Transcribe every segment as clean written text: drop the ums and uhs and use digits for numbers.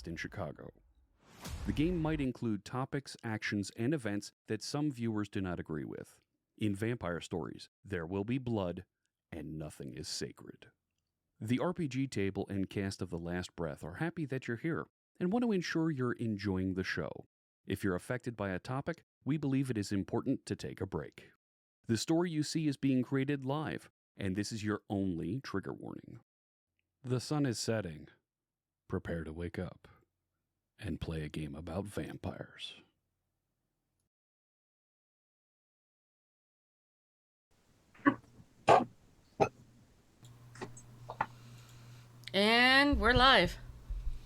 in Chicago. The game might include topics, actions, and events that some viewers do not agree with. In Vampire Stories, there will be blood, and nothing is sacred. The RPG table and cast of The Last Breath are happy that you're here and want to ensure you're enjoying the show. If you're affected by a topic, we believe it is important to take a break. The story you see is being created live, and this is your only trigger warning. The sun is setting. Prepare to wake up and play a game about vampires. And we're live.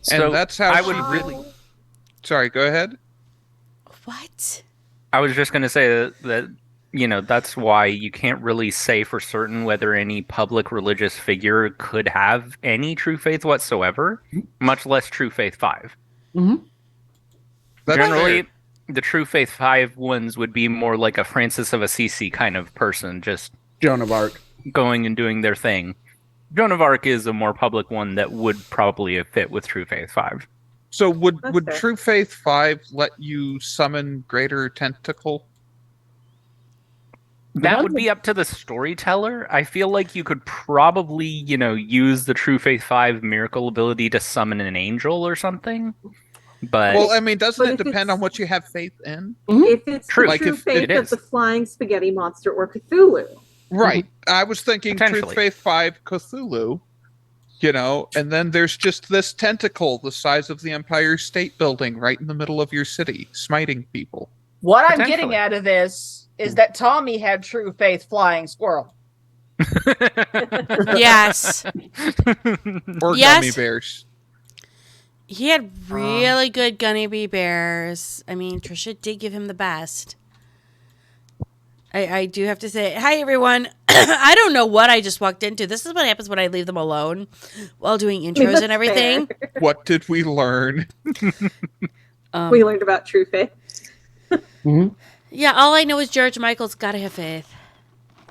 So and that's how I would really... Sorry, go ahead. What? I was just going to say that, you know, that's why you can't really say for certain whether any public religious figure could have any true faith whatsoever, much less True Faith 5. Mm-hmm. Generally, the True Faith 5 ones would be more like a Francis of Assisi kind of person, just Joan of Arc. going and doing their thing. Joan of Arc is a more public one that would probably fit with True Faith 5. So would fair. True Faith 5 let you summon Greater Tentacle? That would be up to the storyteller. I feel like you could probably, you know, use the True Faith 5 miracle ability to summon an angel or something. But Well, I mean, doesn't But it if depend it's- on what you have faith in? If it's True. the Like true if faith it of is. the flying spaghetti monster or Cthulhu. Right. I was thinking True Potentially. Faith 5 Cthulhu, you know, and then there's just this tentacle the size of the Empire State Building right in the middle of your city, smiting people. What I'm Potentially. getting out of this is that Tommy had true faith flying squirrel. Yes. Or Yes. gummy bears. He had really good gummy bee bears. I mean, Trisha did give him the best. I do have to say, hi everyone. I don't know what I just walked into. This is what happens when I leave them alone while doing intros That's and everything. What did we learn? We learned about true faith. Yeah, all I know is George Michael's gotta have faith.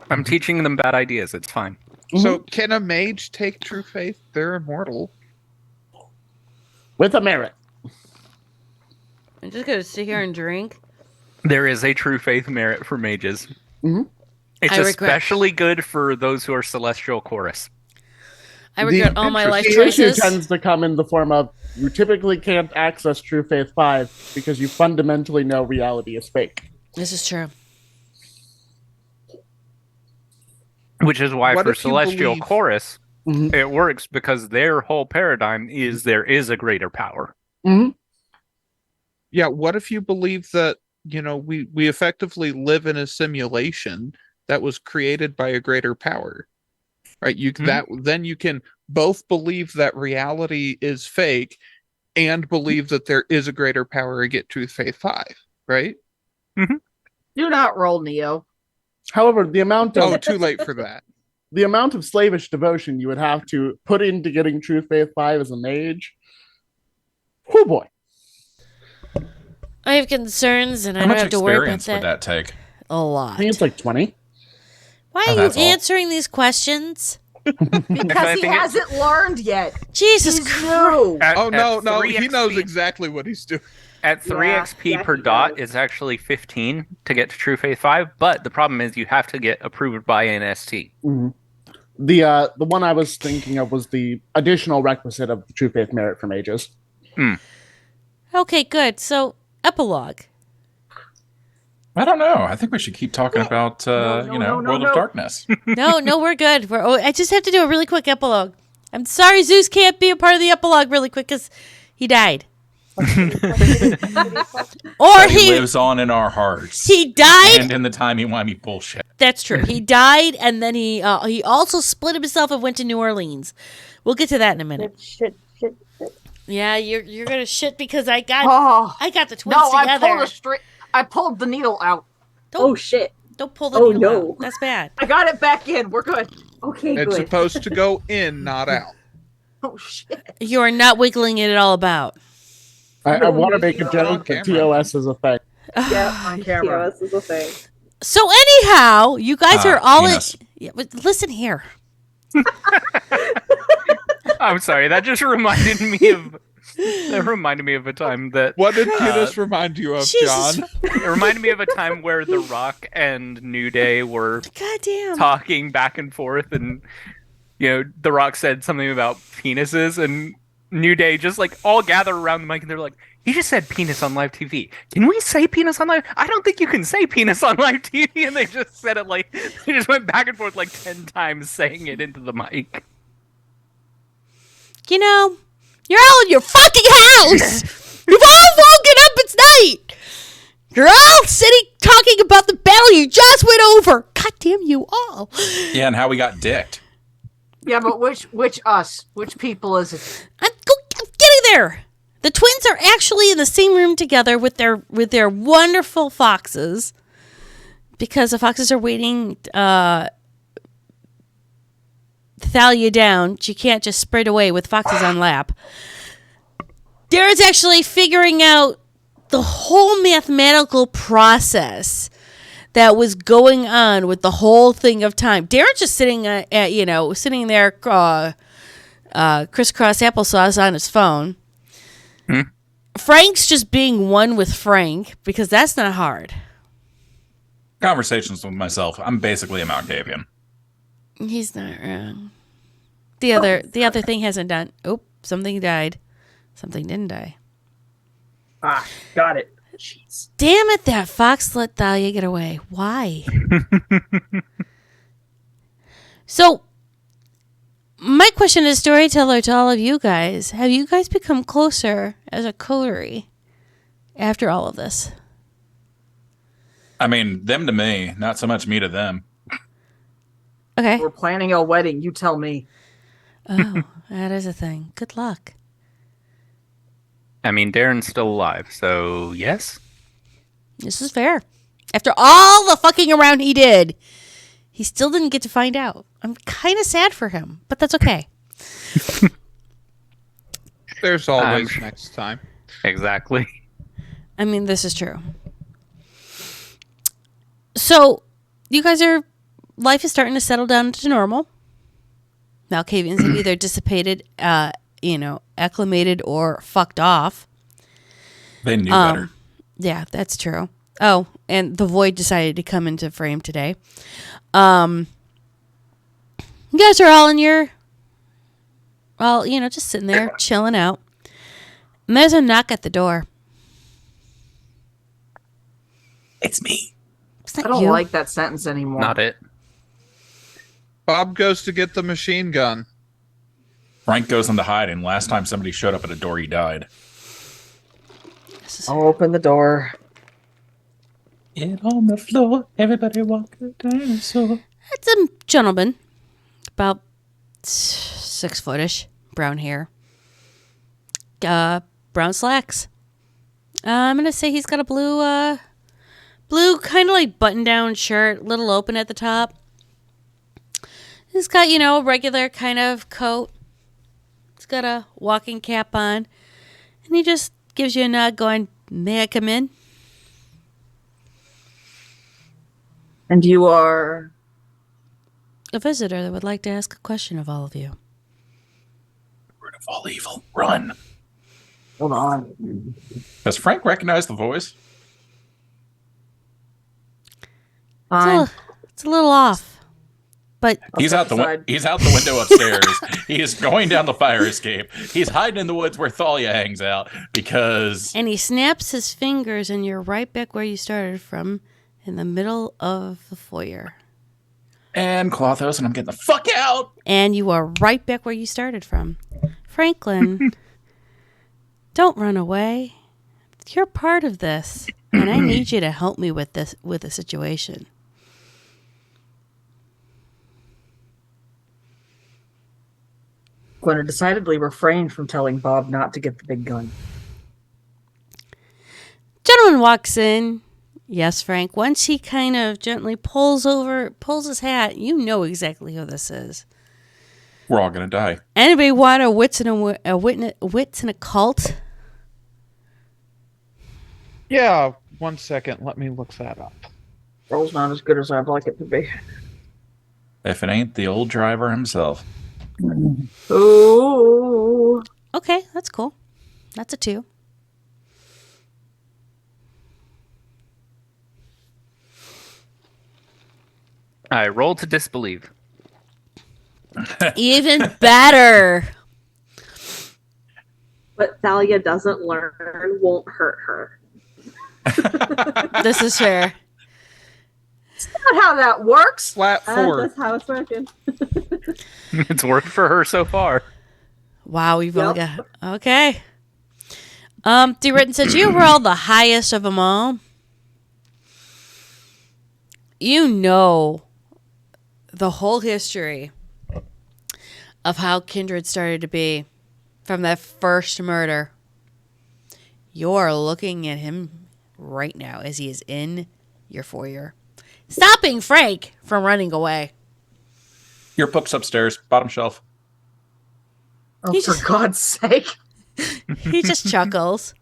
I'm teaching them bad ideas. It's fine. So can a mage take True Faith? They're immortal. With a merit. I'm just gonna sit here and drink. There is a True Faith merit for mages. Mhm. It's I regret- especially good for those who are Celestial Chorus. I regret all my life The issue choices. tends to come in the form of you typically can't access True Faith 5 because you fundamentally know reality is fake. This is true. Which is why What for if you Celestial believe- Chorus, Mhm. it works because their whole paradigm is there is a greater power. Yeah, what if you believe that, you know, we effectively live in a simulation that was created by a greater power? Right? Then you can both believe that reality is fake and believe that there is a greater power and get Truth Faith 5, right? Do not roll Neo. However, the amount Oh, of too late for that. the amount of slavish devotion you would have to put into getting True Faith 5 as a mage. Oh boy. I have concerns and I How don't much have to worry about experience would that. that take? A lot. I think it's like 20. Why Oh, are you that's all. answering these questions? Because he think hasn't learned yet. Jesus He's Christ. new. Oh, no, 3 he knows XP exactly what he's doing. At 3 Yeah, XP yeah, per he dot, does. it's actually 15 to get to True Faith 5, but the problem is you have to get approved by an ST. The one I was thinking of was the additional requisite of the True Faith merit for mages. Okay, good. So, epilogue. I don't know. I think we should keep talking about, no, World of Darkness. No, we're good. I just have to do a really quick epilogue. I'm sorry Zeus can't be a part of the epilogue really quick because he died. Or He lives on in our hearts. he died. And in the timey-wimey bullshit. That's true. He died, and then he also split himself and went to New Orleans. We'll get to that in a minute. Shit. Yeah, you're gonna shit because I got Oh the twins no! together. I pulled the needle out. Oh shit. Don't pull the Oh, needle no. out. That's bad. I got it back in. We're good. Okay, It's good. supposed to go in, not out. Oh shit! You are not wiggling it at all about. I want to make a on joke that camera. TOS is a thing. Yeah, On camera. TOS is a thing. So anyhow, you guys are all penis. in. Yeah, but listen here. I'm sorry, that just reminded me of That reminded me of a time that What did Penis remind you of, Jesus. John? it reminded me of a time where The Rock and New Day were Goddamn. talking back and forth, and The Rock said something about penises, and New Day just like all gather around the mic, and they're like, "He just said penis on live TV. Can we say penis on live? I don't think you can say penis on live TV." And they just said it like they just went back and forth like 10 times saying it into the mic. You know, you're all in your fucking house. You've all woken up. It's night. You're all sitting talking about the battle you just went over. God damn you all. Yeah, and how we got dicked. Yeah, but which us? Which people is it? I'm getting there. The twins are actually in the same room together with their wonderful foxes, because the foxes are waiting to thaw you down. You can't just spread away with foxes on lap. Darren's actually figuring out the whole mathematical process that was going on with the whole thing of time. Darren's just sitting sitting there, crisscross applesauce on his phone. Frank's just being one with Frank, because that's not hard. Conversations with myself. I'm basically a Malkavian. He's not wrong. The other thing hasn't done. Oh, something died. Something didn't die. Ah, got it. Jeez. Damn it, that fox let Thalia get away. Why? So, my question as storyteller to all of you guys, have you guys become closer as a coterie after all of this? I mean, them to me, not so much me to them. Okay. We're planning a wedding. You tell me. Oh, that is a thing. Good luck. I mean, Darren's still alive, so yes. This is fair. After all the fucking around he did, he still didn't get to find out. I'm kind of sad for him, but that's okay. There's always next time. Exactly. I mean, this is true. So, you guys life is starting to settle down to normal. Malkavians have either dissipated, acclimated, or fucked off. They knew better. Yeah, that's true. Oh, and the Void decided to come into frame today. You guys are all just sitting there, chilling out. And there's a knock at the door. It's me. It's not I don't you. like that sentence anymore. Not it. Bob goes to get the machine gun. Frank goes into hiding. Last time somebody showed up at a door, he died. I'll open the door. Get on the floor. Everybody walk the dinosaur. It's a gentleman, about 6 footish, brown hair, brown slacks. I'm gonna say he's got a blue kind of like button-down shirt, little open at the top. He's got a regular kind of coat. He's got a walking cap on, and he just gives you a nod, going, "May I come in?" And you are... A visitor that would like to ask a question of all of you. Root of all evil. Run. Hold on. Does Frank recognize the voice? Fine. It's a little off, but He's out the he's out the window upstairs. He is going down the fire escape. He's hiding in the woods where Thalia hangs out because... And he snaps his fingers, and you're right back where you started from, in the middle of the foyer. And Clothos, and I'm getting the fuck out! And you are right back where you started from. Franklin, don't run away. You're part of this, and I need you to help me with the situation. Going to decidedly refrain from telling Bob not to get the big gun. Gentleman walks in. Yes, Frank. Once he kind of gently pulls his hat, you know exactly who this is. We're all gonna die. Anybody want a wits and a cult? Yeah, 1 second. Let me look that up. Roll's not as good as I'd like it to be. If it ain't the old driver himself. Ooh. Okay, that's cool. That's a 2. I roll to disbelieve. Even better. What Thalia doesn't learn won't hurt her. This is fair. Not how that works. Flat 4. That's how it's working. It's worked for her so far. Wow, we've only got... Okay. D-Written, since you rolled the highest of them all, you know the whole history of how Kindred started to be from that first murder. You're looking at him right now as he is in your foyer, stopping Frank from running away. Your book's upstairs, bottom shelf. Oh, He for just- God's sake. He just chuckles.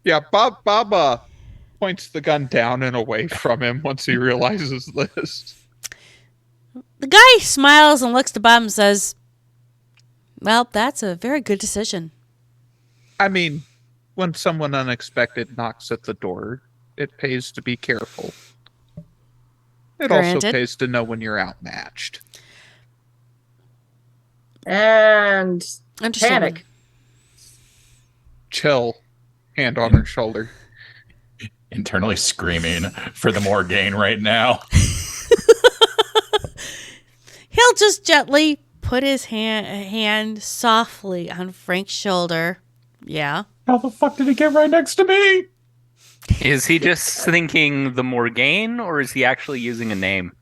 Yeah, Bob points the gun down and away from him once he realizes this. The guy smiles and looks to Bob and says, well, that's a very good decision. I mean, when someone unexpected knocks at the door, it pays to be careful. It also Granted. pays to know when you're outmatched. And Understand. panic. Chill. Hand on her shoulder. Internally screaming for the more gain right now. He'll just gently put his hand softly on Frank's shoulder. Yeah. How the fuck did he get right next to me? Is he just thinking the Morgaine, or is he actually using a name?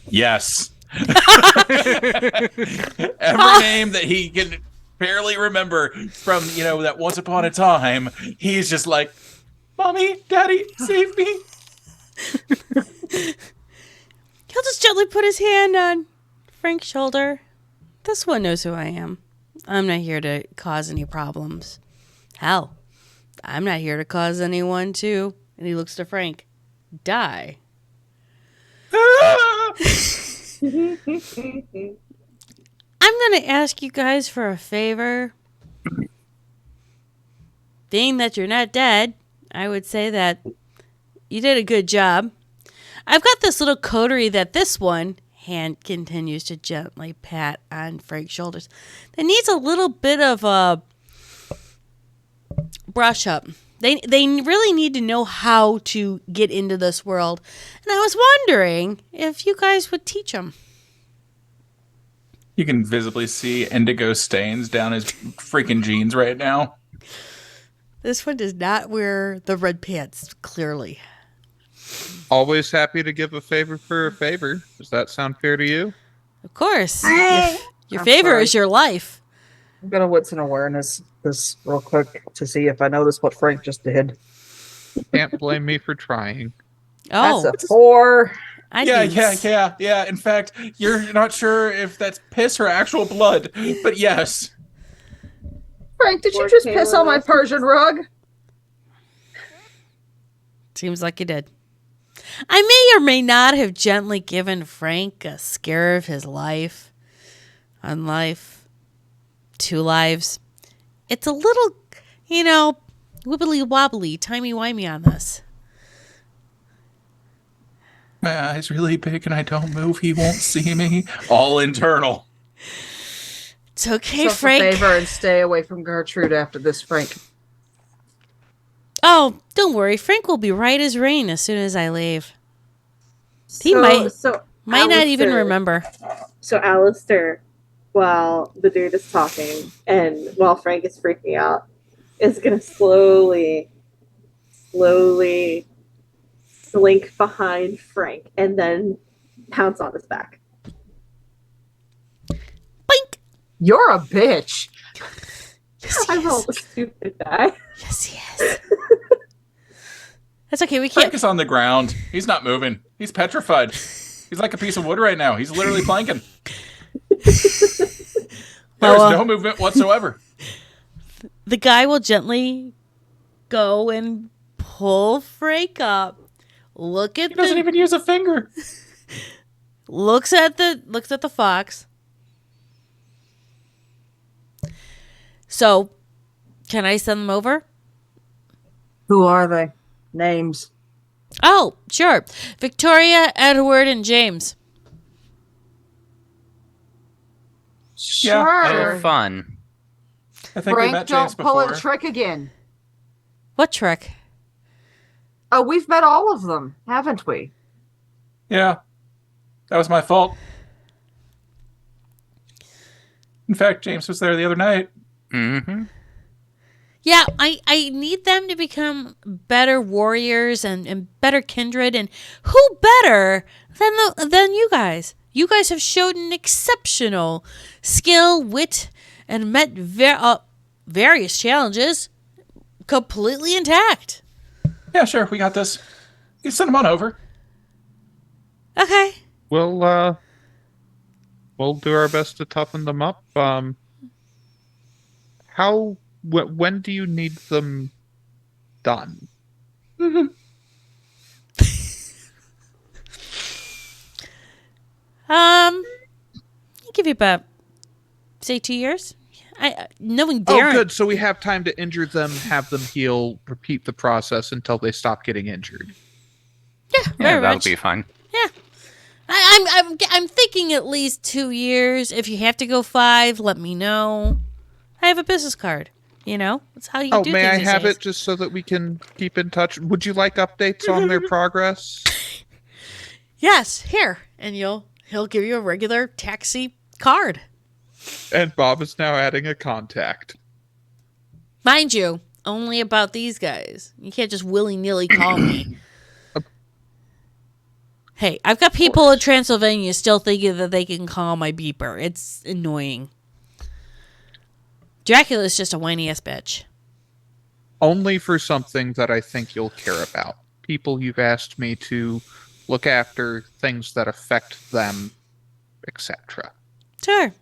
Yes. Every name that he can barely remember from, that once upon a time, he's just like, Mommy, Daddy, save me. He'll just gently put his hand on Frank's shoulder. This one knows who I am. I'm not here to cause any problems. Hell, I'm not here to cause anyone to, and he looks to Frank, die. I'm going to ask you guys for a favor. Being that you're not dead, I would say that you did a good job. I've got this little coterie that this one hand continues to gently pat on Frank's shoulders that needs a little bit of a brush up. They really need to know how to get into this world. And I was wondering if you guys would teach them. You can visibly see indigo stains down his freaking jeans right now. This one does not wear the red pants, clearly. Always happy to give a favor for a favor. Does that sound fair to you? Of course. Your I'm favor sorry. is your life. I'm gonna wits and awareness this real quick to see if I notice what Frank just did. Can't blame me for trying. Oh, That's a 4. I Yeah. In fact, you're not sure if that's piss or actual blood, but yes. Frank, did you Poor just piss on my Caleb. Persian rug? Seems like you did. I may or may not have gently given Frank a scare of his life. On life. 2 lives. It's a little, wibbly wobbly, timey wimey on this. My eyes really big and I don't move. He won't see me. All internal. It's okay, Yourself a Frank. favor and stay away from Gertrude after this, Frank. Oh, don't worry. Frank will be right as rain as soon as I leave. He So might not even Alistair- remember. So Alistair, while the dude is talking and while Frank is freaking out, is gonna slowly slink behind Frank and then pounce on his back. Boink! You're a bitch. Yes, I he rolled a is. stupid die. Yes, he is. That's okay. We Frank can't. is on the ground. He's not moving. He's petrified. He's like a piece of wood right now. He's literally planking. There's no movement whatsoever. The guy will gently go and pull Frank up. Look at He doesn't even use a finger. looks at the fox. So, can I send them over? Who are they? Names. Oh, sure. Victoria, Edward, and James. Yeah, Sure. Oh, fun. I think we Frank, met James don't pull before. a trick again. What trick? Oh, we've met all of them, haven't we? Yeah, that was my fault. In fact, James was there the other night. Mm-hmm. Yeah, I need them to become better warriors and better kindred. And who better than you guys? You guys have showed an exceptional skill, wit, and met various challenges completely intact. Yeah, sure, we got this. You send him on over. Okay. We'll do our best to toughen them up. When do you need them done? I'll give you about, say, 2 years. Knowing Darren. Oh, good. So we have time to injure them, have them heal, repeat the process until they stop getting injured. Yeah, Yeah, very that'll much. be fine. Yeah. I'm thinking at least 2 years. If you have to go 5, let me know. I have a business card. You know, that's how you do things. May I these have days. it just so that we can keep in touch? Would you like updates on their progress? Yes, here, and he'll give you a regular taxi card. And Bob is now adding a contact. Mind you, only about these guys. You can't just willy-nilly call me. Hey, I've got people in Transylvania still thinking that they can call my beeper. It's annoying. Dracula's just a whiny-ass bitch. Only for something that I think you'll care about. People you've asked me to look after, things that affect them, etc. Sure.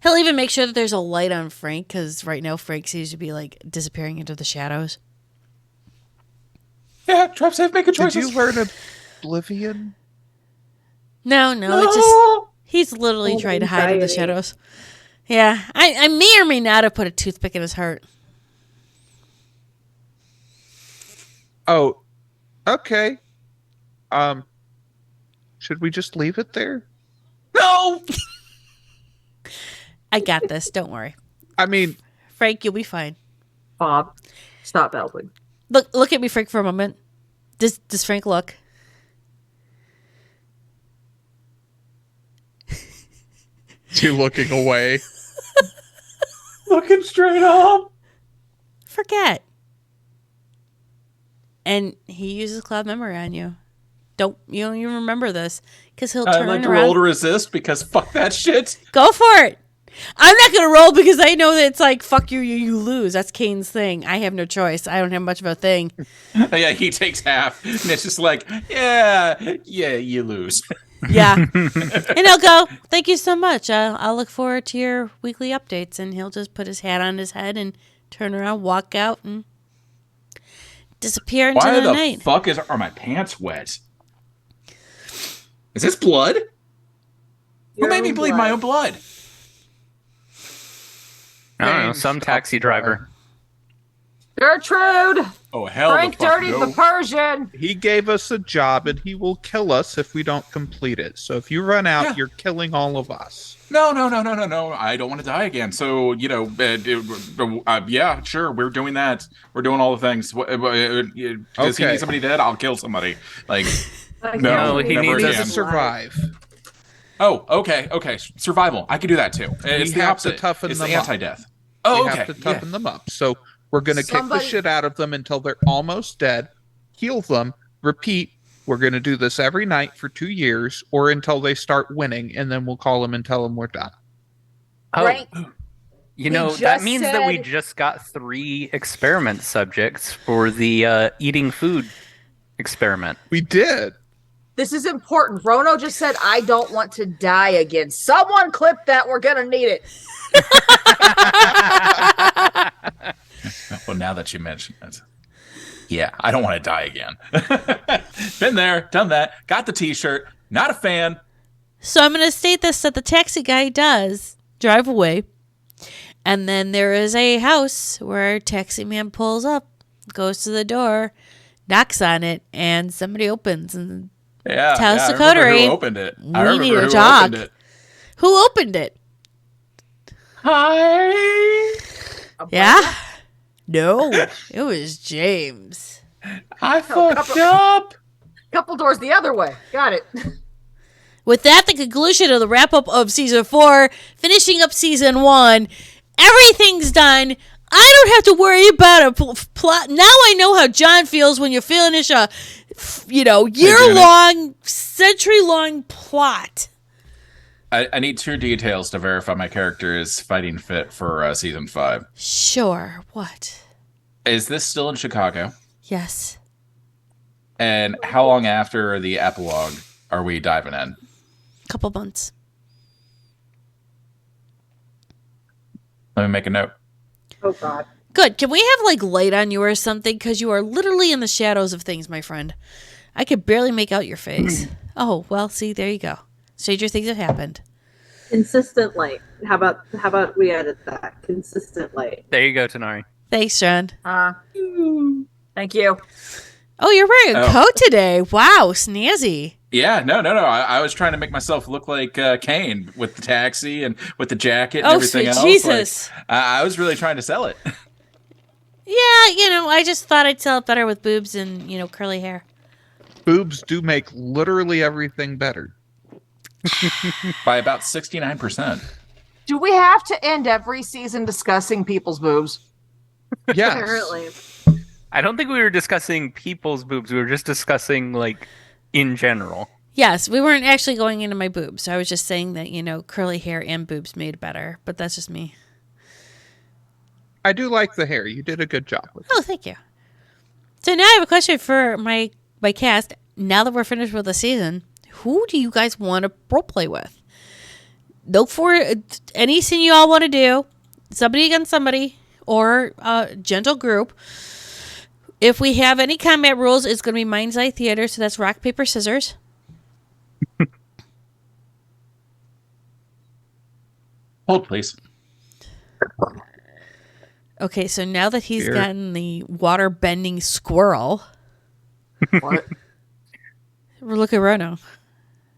He'll even make sure that there's a light on Frank, because right now Frank seems to be, like, disappearing into the shadows. Yeah, drive safe, make good choices. Did you learn Oblivion? No, it's just... He's literally trying to hide in the Anxiety. shadows. Yeah, I may or may not have put a toothpick in his heart. Oh, okay. Should we just leave it there? No! I got this. Don't worry. I mean, Frank, you'll be fine. Bob, stop elbowing. Look at me, Frank, for a moment. Does Frank look? you looking away. Looking straight up. Forget. And he uses cloud memory on you. You don't even remember this because he'll turn I'd like to around. roll to resist because fuck that shit. Go for it. I'm not gonna roll because I know that it's like fuck you, you lose. That's Kane's thing. I have no choice. I don't have much of a thing. Yeah, he takes half, and it's just like, yeah, you lose. Yeah, and he'll go. Thank you so much. I'll look forward to your weekly updates. And he'll just put his hat on his head and turn around, walk out, and disappear into Why the the night. fuck are my pants wet? Is this blood? Who made me bleed my own blood? I don't know, Change some taxi up, driver. Gertrude! Oh hell, Frank the fuck dirtied no. the Persian! He gave us a job and he will kill us if we don't complete it. So if you run out, Yeah. you're killing all of us. No. I don't want to die again. So, yeah, sure, we're doing that. We're doing all the things. Does he Okay. need somebody dead? I'll kill somebody. Like, I No, can't he believe needs this us to is survive. oh, okay. Survival. I can do that too. It's the have to opposite. toughen It's them the up. anti-death. Oh, We okay. have to toughen them up. So we're going to kick the Somebody- shit out of them until they're almost dead, heal them, repeat. We're going to do this every night for 2 years or until they start winning, and then we'll call them and tell them we're done. Oh, Frank, you we know, that just means that we said- just got 3 experiment subjects for the eating food experiment. We did. this is important. Rono just said, I don't want to die again. Someone clip that. We're going to need it. Well, now that you mention it, yeah, I don't want to die again. Been there, done that. Got the T-shirt. Not a fan. So I'm going to state this that the taxi guy does drive away, And then there is a house where a taxi man pulls up, goes to the door, knocks on it, and somebody opens and tells I the remember coterie, who opened it. I we remember need to who talk. opened it. Who opened it? Hi. Yeah? No, it was James. I fucked up. Couple doors the other way. Got it. With that, the conclusion of the wrap up of season 4, finishing up season 1. Everything's done. I don't have to worry about a plot. Now I know how John feels when you finish a, year-long, century-long plot. I need 2 details to verify my character is fighting fit for season 5. Sure. What? Is this still in Chicago? Yes. And how long after the epilogue are we diving in? Couple months. Let me make a note. Oh God. Good. Can we have light on you or something? Because you are literally in the shadows of things, my friend. I could barely make out your face. Oh, well, see, there you go. Stranger things have happened. Consistent light. How about we edit that? Consistent light. There you go, Tanari. Thanks, John. Thank you. Oh, you're wearing a coat today. Wow, snazzy. Yeah, no. I was trying to make myself look like Kane with the taxi and with the jacket and everything sweet else. Jesus. I was really trying to sell it. Yeah, I just thought I'd sell it better with boobs and, curly hair. Boobs do make literally everything better. By about 69%. Do we have to end every season discussing people's boobs? Yes. Apparently. I don't think we were discussing people's boobs. We were just discussing, in general. Yes, we weren't actually going into my boobs. I was just saying that, curly hair and boobs made better. But that's just me. I do like the hair. You did a good job with it. Oh, thank you. So now I have a question for my cast. Now that we're finished with the season, who do you guys want to roleplay with? Look for any scene you all want to do. Somebody against somebody. Or a gentle group. If we have any combat rules, it's going to be Mind's Eye Theater. So that's rock, paper, scissors. Hold, please. Okay, so now that he's gotten the water-bending squirrel. What? Look at Rono.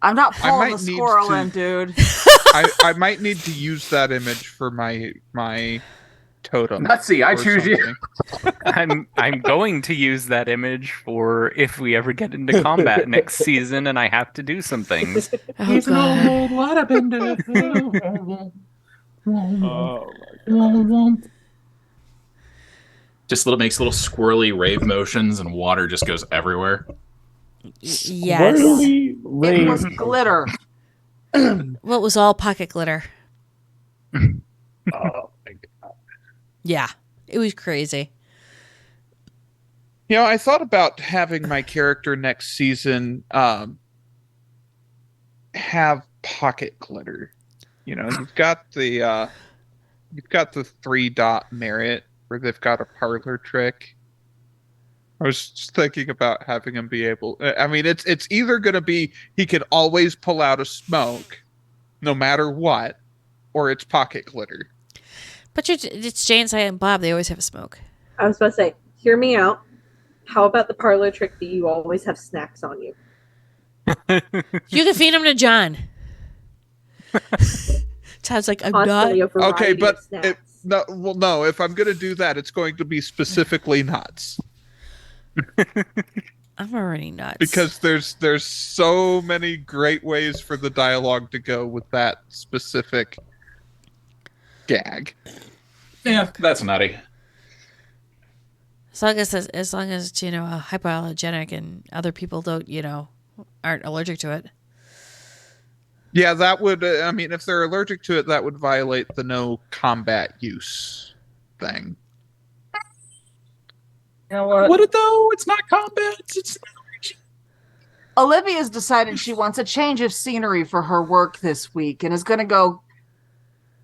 I'm not pulling might the need squirrel to- in, dude. I might need to use that image for my totem. Nutsy, I or choose you. something. I'm going to use that image for if we ever get into combat next season and I have to do some things. Oh, God. What I've been doing. Just makes little squirrely rave motions and water just goes everywhere. Yes. Swirly It rain. was glitter. What was all pocket glitter? Oh my God. Yeah. It was crazy. I thought about having my character next season have pocket glitter. You've got the 3-dot merit where they've got a parlor trick. I was just thinking about having him be able. I mean, it's either going to be he can always pull out a smoke, no matter what, or it's pocket glitter. But it's Jay and Silent Bob. They always have a smoke. I was about to say, hear me out. How about the parlor trick that you always have snacks on you? You can feed them to John. Sounds like I'm not. Constantly a variety Okay, but of snacks. no. If I'm going to do that, it's going to be specifically nuts. I'm already nuts. Because there's so many great ways for the dialogue to go with that specific gag. Yeah, that's nutty. As long as it's hypoallergenic and other people aren't allergic to it. Yeah, that would. I mean, if they're allergic to it, that would violate the no combat use thing. You know what? Would it though? It's not combat. It's Olivia's decided she wants a change of scenery for her work this week and is going to go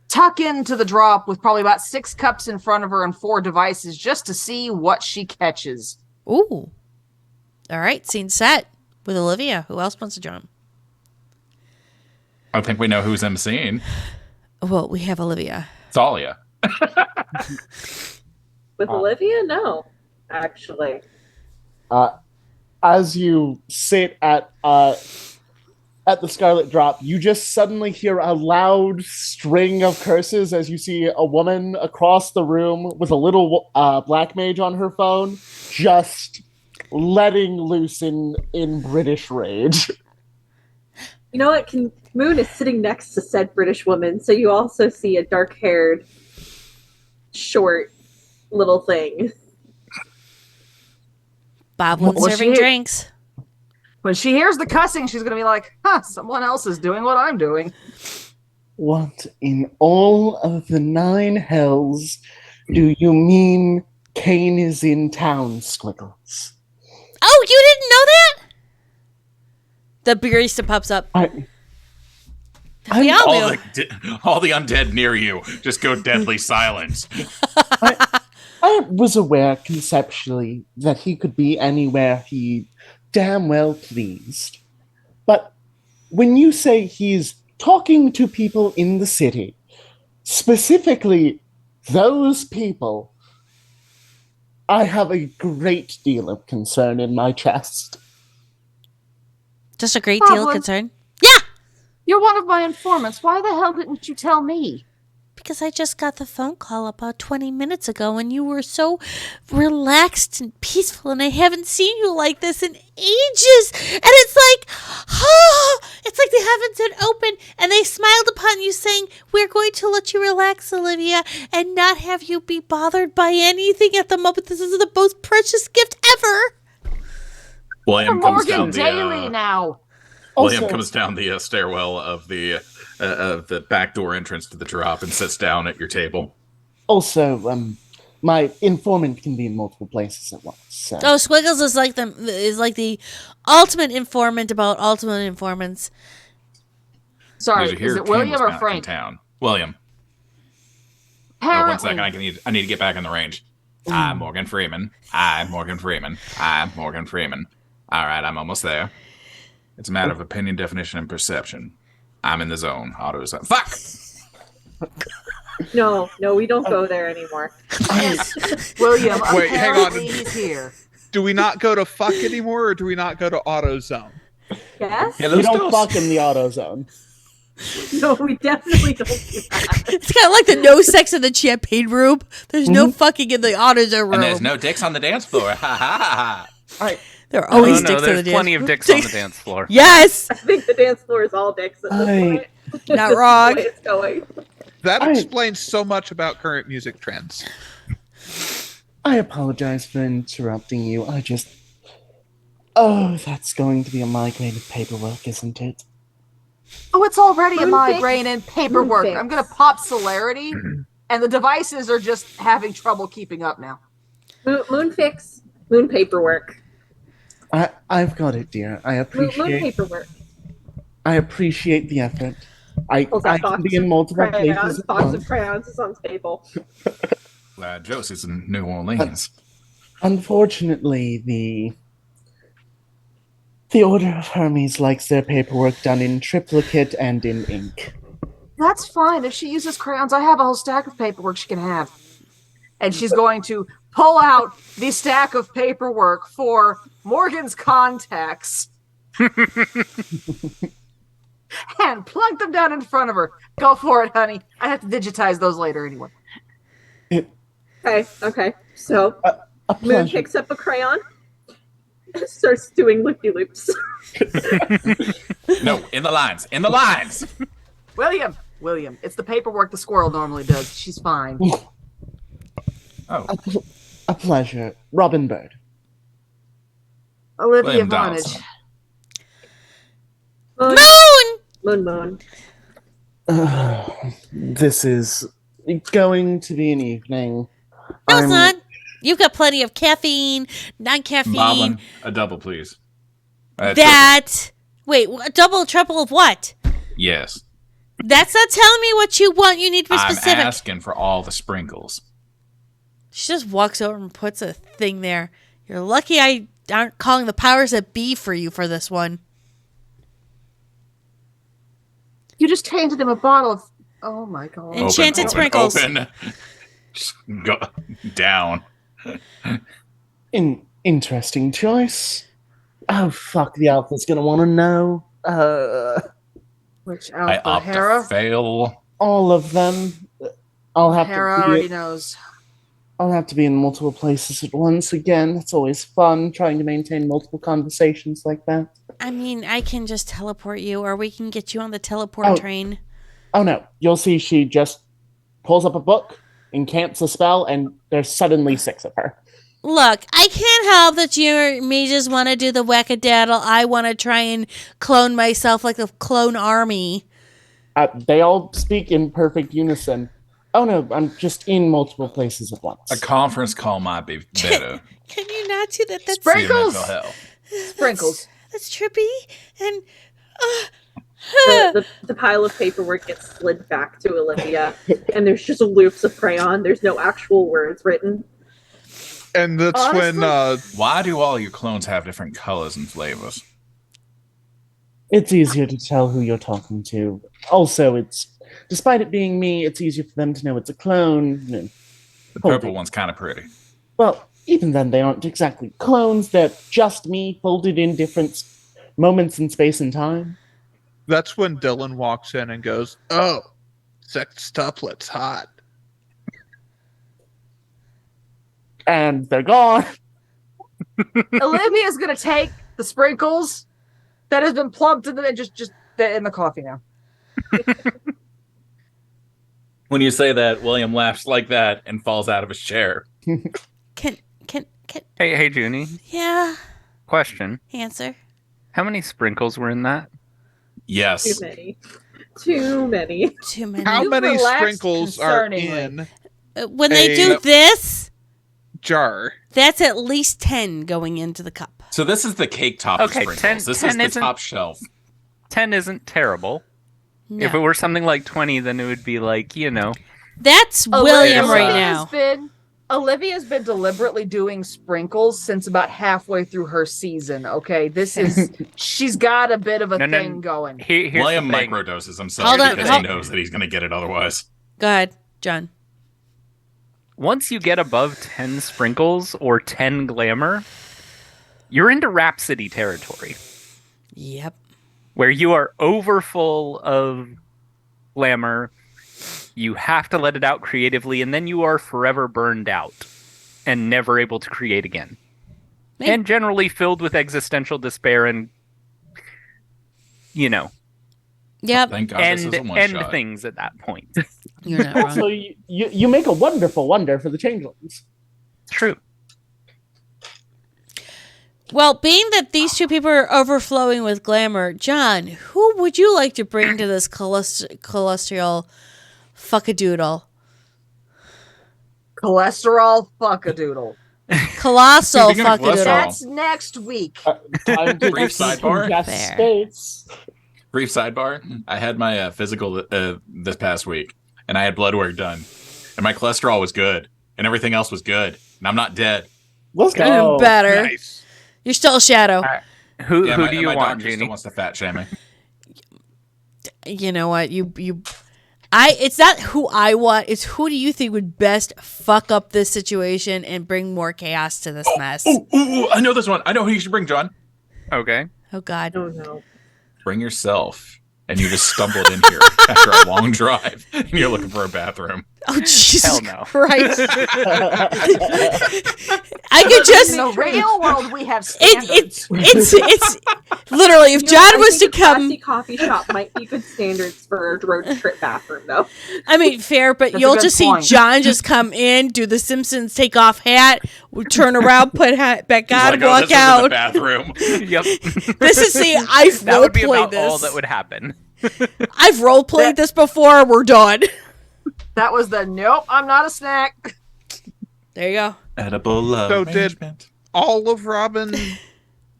tuck into the drop with probably about 6 cups in front of her and 4 devices just to see what she catches. Ooh. All right, scene set with Olivia. Who else wants to jump? I think we know who's emceeing. Well, we have Olivia. Thalia. With Olivia? No, actually. As you sit at the Scarlet Drop, you just suddenly hear a loud string of curses as you see a woman across the room with a little black mage on her phone, just letting loose in British rage. You know what? Moon is sitting next to said British woman, so you also see a dark-haired, short little thing. Boblin serving drinks. When she hears the cussing, she's going to be like, huh, someone else is doing what I'm doing. What in all of the 9 hells do you mean Kane is in town, Squiggles? Oh, you didn't know that? The barista pops up. All the undead near you just go deadly silent. I was aware conceptually that he could be anywhere he damn well pleased. But when you say he's talking to people in the city, specifically those people, I have a great deal of concern in my chest. Just a great deal of concern. Yeah! You're one of my informants. Why the hell didn't you tell me? Because I just got the phone call about 20 minutes ago and you were so relaxed and peaceful and I haven't seen you like this in ages. And it's like the heavens had opened and they smiled upon you saying, we're going to let you relax, Olivia, and not have you be bothered by anything at the moment. This is the most precious gift ever. William comes down daily now. William comes down the stairwell of the back door entrance to the drop and sits down at your table. Also, my informant can be in multiple places at once. So. Oh, Squiggles is like the ultimate informant about ultimate informants. Sorry, is it William or Frank? Town. William. Apparently. Oh, 1 second, I need to get back in the range. I'm Morgan Freeman. I'm Morgan Freeman. I'm Morgan Freeman. All right, I'm almost there. It's a matter of opinion, definition, and perception. I'm in the zone. Auto zone. Fuck! No, we don't go there anymore. William, wait, hang on. He's here. Do we not go to fuck anymore, or do we not go to auto zone? Yes? Yeah, we don't fuck in the auto zone. No, we definitely don't do that. It's kind of like the no sex in the champagne room. There's no fucking in the auto zone room. And there's no dicks on the dance floor. Ha ha ha. All right. There are always dicks on the there's dance plenty of dicks on the dance floor. Yes! I think the dance floor is all dicks at this point. Not wrong. That's the way it's going. That explains so much about current music trends. I apologize for interrupting you. That's going to be a migraine of paperwork, isn't it? Oh, it's already a Moonfix. migraine and paperwork. Moonfix. I'm going to pop celerity, and the devices are just having trouble keeping up now. Moon fix, moon paperwork. I've got it, dear. I Moon appreciate paperwork. the effort. I can be in multiple places. Box of crayons is on the table. Josie's in New Orleans. Unfortunately, the Order of Hermes likes their paperwork done in triplicate and in ink. That's fine. If she uses crayons, I have a whole stack of paperwork she can have. And she's going to pull out the stack of paperwork for Morgan's contacts and plunk them down in front of her. Go for it, honey. I have to digitize those later anyway. Okay. So, A Moon pleasure. picks up a crayon and starts doing loopy-loops. No, in the lines. William, it's the paperwork the squirrel normally does. She's fine. Oh, A pleasure. Robin Bird. Olivia William Vonage. Donaldson. Moon. This is going to be an evening. No, it's not. You've got plenty of caffeine, non-caffeine. Boblin, a double, please. Wait, a double, triple of what? Yes. That's not telling me what you want. You need to be specific. I'm asking for all the sprinkles. She just walks over and puts a thing there. You're lucky I aren't calling the powers that be for you for this one. You just handed him a bottle of... Oh, my God. Enchanted sprinkles. Open. Just go down. Interesting choice. Oh fuck, the alpha's gonna want to know. Which I alpha? opt Hera? to fail. All of them. I'll have Hera to be. already knows. I'll have to be in multiple places at once again. It's always fun trying to maintain multiple conversations like that. I mean, I can just teleport you, or we can get you on the teleport train. Oh no, you'll see she just pulls up a book, incants a spell, and there's suddenly 6 of her. Look, I can't help that you or me just want to do the whack-a-daddle. I want to try and clone myself like the clone army. They all speak in perfect unison. Oh no, I'm just in multiple places at once. A conference call might be better. Can you not do that? That's For your Sprinkles! mental health. Sprinkles. That's trippy. And The pile of paperwork gets slid back to Olivia, and there's just loops of crayon. There's no actual words written. And that's Honestly? when Why do all your clones have different colors and flavors? It's easier to tell who you're talking to. Also, despite it being me, it's easier for them to know it's a clone. The purple one's kind of pretty. Well, even then, they aren't exactly clones. They're just me, folded in different moments in space and time. that's when Dylan walks in and goes, "Oh, sextuplet's hot." And they're gone. Olivia's gonna take the sprinkles that has been plumped in the coffee now. When you say that, William laughs like that and falls out of his chair. can Hey, Junie. yeah, Question. answer. How many sprinkles were in that? Yes. Too many. Too many. Too many. How You've many relaxed sprinkles are concerningly. in When they a- do this, jar? that's at least 10 going into the cup. So this is the cake top Okay, of sprinkles. This is 10 the isn't- top shelf. 10 isn't terrible. No. If it were something like 20, then it would be like, you know. That's William right now. Olivia's been deliberately doing sprinkles since about halfway through her season. Okay, she's got a bit of a No, no, thing going. Here's William the thing. microdoses himself Hold on, because he knows that he's going to get it otherwise. Go ahead, John. Once you get above 10 sprinkles or 10 glamour, you're into Rhapsody territory, Yep. where you are overfull of glamour. You have to let it out creatively, and then you are forever burned out and never able to create again. Hey. And generally filled with existential despair and, you know, Yep. Thank God this is a one end shot. things at that point. You're not wrong. Also, you make a wonderful wonder for the changelings. True. Well, being that these two people are overflowing with glamour, John, who would you like to bring to this cholesterol fuckadoodle? Cholesterol fuckadoodle. Colossal Speaking of fuckadoodle. cholesterol. That's next week. Time to Brief sidebar. Yes, Fair. space. Brief sidebar. I had my physical this past week, and I had blood work done, and my cholesterol was good, and everything else was good, and I'm not dead. Let's Even go. better. Nice. You're still a shadow. Who Yeah, do you my want, doctor still Jeannie? wants to fat shame me. You know what? It's not who I want. It's who do you think would best fuck up this situation and bring more chaos to this mess? Ooh, I know this one. I know who you should bring, John. Okay. Oh God. Oh no. Bring yourself. And you just stumbled in here after a long drive, and you're looking for a bathroom. Oh Jesus Hell no. Christ! I could just. In the real world, we have standards. It's literally if You know, John I was to think a come. classy coffee shop might be good standards for a road trip bathroom, though. I mean, fair, but That's a you'll good just point. see John just come in, do the Simpsons take off hat, turn around, put hat back He's on, like, oh, walk this isn't the out. bathroom. Yep. This is I've That role would be played about this. all that would happen. I've role played this before. We're done. That was the nope, I'm not a snack. There you go. Edible love. So did all of Robin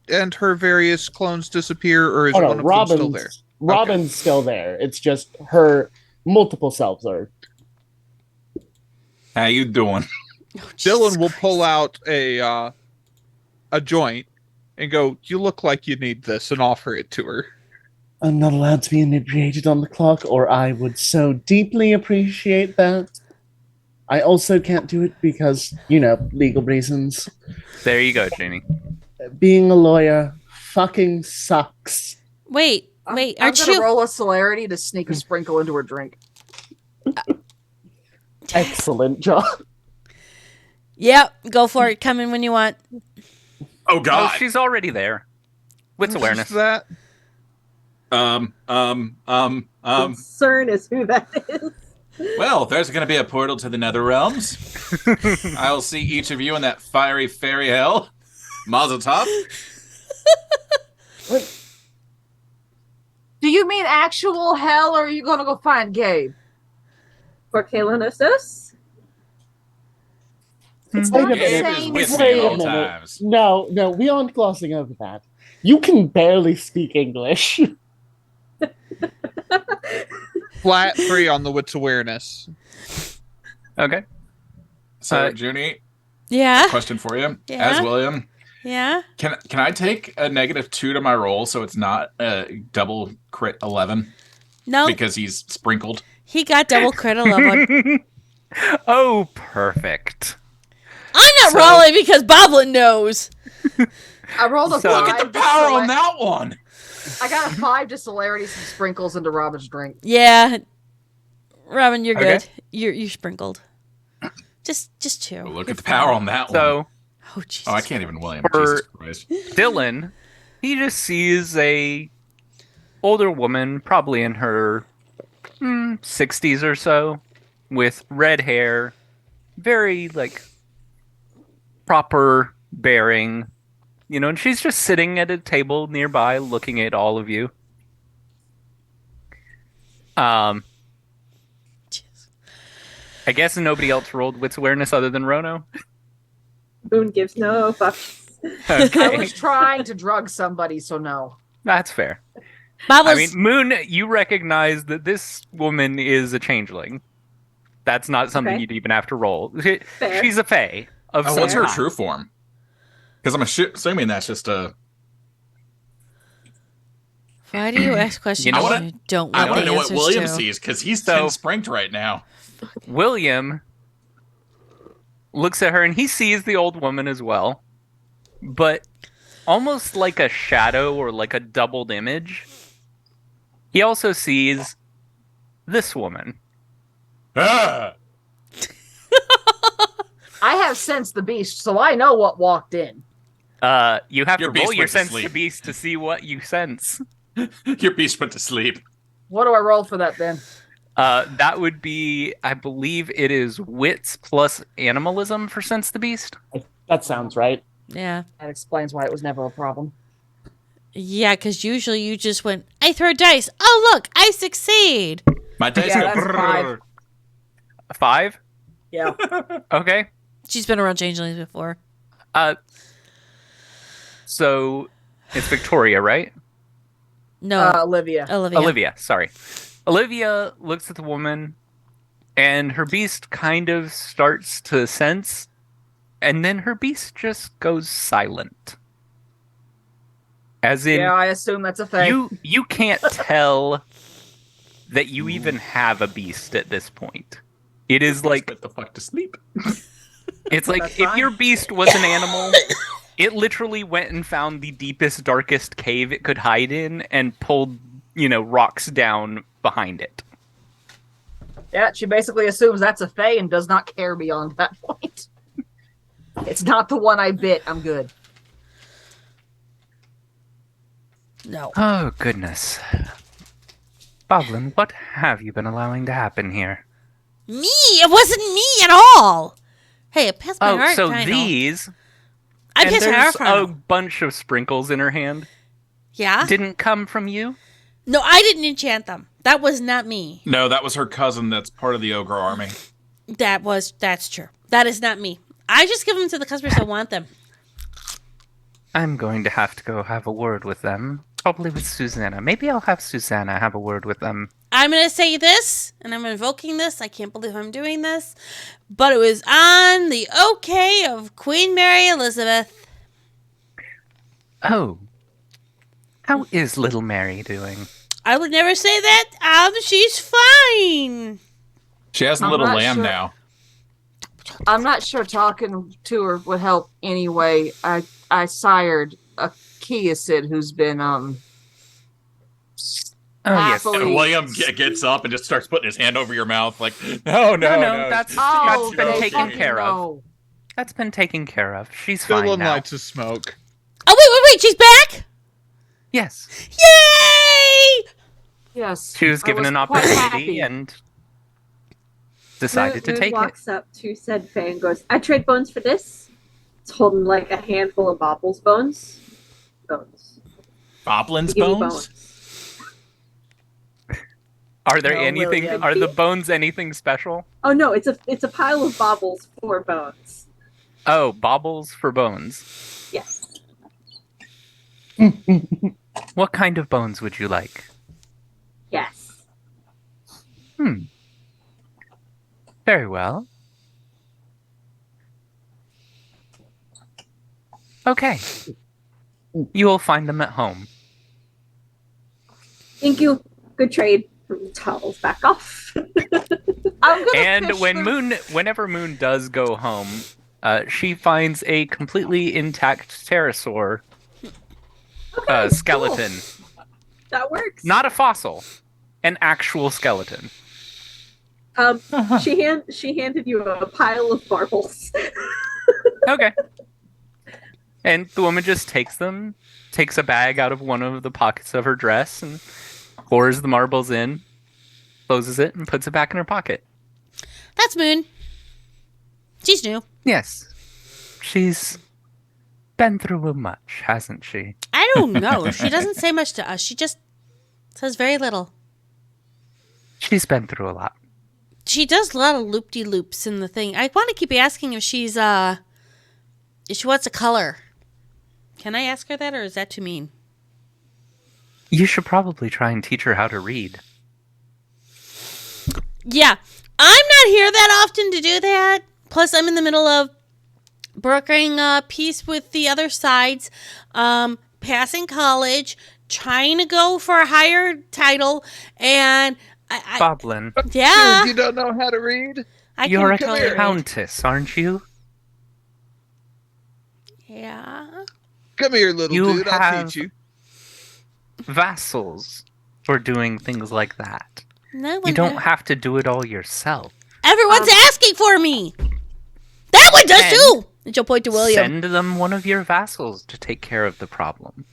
and her various clones disappear, or is Oh, no, one of them still there? Robin's still there. It's just her multiple selves are. How you doing? Oh, Jesus Dylan will Christ. pull out a joint and go, "You look like you need this," and offer it to her. I'm not allowed to be inebriated on the clock, or I would so deeply appreciate that. I also can't do it because, legal reasons. There you go, Janie. Being a lawyer fucking sucks. Wait, I'm aren't gonna you? roll a celerity to sneak a sprinkle into her drink. Excellent job. Yep, go for it. Come in when you want. Oh Oh, God. she's already there. Wits awareness. That Concern is who that is. Well, there's going to be a portal to the Nether Realms. I'll see each of you in that fiery fairy hell. Mazel tov. Do you mean actual hell, or are you gonna go find Gabe? For Kalenosis? It's Wait not a the Gabe minute. is same with me Wait at a all minute. times. No, we aren't glossing over that. You can barely speak English. flat 3 on the wits awareness. Okay. So, Junie, Yeah. question for you. Yeah? As William, Yeah. can I take a -2 to my roll so it's not a double crit 11 No, because he's sprinkled? he got double crit 11. Oh, perfect. I'm not So- rolling because Boblin knows. I rolled a So- five. Look at the to power on select- that one. I got a 5 to celerity, some sprinkles into Robin's drink. Yeah. Robin, you're Okay. good. You're sprinkled. Just chill. Oh, look You're at the power fine. on that one. So, Oh, Jesus. Oh, I can't even William. For- Jesus Christ. Dylan, he just sees a older woman, probably in her 60s or so, with red hair, very, proper bearing, and she's just sitting at a table nearby looking at all of you. I guess nobody else rolled wits awareness other than Rono. Boone gives no fucks. I Okay, was trying to drug somebody, so no. that's fair. Bobbles, I mean, Moon, you recognize that this woman is a changeling. That's not something Okay. you'd even have to roll. Fair. She's a fae of Oh, some what's her kind. true form? Because I'm assuming that's just a. why do you ask questions You know what? you don't I want want the to know what answers William to? sees because he's So- 10 spranked right now. William looks at her and he sees the old woman as well, but almost like a shadow or like a doubled image. He also sees this woman. Ah! I have sensed the beast, so I know what walked in. You have Your to beast roll your went to sense to sleep. beast to see what you sense. Your beast went to sleep. What do I roll for that then? That would be, I believe it is wits plus animalism for sense the beast. That sounds right. Yeah. That explains why it was never a problem. Yeah, because usually you just went, I throw dice. Oh, look, I succeed. My dice Yeah, go that's brrrr. 5? Yeah. Okay. She's been around changelings before. So it's Victoria, right? No, Olivia. Olivia, sorry. Olivia looks at the woman, and her beast kind of starts to sense, and then her beast just goes silent. As in, Yeah, I assume that's a thing. you can't tell that you even have a beast at this point. It is like Went the fuck to sleep. it's like That's if fine. your beast was an animal, it literally went and found the deepest, darkest cave it could hide in and pulled, rocks down behind it. Yeah, she basically assumes that's a fae and does not care beyond that point. It's not the one I bit. I'm good. no. Oh, goodness. Boblin, what have you been allowing to happen here? Me? It wasn't me at all. Hey, I passed my Oh, heart so final. these... I and passed my heart there's a final. bunch of sprinkles in her hand. Yeah? Didn't come from you? No, I didn't enchant them. That was not me. No, that was her cousin that's part of the ogre army. That's true. That is not me. I just give them to the customers that want them. I'm going to have to go have a word with them. Probably with Susanna. Maybe I'll have Susanna have a word with them. I'm going to say this, and I'm invoking this. I can't believe I'm doing this. But it was on the okay of Queen Mary Elizabeth. Oh. How is little Mary doing? I would never say that. She's fine. She has a I'm little not lamb sure. now. I'm not sure talking to her would help anyway. I sired a Kiasid who's been Oh yes. happily- William gets up and just starts putting his hand over your mouth, like, no. That's Oh, been they taken fucking care of. know. That's been taken care of. She's fine Dylan now. lights a smoke. Oh, wait, she's back? Yes, Yay! Yes. she was I given an quite opportunity happy. and decided to Moon take it. walks up to said Faye and goes, I trade bones for this. It's holding like a handful of Bobble's bones. Bones. Boblin's Give me bones? Are there No, anything? William. Are the bones anything special? Oh no, it's a pile of Bobbles for bones. Oh, baubles for bones. Yes. What kind of bones would you like? Yes. Very well. Okay. You will find them at home. Thank you. Good trade. Towels back off. I'm gonna And fish when through- whenever Moon does go home, she finds a completely intact pterosaur skeleton. That works. Not a fossil, an actual skeleton. She handed you a pile of marbles. Okay. And the woman just takes them, takes a bag out of one of the pockets of her dress, and pours the marbles in, closes it, and puts it back in her pocket. That's Moon. She's new. Yes. She's been through much, hasn't she? I don't know. She doesn't say much to us. She just says very little. She's been through a lot. She does a lot of loop-de-loops in the thing. I want to keep asking if she's, if she wants a color. Can I ask her that, or is that too mean? You should probably try and teach her how to read. Yeah. I'm not here that often to do that. Plus, I'm in the middle of brokering a peace with the other sides, passing college, trying to go for a higher title, and Boblin, yeah. Dude, you don't know how to read? I you're a can totally read. countess, aren't you? Yeah. Come here, little You dude. I'll have- teach you. Vassals for doing things like that. No You one don't have to do it all yourself. Everyone's asking for me. That one does And too. And she'll point to William. Send them one of your vassals to take care of the problem.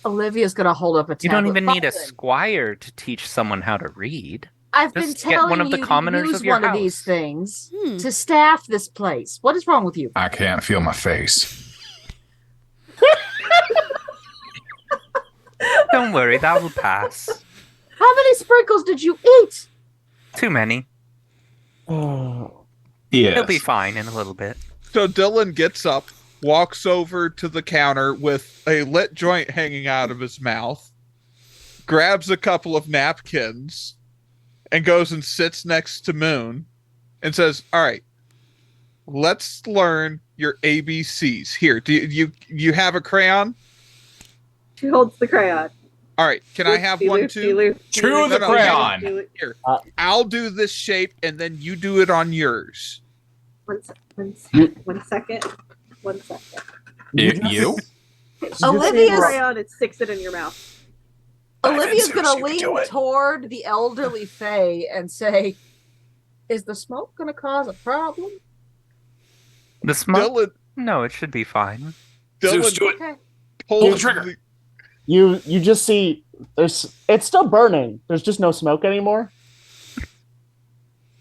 Olivia's gonna hold up a You don't tablet. even need a Boblin, squire to teach someone how to read. I've been Just get telling one of the you commoners to use of your one house. of these things Hmm. to staff this place. What is wrong with you? I can't feel my face. Don't worry, that will pass. How many sprinkles did you eat? Too many. Oh, Yes. He'll be fine in a little bit. So Dylan gets up, walks over to the counter with a lit joint hanging out of his mouth, grabs a couple of napkins, and goes and sits next to Moon and says, "All right, let's learn your ABCs. Here, do you have a crayon? She holds the crayon. All right, can I have one too? Chew the No, crayon. Here, I'll do this shape, and then you do it on yours." One second. You? Olivia's- crayon and sticks it in your mouth. Olivia's didn't gonna see what you lean could do it. toward the elderly Faye and say, "Is the smoke gonna cause a problem?" The smoke? Dylan, No, it should be fine. Zeus, Dylan do it. Okay. pulls Pull the trigger. you just see it's still burning. There's just no smoke anymore.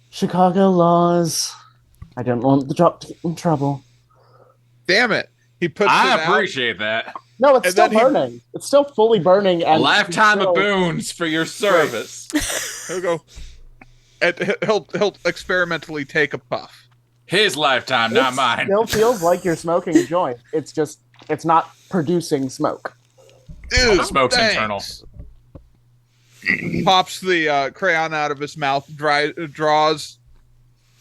Chicago laws. I don't want the drop to get in trouble. Damn it! He puts it I out. appreciate that. No, it's And still then he- burning. It's still fully burning. A And lifetime of still- boons for your service. He'll go. And he'll experimentally take a puff. His lifetime, not It mine. still feels like you're smoking a joint. It's not producing smoke. Ew, the smoke's thanks. internal. Pops the crayon out of his mouth. Draws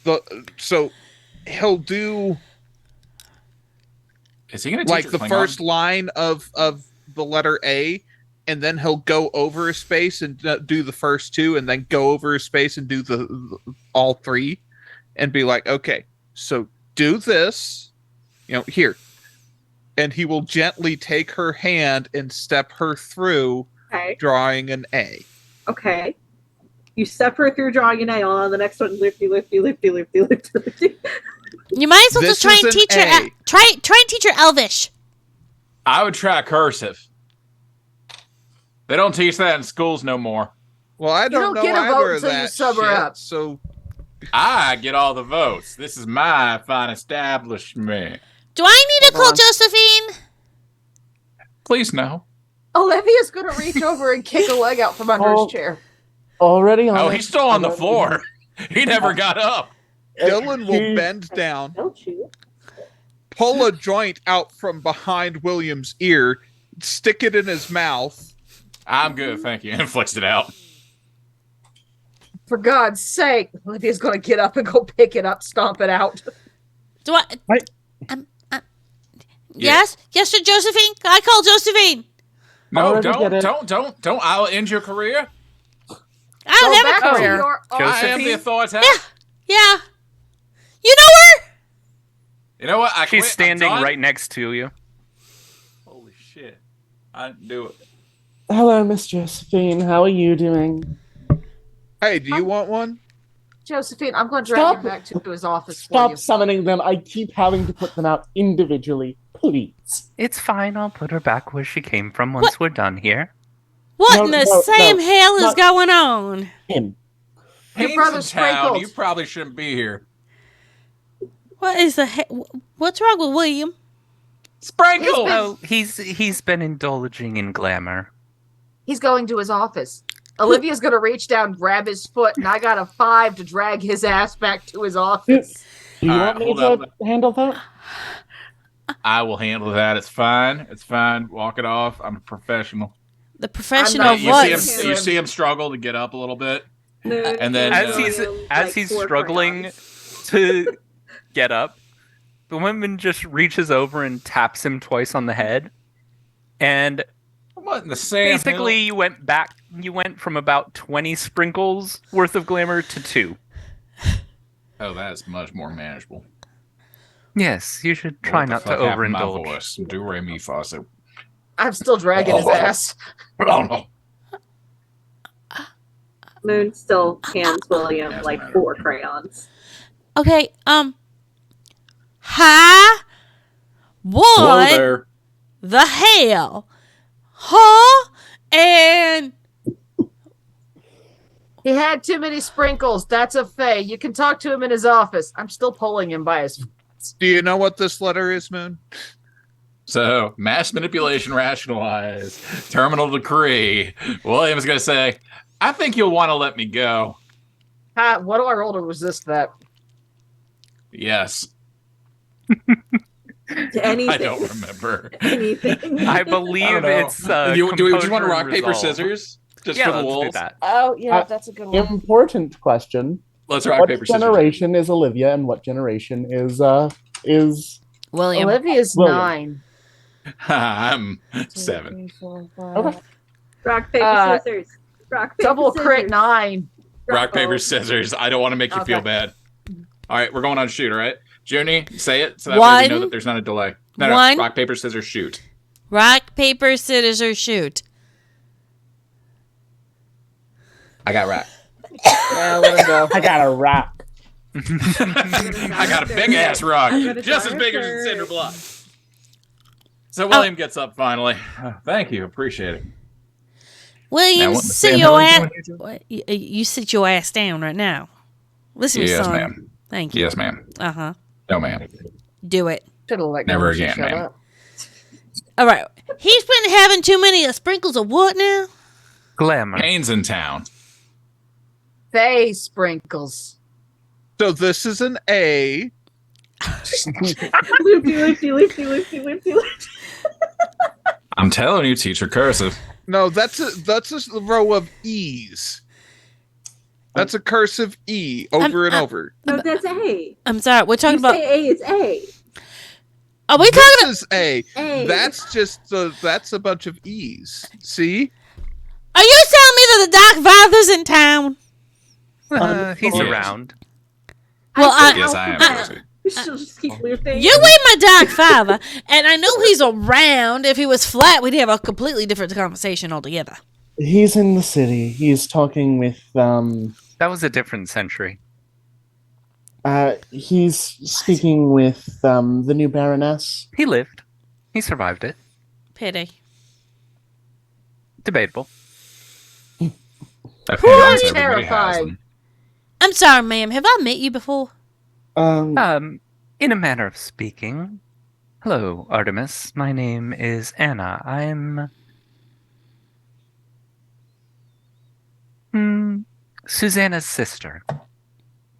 the. So he'll do Is he going to like the first line of the letter A, and then he'll go over a space and do the first two, and then go over a space and do the all three, and be like, okay, so do this, here. And he will gently take her hand and step her through, Okay. drawing an A. Okay. You step her through drawing an A. On the next one, lifty, lifty, lifty, lifty, lifty, lifty. You might as well This just try is and an teach her. A. Try and teach her Elvish. I would try cursive. They don't teach that in schools no more. Well, I don't know get a vote either of until you that sub her shit, up. so I get all the votes. This is my fine establishment. Do I need to Hold call on. Josephine? Please no. Olivia's gonna reach over and kick a leg out from under Oh. his chair. Already on Oh, it. he's still on the floor. He never got up. Dylan will He- bend down, Don't you? pull a joint out from behind William's ear, stick it in his mouth. I'm good, thank you. And flicks it out. For God's sake, Olivia's gonna get up and go pick it up, stomp it out. Do I? Right. Yes, Sir Josephine. I call Josephine. No, Already get it. don't. I'll end your career. I don't Go have a back to career. your I am the authority. Yeah. You know her? You know what? I She's quit. I'm standing done. right next to you. Holy shit. I didn't do it. Hello, Miss Josephine. How are you doing? Hey, do you want one? Josephine, I'm going to drag Stop. him back to his office for Stop you. summoning them. I keep having to put them out individually. Please. It's fine. I'll put her back where she came from once we're done here. What No, in the no, Sam no, hell is not- going on? Him. Your Haynes brother's in town. sprinkled. You probably shouldn't be here. What is the what's wrong with William? Sprinkles! Oh, he's been indulging in glamour. He's going to his office. Olivia's going to reach down, grab his foot, and I got a 5 to drag his ass back to his office. Do you All want right, me hold to handle that? I will handle that. It's fine. It's fine. Walk it off. I'm a professional. The professional not- You what? see him. You see him struggle to get up a little bit. Moon, And then, As William, he's like, 4 struggling crayons. to get up, the woman just reaches over and taps him twice on the head, and What in the sand? basically you went from about 20 sprinkles worth of glamour to 2. Oh, that's much more manageable. Yes, you should try What the not to fuck happened to my overindulge. voice? Do re mi fa so. I'm still dragging his ass. Oh, no. Moon still hands William like 4 crayons. Okay, hi. Hello What there. the hell? Huh? And He had too many sprinkles. That's a fay. You can talk to him in his office. I'm still pulling him by his. Do you know what this letter is, Moon? So, mass manipulation rationalized. Terminal decree. William's going to say, I think you'll want to let me go. What do I roll to resist that? Yes. To anything. I don't remember. Anything. I believe I don't know. it's do we just want to composure rock, and paper, resolve. scissors? Just Yeah, for the let's do wolves? that. Oh, yeah, Uh, that's a good one. Important question. Let's rock, What paper, scissors. generation is Olivia and what generation is William. Olivia's William. 9. I'm 2, 7. 3, 4, 5. Okay. Rock, paper, Uh, scissors. Rock, paper, Double scissors. crit 9. Rock, paper, Oh. scissors. I don't want to make you Okay. feel bad. All right, we're going on shoot, all right? Junie, say it so that way we know One. that there's not a delay. No, One. rock, paper, scissors, shoot. Rock, paper, scissors, shoot. I got rock. Yeah, let him go. I got a rock. I got a big ass rock, I'm gonna just as try big it as a first. cinder block. So William gets up finally. Thank you, appreciate it. William, Now, sit Sam, your how are you ass. doing here, Joe? What? You sit your ass down right now. Listen, to me, Yes, son. ma'am. Thank you. Yes, ma'am. Uh huh. No, ma'am. Do it. Should have let Never Gordon again, shut ma'am. up. All right. He's been having too many sprinkles of what now? Glamour. Haynes in town. Fay sprinkles. So this is an A. Loopy, loopy, loopy, loopy, loopy, loopy. I'm telling you, teacher cursive. No, that's a row of E's. That's a cursive E over and over. No, that's A. I'm sorry. We're talking You about. say A, it's A. Are we talking? This is A. A. That's a bunch of E's. See? Are you telling me that the Dark Father's in town? He's Yes. around. Well, said Yes, I am. alphabet. Josie. She'll just keep looping. You ain't my dark father, and I know he's around. If he was flat, we'd have a completely different conversation altogether. He's in the city. He's talking with That was a different century. he's speaking with the new Baroness. He lived. He survived it. Pity. Debatable. Opinions, everybody has terrified. them. I'm sorry, ma'am. Have I met you before? In a manner of speaking. Hello, Artemis. My name is Anna. I'm Susanna's sister.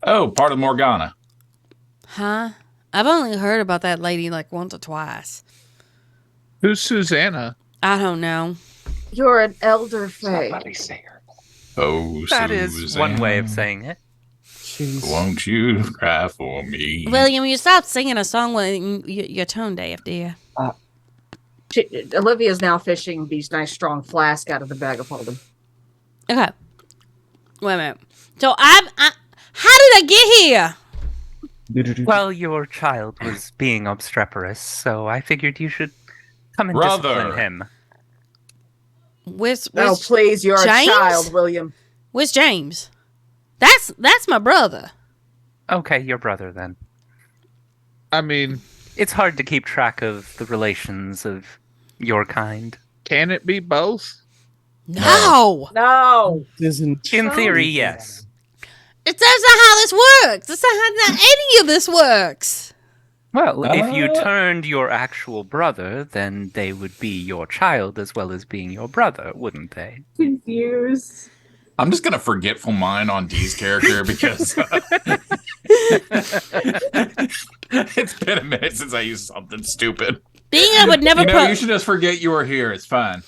Oh, part of Morgana. Huh? I've only heard about that lady like once or twice. Who's Susanna? I don't know. You're an elder fae. Somebody say her. Oh, That is one way of saying it. Won't you cry for me? William, you stopped singing a song when you're tone deaf, dear. Olivia's now fishing these nice strong flask out of the bag of holding. Okay. Wait a minute. So how did I get here? Well, your child was being obstreperous, so I figured you should come and Brother. discipline him. Where's Oh, please, you're James? a child, William. Where's James? That's my brother. Okay, your brother then. I mean, It's hard to keep track of the relations of your kind. can it be both? No. No. Isn't In theory, yes. That's not how this works. That's not how any of this works. Well, if you turned your actual brother, then they would be your child as well as being your brother, wouldn't they? Confused. I'm just gonna forgetful mind on Dee's character because it's been a minute since I used something stupid. Being I would never You should just forget you were here. It's fine.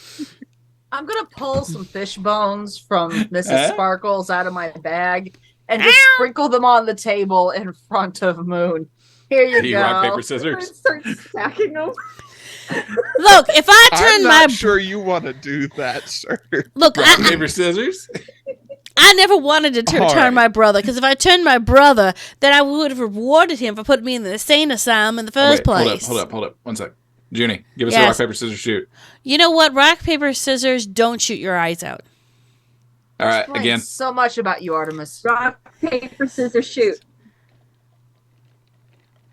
I'm going to pull some fish bones from Mrs. Sparkles out of my bag and just sprinkle them on the table in front of Moon. Here you Do you go. rock, paper, scissors? Start stacking them. Look, if I turn I'm my not sure you want to do that, sir. look, Rock, paper, scissors? I never wanted to All turn right. my brother, because if I turned my brother, then I would have rewarded him for putting me in the insane asylum in the first place. Hold up. 1 sec. Junie, give us a Yes. rock, paper, scissors, shoot. You know what? Rock, paper, scissors, don't shoot your eyes out. All right, Explains again. so much about you, Artemis. Rock, paper, scissors, shoot.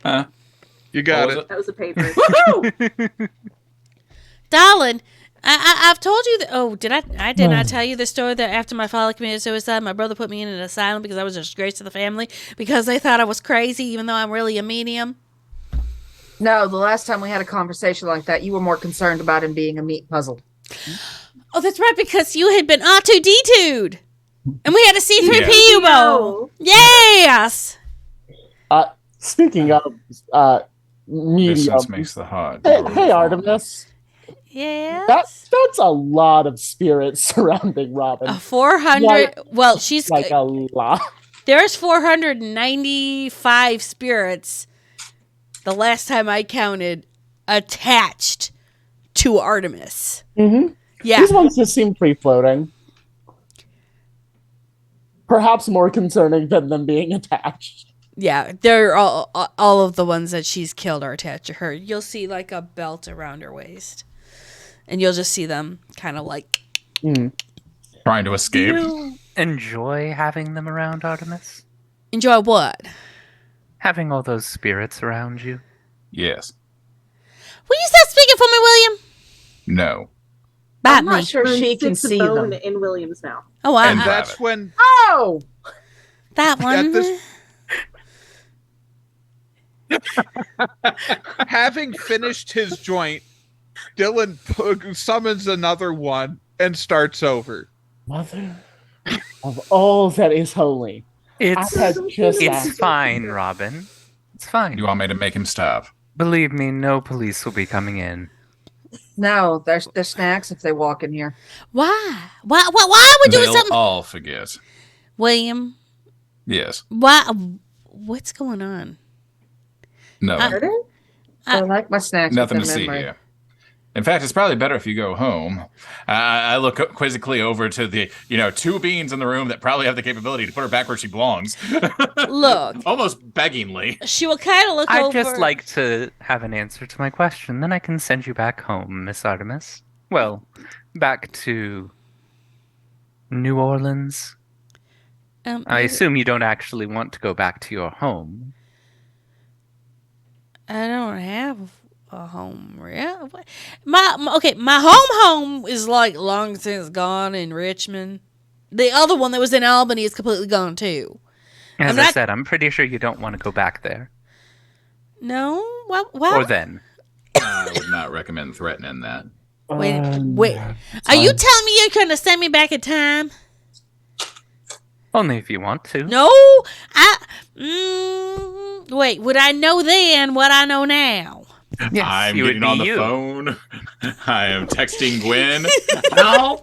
Huh? You got What was it. That was a paper. Woohoo! Darling, I've told you that. Oh, did I? I did not tell you the story that after my father committed suicide, my brother put me in an asylum because I was a disgrace to the family because they thought I was crazy, even though I'm really a medium. No, the last time we had a conversation like that, you were more concerned about him being a meat puzzle. Oh, that's right, because you had been R2D2'd. And we had a C3PO. No. Yes. Speaking of medium, Distance makes the heart. hey Artemis, Yes. that's a lot of spirits surrounding Robin. 400. Like- Well, she's Like a lot. there's 495 spirits. The last time I counted, attached to Artemis. Mm-hmm. Yeah. These ones just seem free floating. Perhaps more concerning than them being attached. Yeah, they're all of the ones that she's killed are attached to her. You'll see like a belt around her waist. And you'll just see them kind of like Trying to escape. You enjoy having them around, Artemis? enjoy what? Having all those spirits around you? Yes. Will you stop speaking for me, William? No. Bite I'm me. not sure she can Sticks a see bone them. in William's mouth. Oh, And That's when Oh! that one. at this having finished his joint, Dylan summons another one and starts over. Mother of all that is holy. It's I had just it's asked. fine, Robin. It's fine. You want me to make him stop? Believe me, no police will be coming in. No, they're snacks if they walk in here. Why? Why are we doing They'll something? all forget. William, Yes. why? What's going on? No. I like my snacks. Nothing to with them see in my- here. In fact, it's probably better if you go home. I look quizzically over to the, two beings in the room that probably have the capability to put her back where she belongs. Look. Almost beggingly. She will kind of look I'd over. just like to have an answer to my question, then I can send you back home, Miss Artemis. Well, back to New Orleans. I assume you don't actually want to go back to your home. I don't have a home. Yeah. My home is like long since gone in Richmond. The other one that was in Albany is completely gone too. As I said, I'm pretty sure you don't want to go back there. No? Well, Or then. I would not recommend threatening that. Wait. Are you telling me you're going to send me back in time? Only if you want to. No. Wait, would I know then what I know now? Yes, I'm you getting would on be the you. phone. I am texting Gwen. No.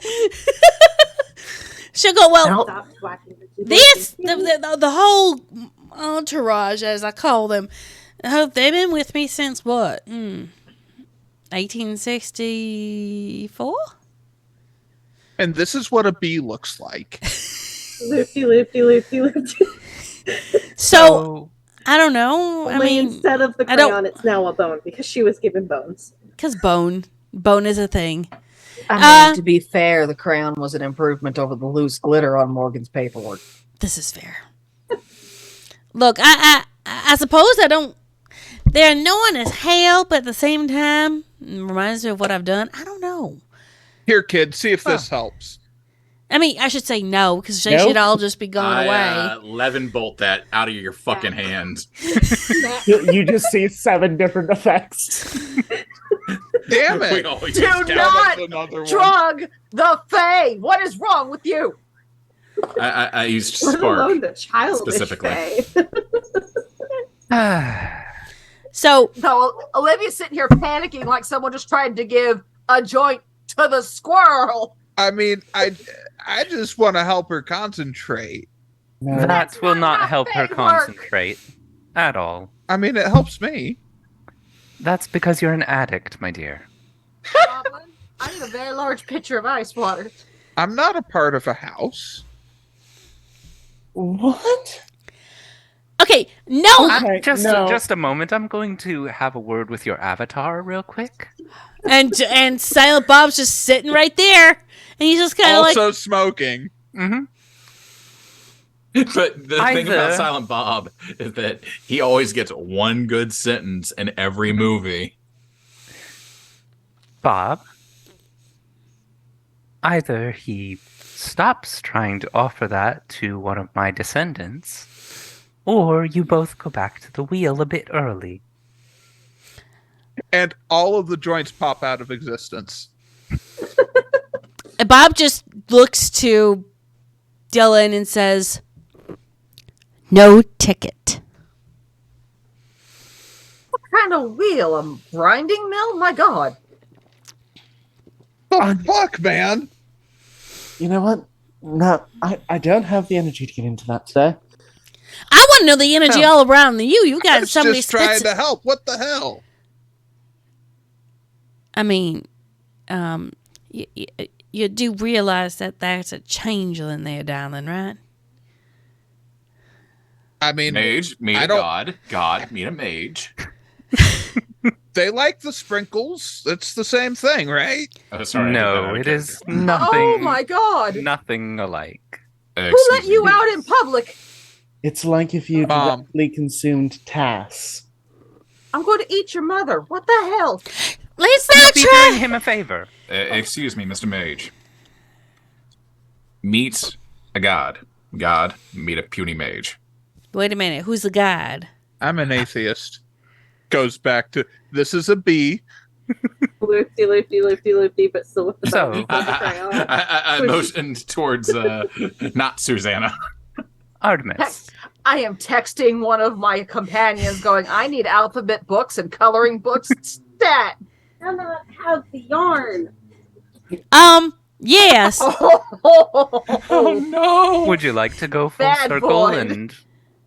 She'll go, well, Stop whacking the the whole entourage, as I call them, they've been with me since what? 1864? And this is what a bee looks like. Loopy, loopy, loopy, loopy. So, I don't know. I mean, instead of the crayon, it's now a bone because she was given bones. Because bone is a thing. I mean, to be fair, the crayon was an improvement over the loose glitter on Morgan's paperwork. This is fair. Look, I suppose I don't. They're annoying as hell, but at the same time, it reminds me of what I've done. I don't know. Here, kid, see if this helps. I mean, I should say no, because they should all just be going away. Levin bolt that out of your fucking hands. You just see 7 different effects. Damn it! Do not drug the Fae! What is wrong with you? I used Let spark alone the childish specifically. So no, Olivia's sitting here panicking like someone just tried to give a joint to the squirrel. I mean, I just want to help her concentrate. That will not help her concentrate at all. I mean, it helps me. That's because you're an addict, my dear. Goblin, I need a very large pitcher of ice water. I'm not a part of a house. What? okay, no, Okay, Just a moment. I'm going to have a word with your avatar real quick. and Silent Bob's just sitting right there, and he's just kind of like Also smoking. Mm-hmm. But the thing about Silent Bob is that he always gets one good sentence in every movie. Bob, either he stops trying to offer that to one of my descendants, or you both go back to the wheel a bit early. And all of the joints pop out of existence. Bob just looks to Dylan and says, "No ticket." What kind of wheel? A grinding mill? My God. The fuck, man? You know what? No, I don't have the energy to get into that today. I want to know the energy all around you. You got I was somebody just trying spits. to help. What the hell? I mean, you do realize that there's a changeling there, darling, right? I mean, Mage, meet I a don't- god. God, meet a mage. they like the sprinkles. It's the same thing, right? Oh, sorry. No, it is nothing. Oh my God. Nothing alike. Who let you out in public? It's like if you Mom. directly consumed Tass. I'm going to eat your mother. What the hell? Let's You'd not be try. doing him a favor. Excuse me, Mr. Mage. Meet a god. God, meet a puny mage. Wait a minute. Who's the god? I'm an atheist. Goes back to this is a bee. Loopy, loopy, loopy, loopy, but still with the So, bones and the crayon. I motioned towards not Susanna. Artemis. I am texting one of my companions going, I need alphabet books and coloring books. Stat. How not have the yarn? Yes. Oh, no! Would you like to go full Bad circle boy. and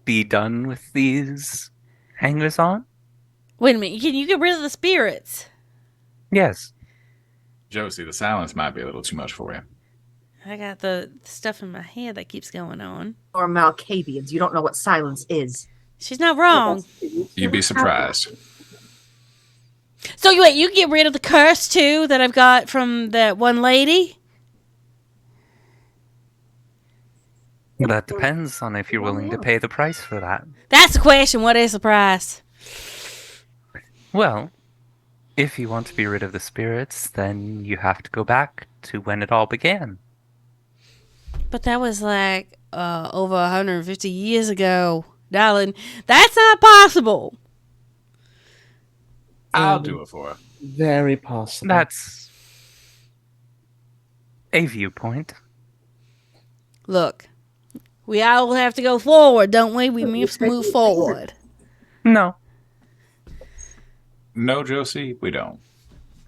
be done with these hangers on? Wait a minute. Can you get rid of the spirits? Yes. Josie, the silence might be a little too much for you. I got the stuff in my head that keeps going on. Or Malkavians. You don't know what silence is. She's not wrong. You'd be surprised. So wait, you get rid of the curse too that I've got from that one lady? That depends on if you're willing to pay the price for that. That's the question. What is the price? Well, if you want to be rid of the spirits, then you have to go back to when it all began. But that was like over 150 years ago, darling. That's not possible. I'll do it for her. Very possible. That's a viewpoint. Look, we all have to go forward, don't we? We must move forward. No. No, Josie, we don't.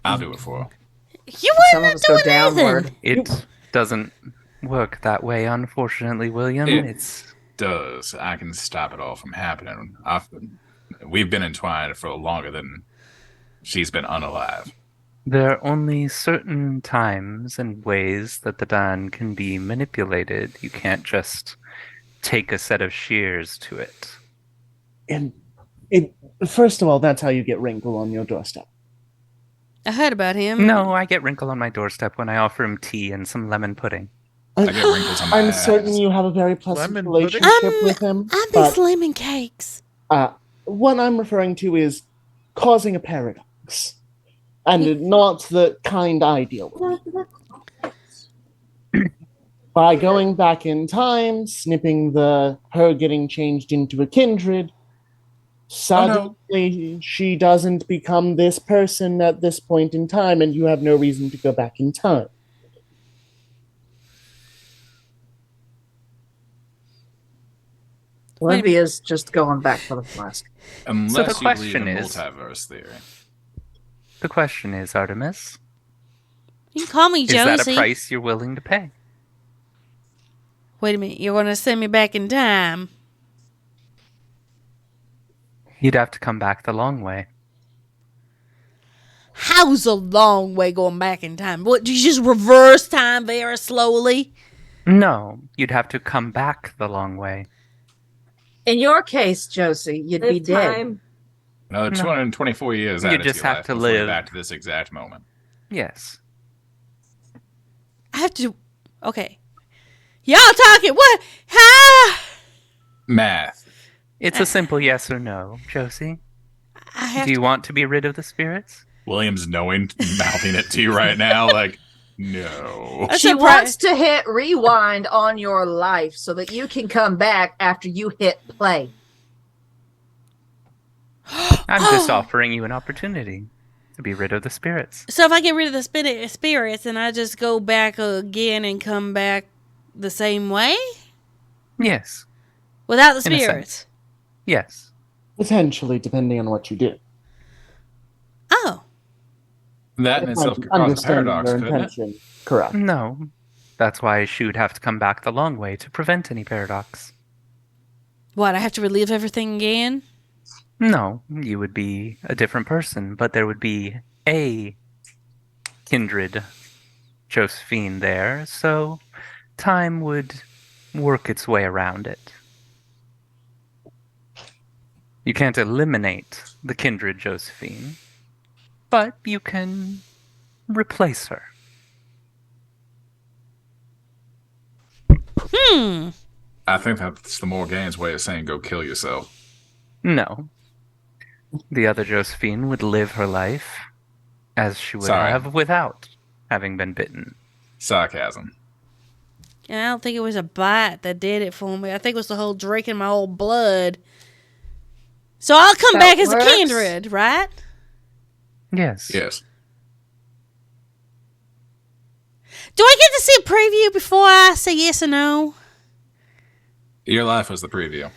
I'll do it for her. You Some wouldn't of us go do anything. downward. It doesn't work that way, unfortunately, William. It does. I can stop it all from happening. We've been entwined for longer than she's been unalive. There are only certain times and ways that the Dawn can be manipulated. You can't just take a set of shears to it. And first of all, that's how you get Wrinkle on your doorstep. I heard about him. No, I get Wrinkle on my doorstep when I offer him tea and some lemon pudding. I get wrinkles on my I'm ass. certain you have a very pleasant Lemon relationship pudding? with him. I but miss lemon cakes. what I'm referring to is causing a paradox. And not the kind I deal with. By going back in time, snipping her getting changed into a kindred, suddenly she doesn't become this person at this point in time, and you have no reason to go back in time. Olympia's just going back for the flask. Unless So the you question believe in is- multiverse theory. The question is, Artemis, You can call me is Josie. that a price you're willing to pay? Wait a minute. You're going to send me back in time. You'd have to come back the long way. How's a long way going back in time? What, do you just reverse time very slowly? No, you'd have to come back the long way. In your case, Josie, you'd be This dead. time, Another 224 years You added just your have life to before you're live. back to this exact moment. Yes. I have to. Okay. Y'all talking. What? Math. It's a simple yes or no, Josie. I have Do you want to be rid of the spirits? William's mouthing it to you right now, like, no. That's She a pri- wants to hit rewind on your life so that you can come back after you hit play. I'm just offering you an opportunity to be rid of the spirits. So if I get rid of the spirits and I just go back again and come back the same way? Yes. Without the In a sense. spirits? Yes. Potentially, depending on what you do. Oh. That in If itself I'm could cause a understanding paradox, your couldn't it? intention. Correct. No. That's why she would have to come back the long way to prevent any paradox. What, I have to relive everything again? No, you would be a different person, but there would be a kindred Josephine there, so time would work its way around it. You can't eliminate the kindred Josephine, but you can replace her. I think that's the Morgane's way of saying go kill yourself. No. The other Josephine would live her life as she would Sorry. have without having been bitten. Sarcasm. And I don't think it was a bite that did it for me. I think it was the whole drinking my old blood. So I'll come That back as a works. kindred, right? Yes. Yes. Do I get to see a preview before I say yes or no? Your life was the preview.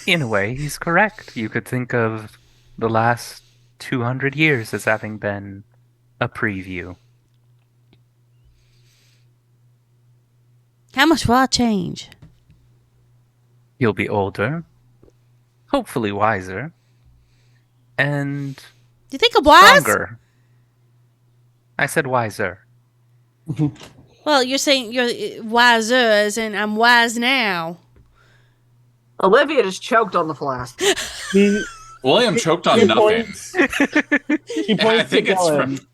In a way, he's correct. You could think of the last 200 years as having been a preview. How much will I change? You'll be older, hopefully wiser, and Do you think I'm wise? stronger. I said wiser. Well, you're saying you're wiser, as in I'm wise now. Olivia just choked on the flask. He, William choked on he nothing. points, he I points to think it's Dylan. from.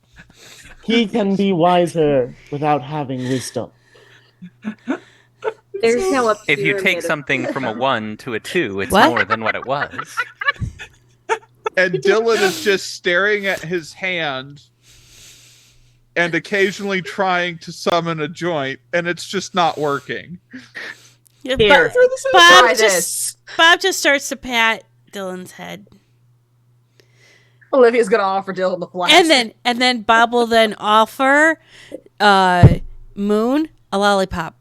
He can be wiser without having wisdom. There's no up. If you take something from a 1 to a 2, it's What? more than what it was. And Dylan is just staring at his hand and occasionally trying to summon a joint, and it's just not working. Yeah, Here, Bob try just starts to pat Dylan's head, Olivia's gonna offer Dylan the flask. and then Bob will then offer Moon a lollipop,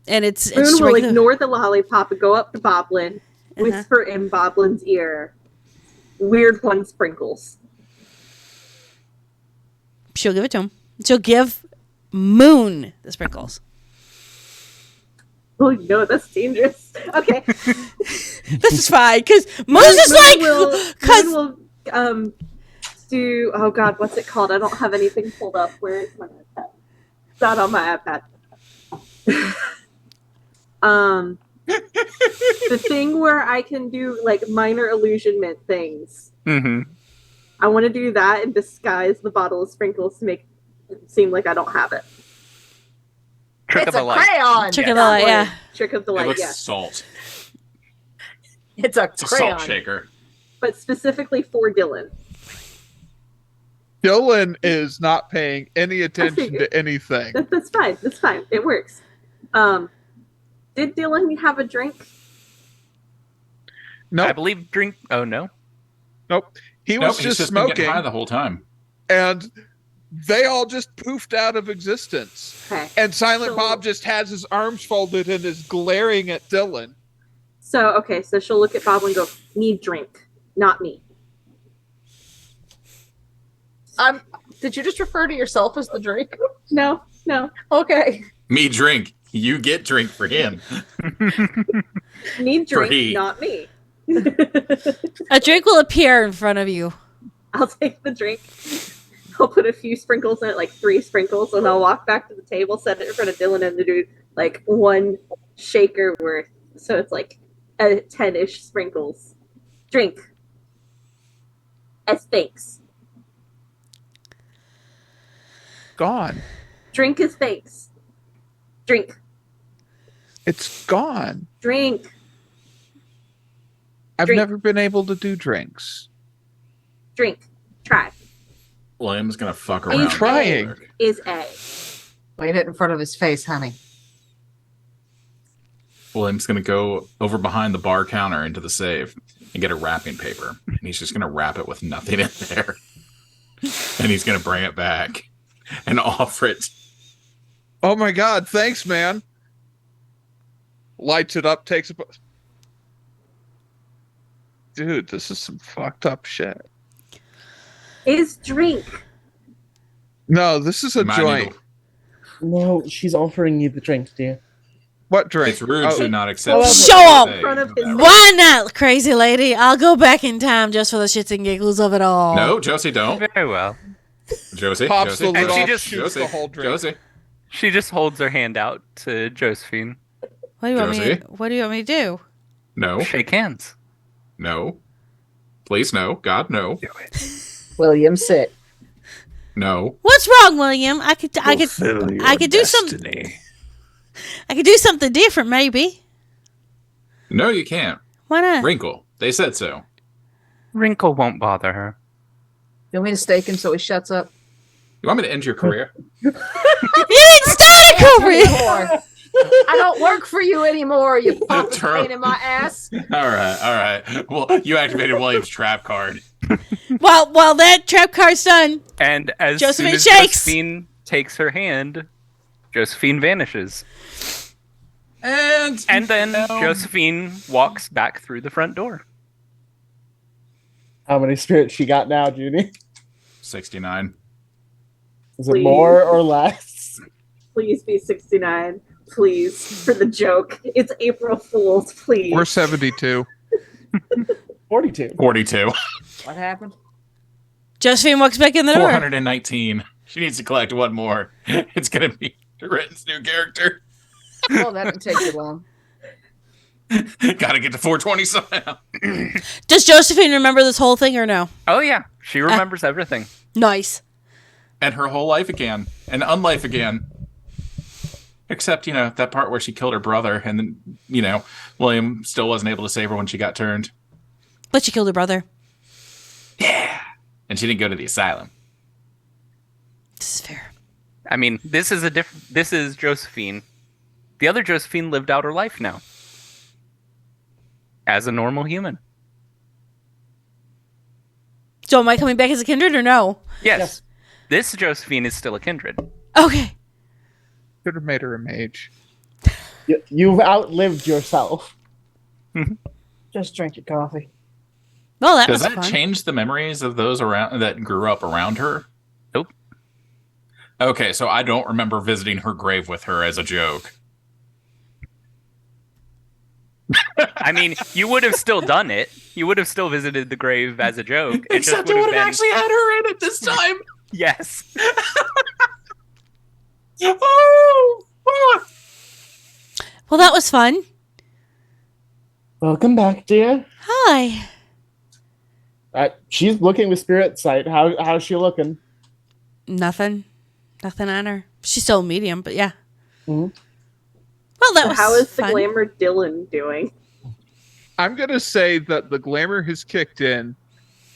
and it's Moon just will regular- ignore the lollipop and go up to Boblin, whisper in Boblin's ear, "Weird one sprinkles." She'll give it to him. She'll give Moon the sprinkles. Oh no, that's dangerous. Okay, This is fine because Moon's just like Moon will do. Oh god, what's it called? I don't have anything pulled up. Where is my iPad? It's not on my iPad. The thing where I can do like minor illusionment things. Mm-hmm. I want to do that and disguise the bottle of sprinkles to make it seem like I don't have it. Trick It's of a the light. crayon. Trick of the light, yeah. Trick of the It light, looks yeah. salt. It's a It's a crayon. salt shaker. But specifically for Dylan. Dylan is not paying any attention figured. to anything. That's fine. That's fine. It works. Did Dylan have a drink? I Nope. believe drink. Oh no. Nope. He Nope, was he's just just been getting smoking, high the whole time. and they all just poofed out of existence. Okay. And Silent So- Bob just has his arms folded and is glaring at Dylan. So she'll look at Bob and go, "Need drink, not me." Did you just refer to yourself as the drink? No. Okay. Me drink. You get drink for him. Need drink, Free. not me. A drink will appear in front of you. I'll take the drink. I'll put a few sprinkles in it, like 3 sprinkles, and I'll walk back to the table, set it in front of Dylan, and do like 1 shaker worth. So it's like 10-ish sprinkles. Drink. As thanks. Gone. Drink as thanks. Drink. It's gone. Drink. I've Drink. never been able to do drinks. Drink. Try. William's gonna fuck Are you around. trying? Is A. Wait it in front of his face, honey. William's gonna go over behind the bar counter into the safe and get a wrapping paper. And he's just gonna wrap it with nothing in there. And he's gonna bring it back and offer it. Oh my god, thanks, man. Lights it up, takes a... Dude, this is some fucked up shit. Is drink. No, this is a Might joint. need No, she's offering you the drink, dear. What to- drink? It's rude Oh, to not accept. Show what up! they say. In front of his- Why not, crazy lady? I'll go back in time just for the shits and giggles of it all. No, Josie, don't. Very well. Josie, Pops the Josie, lid And she off, just- shoots Josie, the whole drink. Josie. She just holds her hand out to Josephine. What do you want me? Josie? What do you want me to do? No, Shake hands. no. Please, no. God, no. William, sit. No. What's wrong, William? I could do some. I could do something different, maybe. No, you can't. Why not? Wrinkle. They said so. Wrinkle won't bother her. You want me to stake him so he shuts up? You want me to end your career? You didn't start a career. Anymore. I don't work for you anymore, you punk True. pain in my ass. All right. Well, you activated William's trap card. Well, that trap card's done. And as Josephine soon as shakes. Josephine takes her hand, Josephine vanishes. And then Josephine walks back through the front door. How many spirits she got now, Judy? 69. Is it Please. more or less? Please be 69. Please. For the joke. It's April Fool's. Please. We're 72. 42. 42. What happened? Josephine walks back in the door. 419. She needs to collect one more. It's gonna be Renton's new character. Oh, that didn't take too long. Gotta get to 420 somehow. Does Josephine remember this whole thing or no? Oh yeah, she remembers everything. Nice. And her whole life again. And unlife again. Except, that part where she killed her brother, and then, William still wasn't able to save her when she got turned. But she killed her brother. Yeah. And she didn't go to the asylum. This is fair. I mean, this is Josephine. The other Josephine lived out her life now. As a normal human. So am I coming back as a kindred or no? Yes. This Josephine is still a kindred. Okay. Could have made her a mage. You've outlived yourself. Just drink your coffee. Well, that Does was that fun. change the memories of those around that grew up around her? Nope. Okay, so I don't remember visiting her grave with her as a joke. I mean, you would have still done it. You would have still visited the grave as a joke. Except it would have actually had her in it this time. Yes. Oh, fuck. Well, that was fun. Welcome back, dear. Hi. She's looking with spirit sight. How's she looking? Nothing on her. She's still medium, but yeah. Mhm. Well, that So was how is the fun. glamour Dylan doing? I'm going to say that the glamour has kicked in,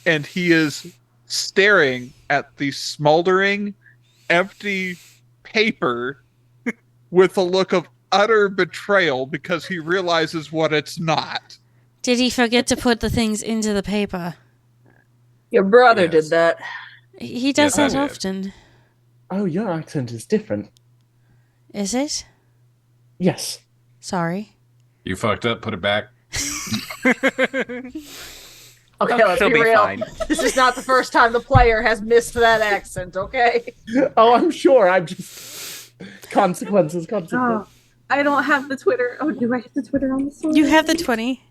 and he is staring at the smoldering, empty paper with a look of utter betrayal because he realizes what it's not. Did he forget to put the things into the paper? Your brother Yes. did that. He does Yes, I that did. often. Oh, your accent is different. Is it? Yes. Sorry. You fucked up, put it back. Okay, let's She'll be be real. fine. This is not the first time the player has missed that accent, okay? Oh, I'm sure. I'm just consequences. Oh, I don't have the Twitter. Oh, do I have the Twitter on this one? You have the 20.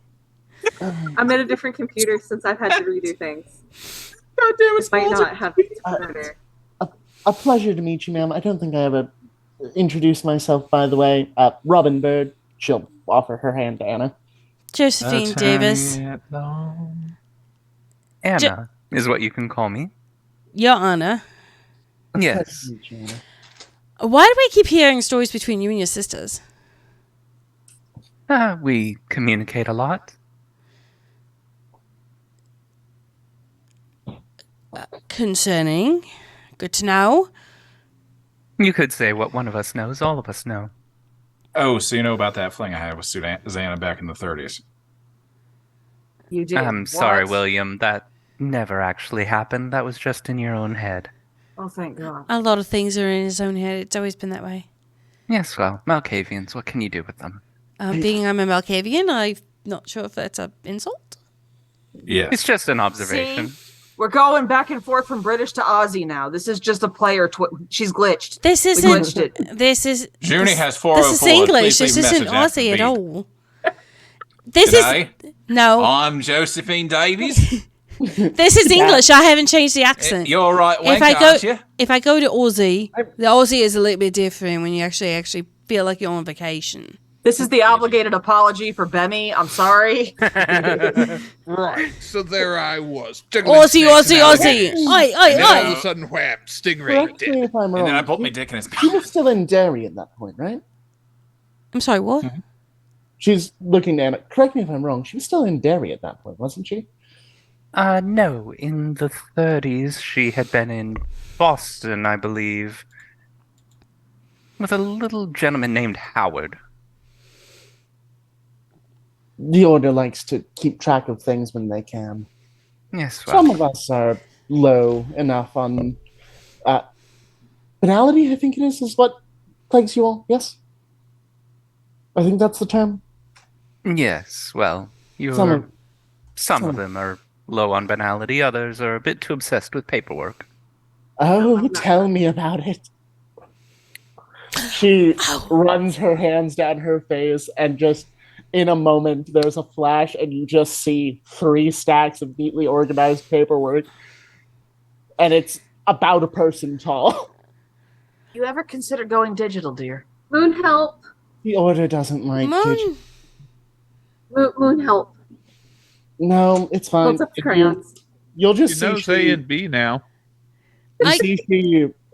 I'm at a different computer since I've had to redo things. God damn It might not have the Twitter. A pleasure to meet you, ma'am. I don't think I ever introduced myself, by the way. Robin Bird. She'll offer her hand to Anna. Josephine Davis. Anna is what you can call me. Your Honor. Yes. Pleasure to meet you, Anna. Why do I keep hearing stories between you and your sisters? We communicate a lot. Concerning. Good to know. You could say what one of us knows, all of us know. Oh, so you know about that fling I had with Susanna back in the 30s. You did. I'm sorry, what? William. That never actually happened. That was just in your own head. Oh, thank God. A lot of things are in his own head. It's always been that way. Yes, well, Malkavians, what can you do with them? Being I'm a Malkavian, I'm not sure if that's an insult. Yeah. It's just an observation. See? We're going back and forth from British to Aussie now. This is just a player. She's glitched. This We isn't. glitched it. This is. Junie this, has This 404. is English. Please This leave a isn't message after Aussie the at beep. all. This G'day. is no. I'm Josephine Davies. This is English. I haven't changed the accent. You're right, If wanker, I go, aren't you? if I go to Aussie, the Aussie is a little bit different when you actually feel like you're on vacation. This is the obligated apology for Bemmy. I'm sorry. Right. So there I was. Aussie, Aussie, Aussie. Oi, oi, And then all of a oi. sudden, wham, Stingray Correct me dead. if I'm And then I wrong. put my dick in his She mouth. was still in Derry at that point, right? I'm sorry, what? She's looking at Anna. Correct me if I'm wrong. She was still in Derry at that point, wasn't she? No. In the 30s, she had been in Boston, I believe, with a little gentleman named Howard. The Order likes to keep track of things when they can. Yes, well, Some of us are low enough on banality, I think it is what plagues you all. Yes? I think that's the term. yes, well, Some some of- of them are low on banality, others are a bit too obsessed with paperwork. Oh, tell me about it. She runs her hands down her face, and just in a moment, there's a flash, and you just see 3 stacks of neatly organized paperwork. And it's about a person tall. You ever consider going digital, dear? Moon help. The Order doesn't like Moon. Moon help. No, it's fine. Holds up the crayons. You'll She just see knows A and B now. she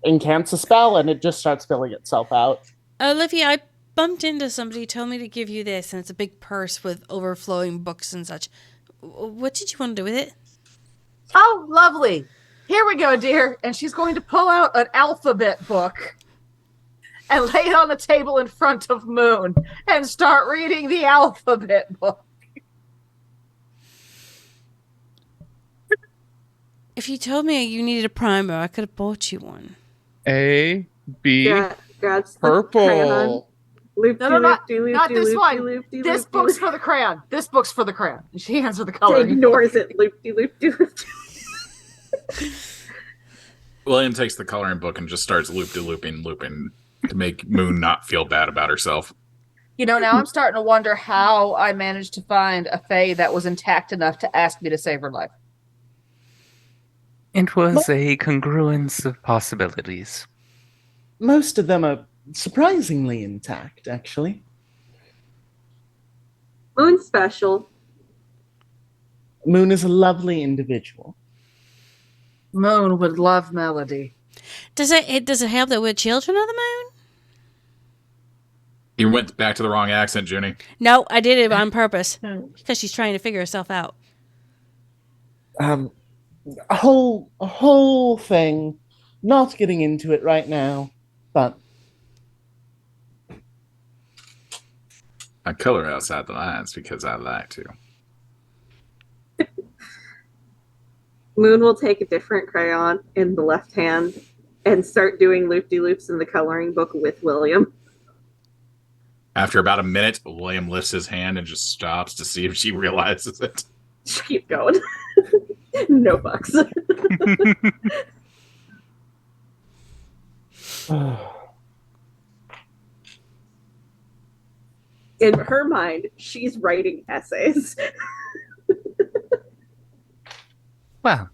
incants a spell and it just starts filling itself out. Olivia, I bumped into somebody who told me to give you this, and it's a big purse with overflowing books and such. What did you want to do with it? Oh, lovely. Here we go, dear. And she's going to pull out an alphabet book and lay it on the table in front of Moon and start reading the alphabet book. If you told me you needed a primer, I could have bought you one. A, B, Grabs the purple. crayon. Loop, No, not loop, this loop, one. loop, This loop, book's loop. for the crayon. This book's for the crayon. And she hands her the color. Ignores it. Loop, loop, loop. William takes the coloring book and just starts looping to make Moon not feel bad about herself. You know, now I'm starting to wonder how I managed to find a fae that was intact enough to ask me to save her life. It was a congruence of possibilities. Most of them are surprisingly intact, actually. Moon special. Moon is a lovely individual. Moon would love Melody. Does it help that we're children of the moon? You went back to the wrong accent, Junie. No, I did it on purpose because she's trying to figure herself out. A whole thing. Not getting into it right now, but I color outside the lines because I like to. Moon will take a different crayon in the left hand and start doing loop-de-loops in the coloring book with William. After about a minute, William lifts his hand and just stops to see if she realizes it. Just keep going. No fucks. In her mind, she's writing essays. Well,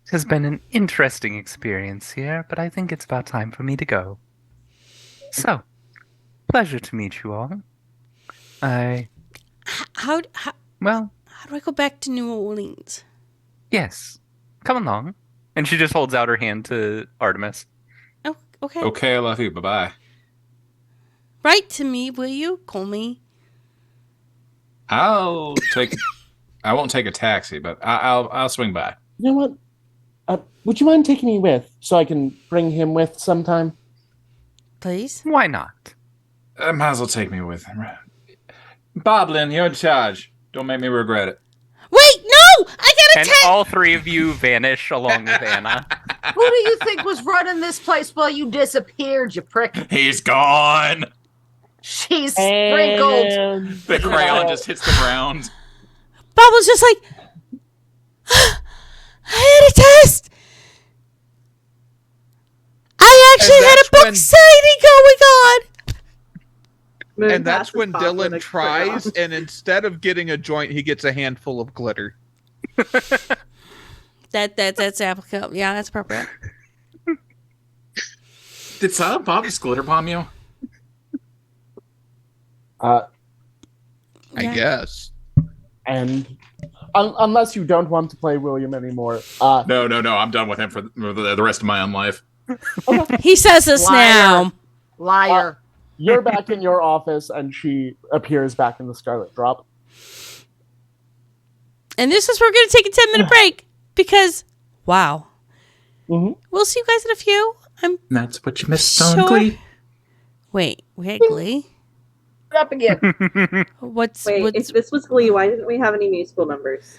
it has been an interesting experience here, but I think it's about time for me to go. So, pleasure to meet you all. How Well, how do I go back to New Orleans? yes. Come along. And she just holds out her hand to Artemis. Oh, okay. Okay, I love you. Bye-bye. Write to me, will you? Call me. I won't take a taxi, but I'll swing by. you know what? Would you mind taking me with so I can bring him with sometime? Please? Why not? Might as well take me with him. Boblin, you're in charge. Don't make me regret it. Wait, no! I got a And text! all three of you vanish along with Anna. Who do you think was running this place while you disappeared, you prick? He's gone. She's sprinkled. And The crayon just hits the ground. Bob was just like, I had a test! I actually And had a that's book when- signing going on! Moon And that's passes when Bob with Dylan a tries, crayon. and instead of getting a joint, he gets a handful of glitter. That's applicable. Yeah, that's appropriate. Did Silent Bob just glitter bomb you? I Yeah. guess. and unless you don't want to play William anymore, No. I'm done with him for the rest of my own life. He says this Liar. now. Liar. you're back in your office, and she appears back in the Scarlet Drop. And this is where we're going to take a 10-minute break because, wow. Mhm. We'll see you guys in a few. I'm That's what you missed Sure. on Glee. Wait, we had Glee. Up again. What's Wait, if this was Glee, why didn't we have any musical numbers?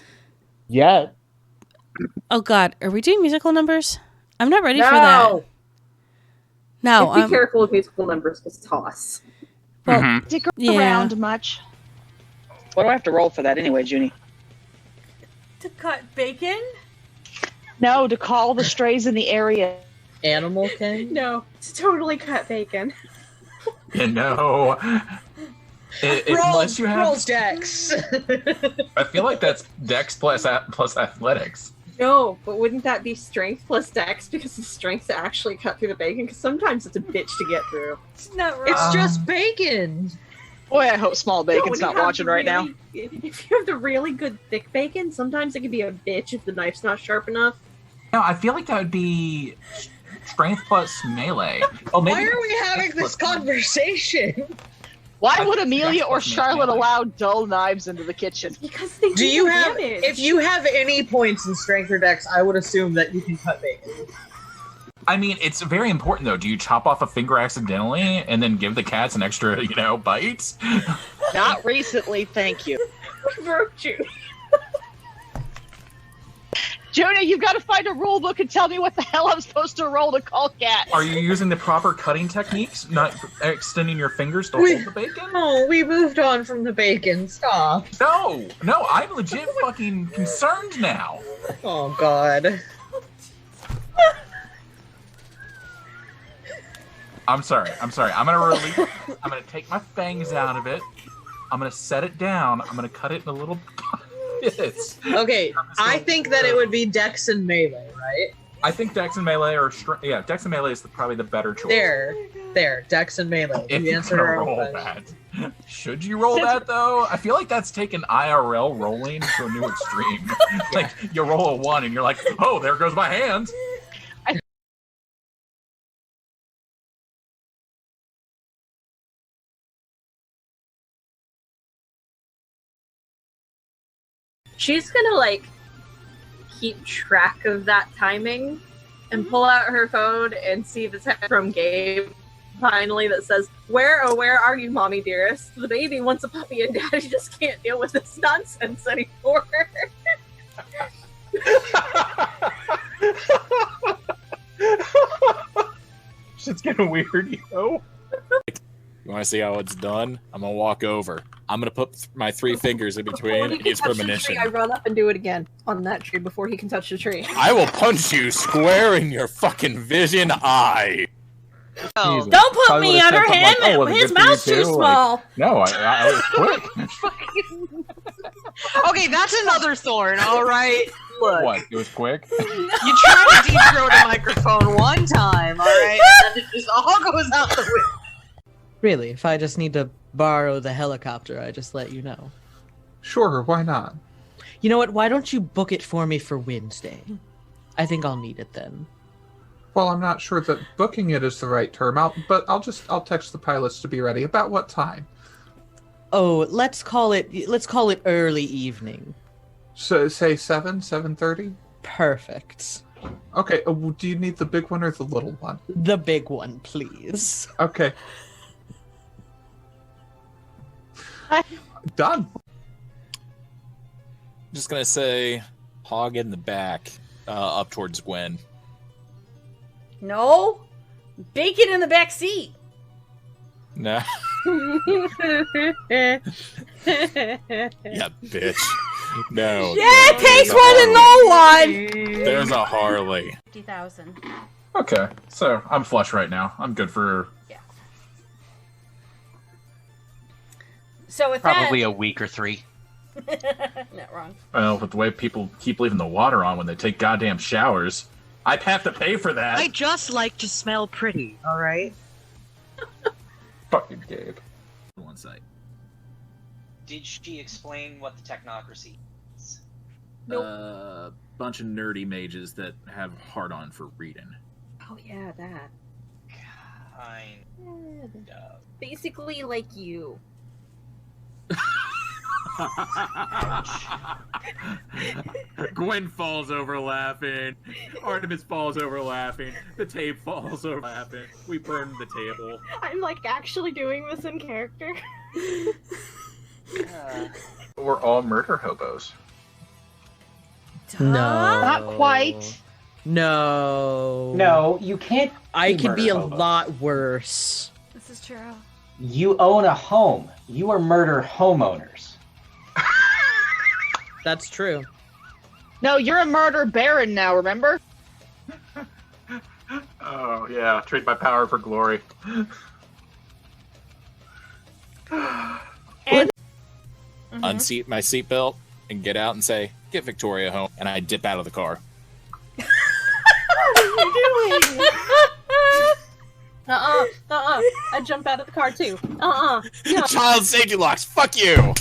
Yeah, Oh God, are we doing musical numbers? I'm not ready for that. No. No, Just be careful with musical numbers, because toss. Mhm. Stick Yeah. around much. What do I have to roll for that anyway, Junie? to cut bacon. No, to call the strays in the area. Animal King? No, to totally cut bacon. No. Unless you have. Dex. I feel like that's Dex plus athletics. No, but wouldn't that be strength plus dex because the strength to actually cut through the bacon? Because sometimes it's a bitch to get through. It's not wrong. It's just bacon. Boy, I hope Small No, Bacon's when not you have watching the right now. If you have the really good thick bacon, sometimes it can be a bitch if the knife's not sharp enough. No, I feel like that would be strength plus melee. Oh, maybe Why are we having this conversation? Why would Amelia That's or what's Charlotte melee. allow dull knives into the kitchen? Because they Do you have? damage. If you have any points in strength or dex, I would assume that you can cut bacon. I mean, it's very important though. Do you chop off a finger accidentally and then give the cats an extra, bite? Not recently, thank you. We broke you. Jonah, you've got to find a rule book and tell me what the hell I'm supposed to roll to call cats. Are you using the proper cutting techniques? Not extending your fingers to hold the bacon? Oh, we moved on from the bacon. Stop. No, I'm legit fucking concerned now. Oh God. I'm sorry. I'm gonna take my fangs out of it. I'm gonna set it down. I'm gonna cut it in a little bits. Okay, I think that it would be dex and melee, right? I think Dex and Melee are Dex and Melee is probably the better choice. There, dex and melee. If You you're answered gonna our own roll question. that. Should you roll that though? I feel like that's taken IRL rolling to a new extreme. Like you roll a 1 and you're like, oh, there goes my hand. She's gonna keep track of that timing and pull out her phone and see if it's from Gabe finally that says, where are you, mommy dearest? The baby wants a puppy and daddy just can't deal with this nonsense anymore. Shit's getting weird, yo. You want to see how it's done? I'm gonna walk over. I'm gonna put my 3 fingers in between and use premonition. I run up and do it again on that tree before he can touch the tree. I will punch you square in your fucking vision eye. Don't put Probably me would've under said something him. like, "Oh, was it His good for you mouth's too too?" small. No, I was quick. Okay, that's another thorn, alright? Look, What? It was quick? you tried to deep throat a microphone one time, alright? And it just all goes out the window. Really, if I just need to borrow the helicopter, I just let you know. Sure, why not? You know what? Why don't you book it for me for Wednesday? I think I'll need it then. Well, I'm not sure that booking it is the right term. I'll text the pilots to be ready. About what time? Oh, let's call it early evening. So say 7:30. Perfect. Okay. Do you need the big one or the little one? The big one, please. Okay. Done. I'm just gonna say, hog in the back, up towards Gwen. No, bacon in the back seat. Nah. Yeah, bitch. No. Yeah, it takes one to know one. There's a Harley. 50,000. Okay, so I'm flush right now. I'm good for So with Probably a week or 3. not wrong. well, with the way people keep leaving the water on when they take goddamn showers. I'd have to pay for that. I just like to smell pretty, alright? Fucking Gabe. One site. Did she explain what the technocracy is? Nope. Bunch of nerdy mages that have hard on for reading. Oh yeah, that. Kind of. Basically like you. Gwen falls over laughing. Artemis falls over laughing. The tape falls over laughing. We burn the table. I'm actually doing this in character. We're all murder hobos. No. Not quite. No. No, you can't. I be could be a murder hobo. lot worse. This is true. You own a home. You are murder homeowners. That's true. No, you're a murder baron now, remember? Oh, yeah. Trade my power for glory. And Unseat my seatbelt and get out and say, get Victoria home, and I dip out of the car. What are you doing? I jump out of the car too. No. Child safety locks. Fuck you.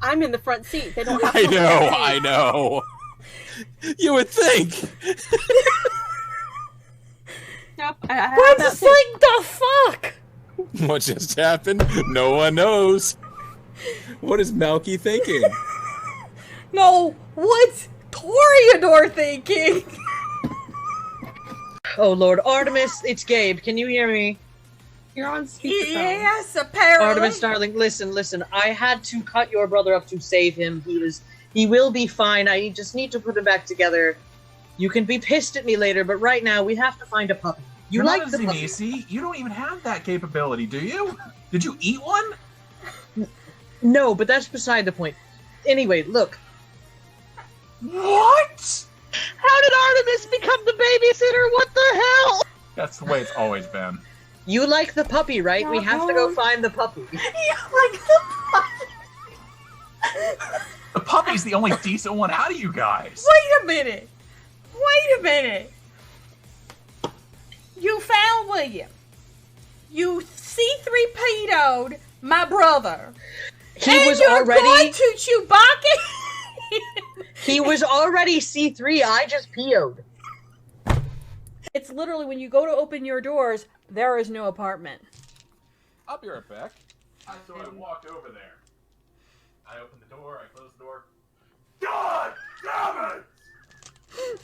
I'm in the front seat. They don't have. I know. You would think. Nope. I'm just like, the fuck? What just happened? No one knows. What is Malky thinking? No, what's Toreador thinking? Oh Lord, Artemis, it's Gabe. Can you hear me? You're on speakerphone. Yes, apparently. Artemis, darling, listen. I had to cut your brother up to save him. He will be fine. I just need to put him back together. You can be pissed at me later, but right now we have to find a puppy. You're like the puppy. You don't even have that capability, do you? Did you eat one? No, but that's beside the point. Anyway, look. What? How did Artemis become the babysitter? What the hell? That's the way it's always been. You like the puppy, right? We have to go find the puppy. You like the puppy? The puppy's the only decent one out of you guys. Wait a minute. You found William. You C3P'd my brother. You're going to Chewbacca? He was already C3. I just PO'd. It's literally when you go to open your doors, there is no apartment. I'll be right back. So I walked over there. I opened the door, I closed the door. God damn it!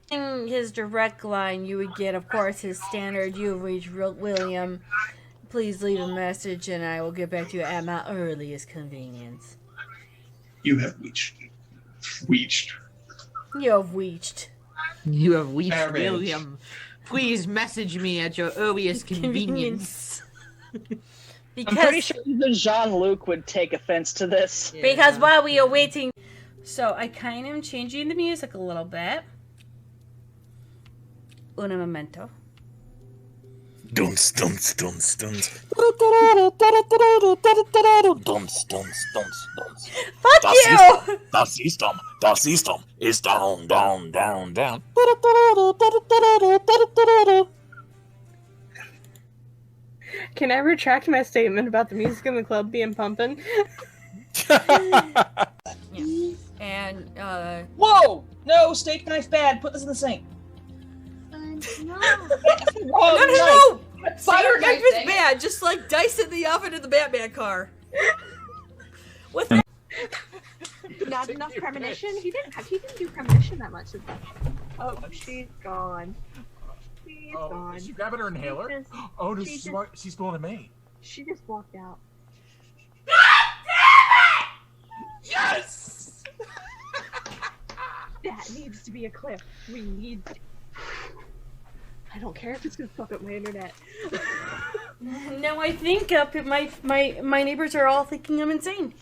In his direct line, you would get, of course, his standard, "You've reached William. Please leave a message and I will get back to you at my earliest convenience." You have reached. You have reached. You have reached Marriage. William. Please message me at your earliest convenience. I'm pretty sure even Jean-Luc would take offense to this. Because while we are waiting... So I kind of am changing the music a little bit. Un momento. Dunce. Dunce. Fuck you! Das System is down. Can I retract my statement about the music in the club being pumping? And, Whoa! No, steak knife bad. Put this in the sink. No! Fire Steak knife knife is thing. bad, just like dice in the oven in the Batman car. What's that? Not enough premonition? He didn't do premonition that much. Oh, she's gone. She's gone. Is she grabbing her inhaler? Oh, no, she's going to me. She just walked out. Yes! That needs to be a clip. We need... I don't care if it's gonna fuck up my internet. No, I think my neighbors are all thinking I'm insane.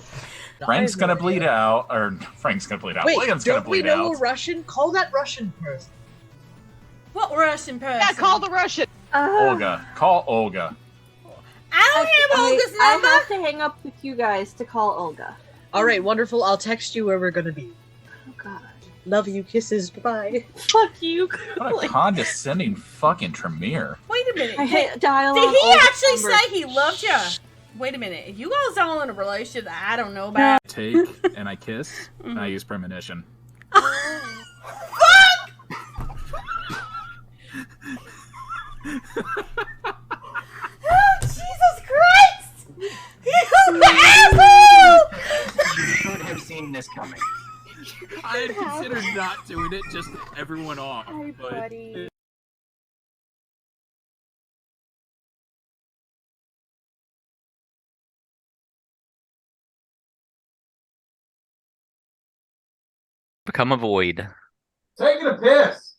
Frank's gonna bleed out, or Frank's gonna bleed out. Wait, William's gonna don't we bleed know out. a Russian? Call that Russian person. What Russian person? Yeah, call the Russian. Olga. Call Olga. I don't have Olga's I number. have to hang up with you guys to call Olga. All right, wonderful. I'll text you where we're gonna be. Oh God. Love you. Kisses. Bye. Fuck you. What a condescending fucking Tremere. Wait a minute. I hate dialogue. Did he Olga's actually number. say he loved you? Wait a minute. If you guys all in a relationship that I don't know about. Take and I kiss and I use premonition. Oh, Jesus Christ! You asshole! You should have seen this coming. I had considered not doing it just to everyone off. Hi, But buddy. Become a void. Taking a piss.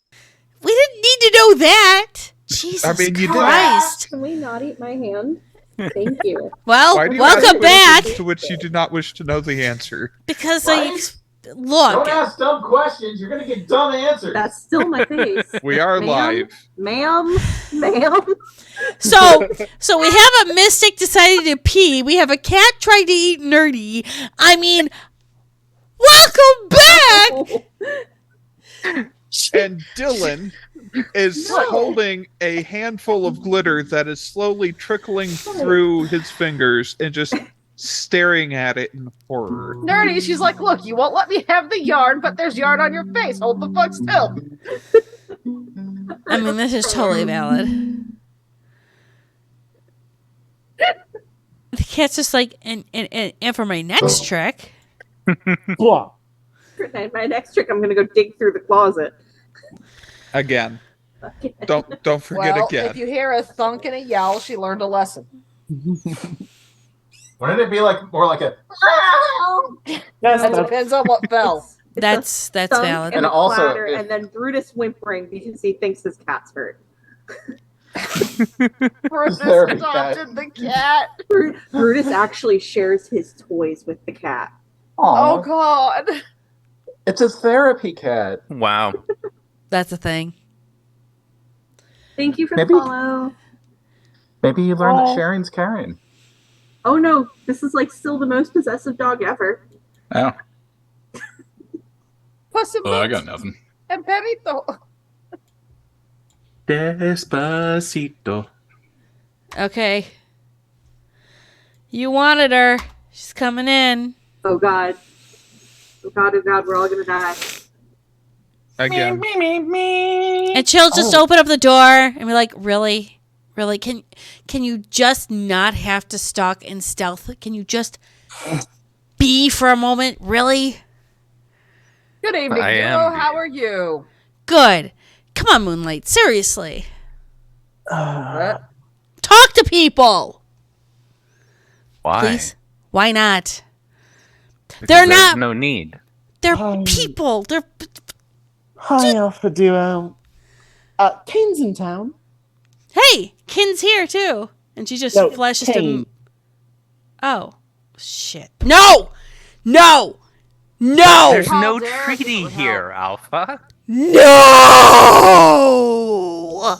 We didn't need to know that. Jesus I mean, you did. Christ. Can we not eat my hand? Thank you. Well, Why do you welcome ask back. questions to which you do not wish to know the answer? Because Right? look. Don't ask dumb questions. You're gonna get dumb answers. That's still my face. We are Ma'am? live. Ma'am. So we have a mystic deciding to pee. We have a cat trying to eat nerdy. I mean, Welcome back! And Dylan is holding a handful of glitter that is slowly trickling through his fingers and just staring at it in horror. Nerdy, she's like, look, you won't let me have the yarn, but there's yarn on your face. Hold the fuck still. I mean, this is totally valid. The cat's just like, and for my next trick. Blah. For my next trick, I'm going to go dig through the closet. Again. Don't forget Well, again. if you hear a thunk and a yell, she learned a lesson. Wouldn't it be like more like a? That depends on what fell. That's Thunk valid. And also, clatter, if- and then Brutus whimpering because he thinks his cat's hurt. Brutus Therapy adopted the cat. Brutus actually shares his toys with the cat. Oh God! It's a therapy cat. Wow. That's a thing. Thank you for Maybe- the follow. Maybe you learned Oh. that sharing's caring. Oh no, this is like still the most possessive dog ever. Oh, Puss in well, I Boots got nothing. and Perrito. Despacito. Okay. You wanted her. She's coming in. Oh God. Oh God, we're all gonna die. Again. And she'll just open up the door and be like, really? Really? Can you just not have to stalk and stealth? Can you just be for a moment? Really? Good evening, I Duo. am. How are you? Good. Come on, Moonlight. Seriously. What? Talk to people. Why? Please. Why not? Because They're there's not. no need. They're people. They're. Hi, Alpha Duo. Kane's in town. Hey, Kin's here too. And she just No, flashes Kane. to. Oh. Shit. No! No! No! There's Call no Derek, it treaty would here, Alpha. No!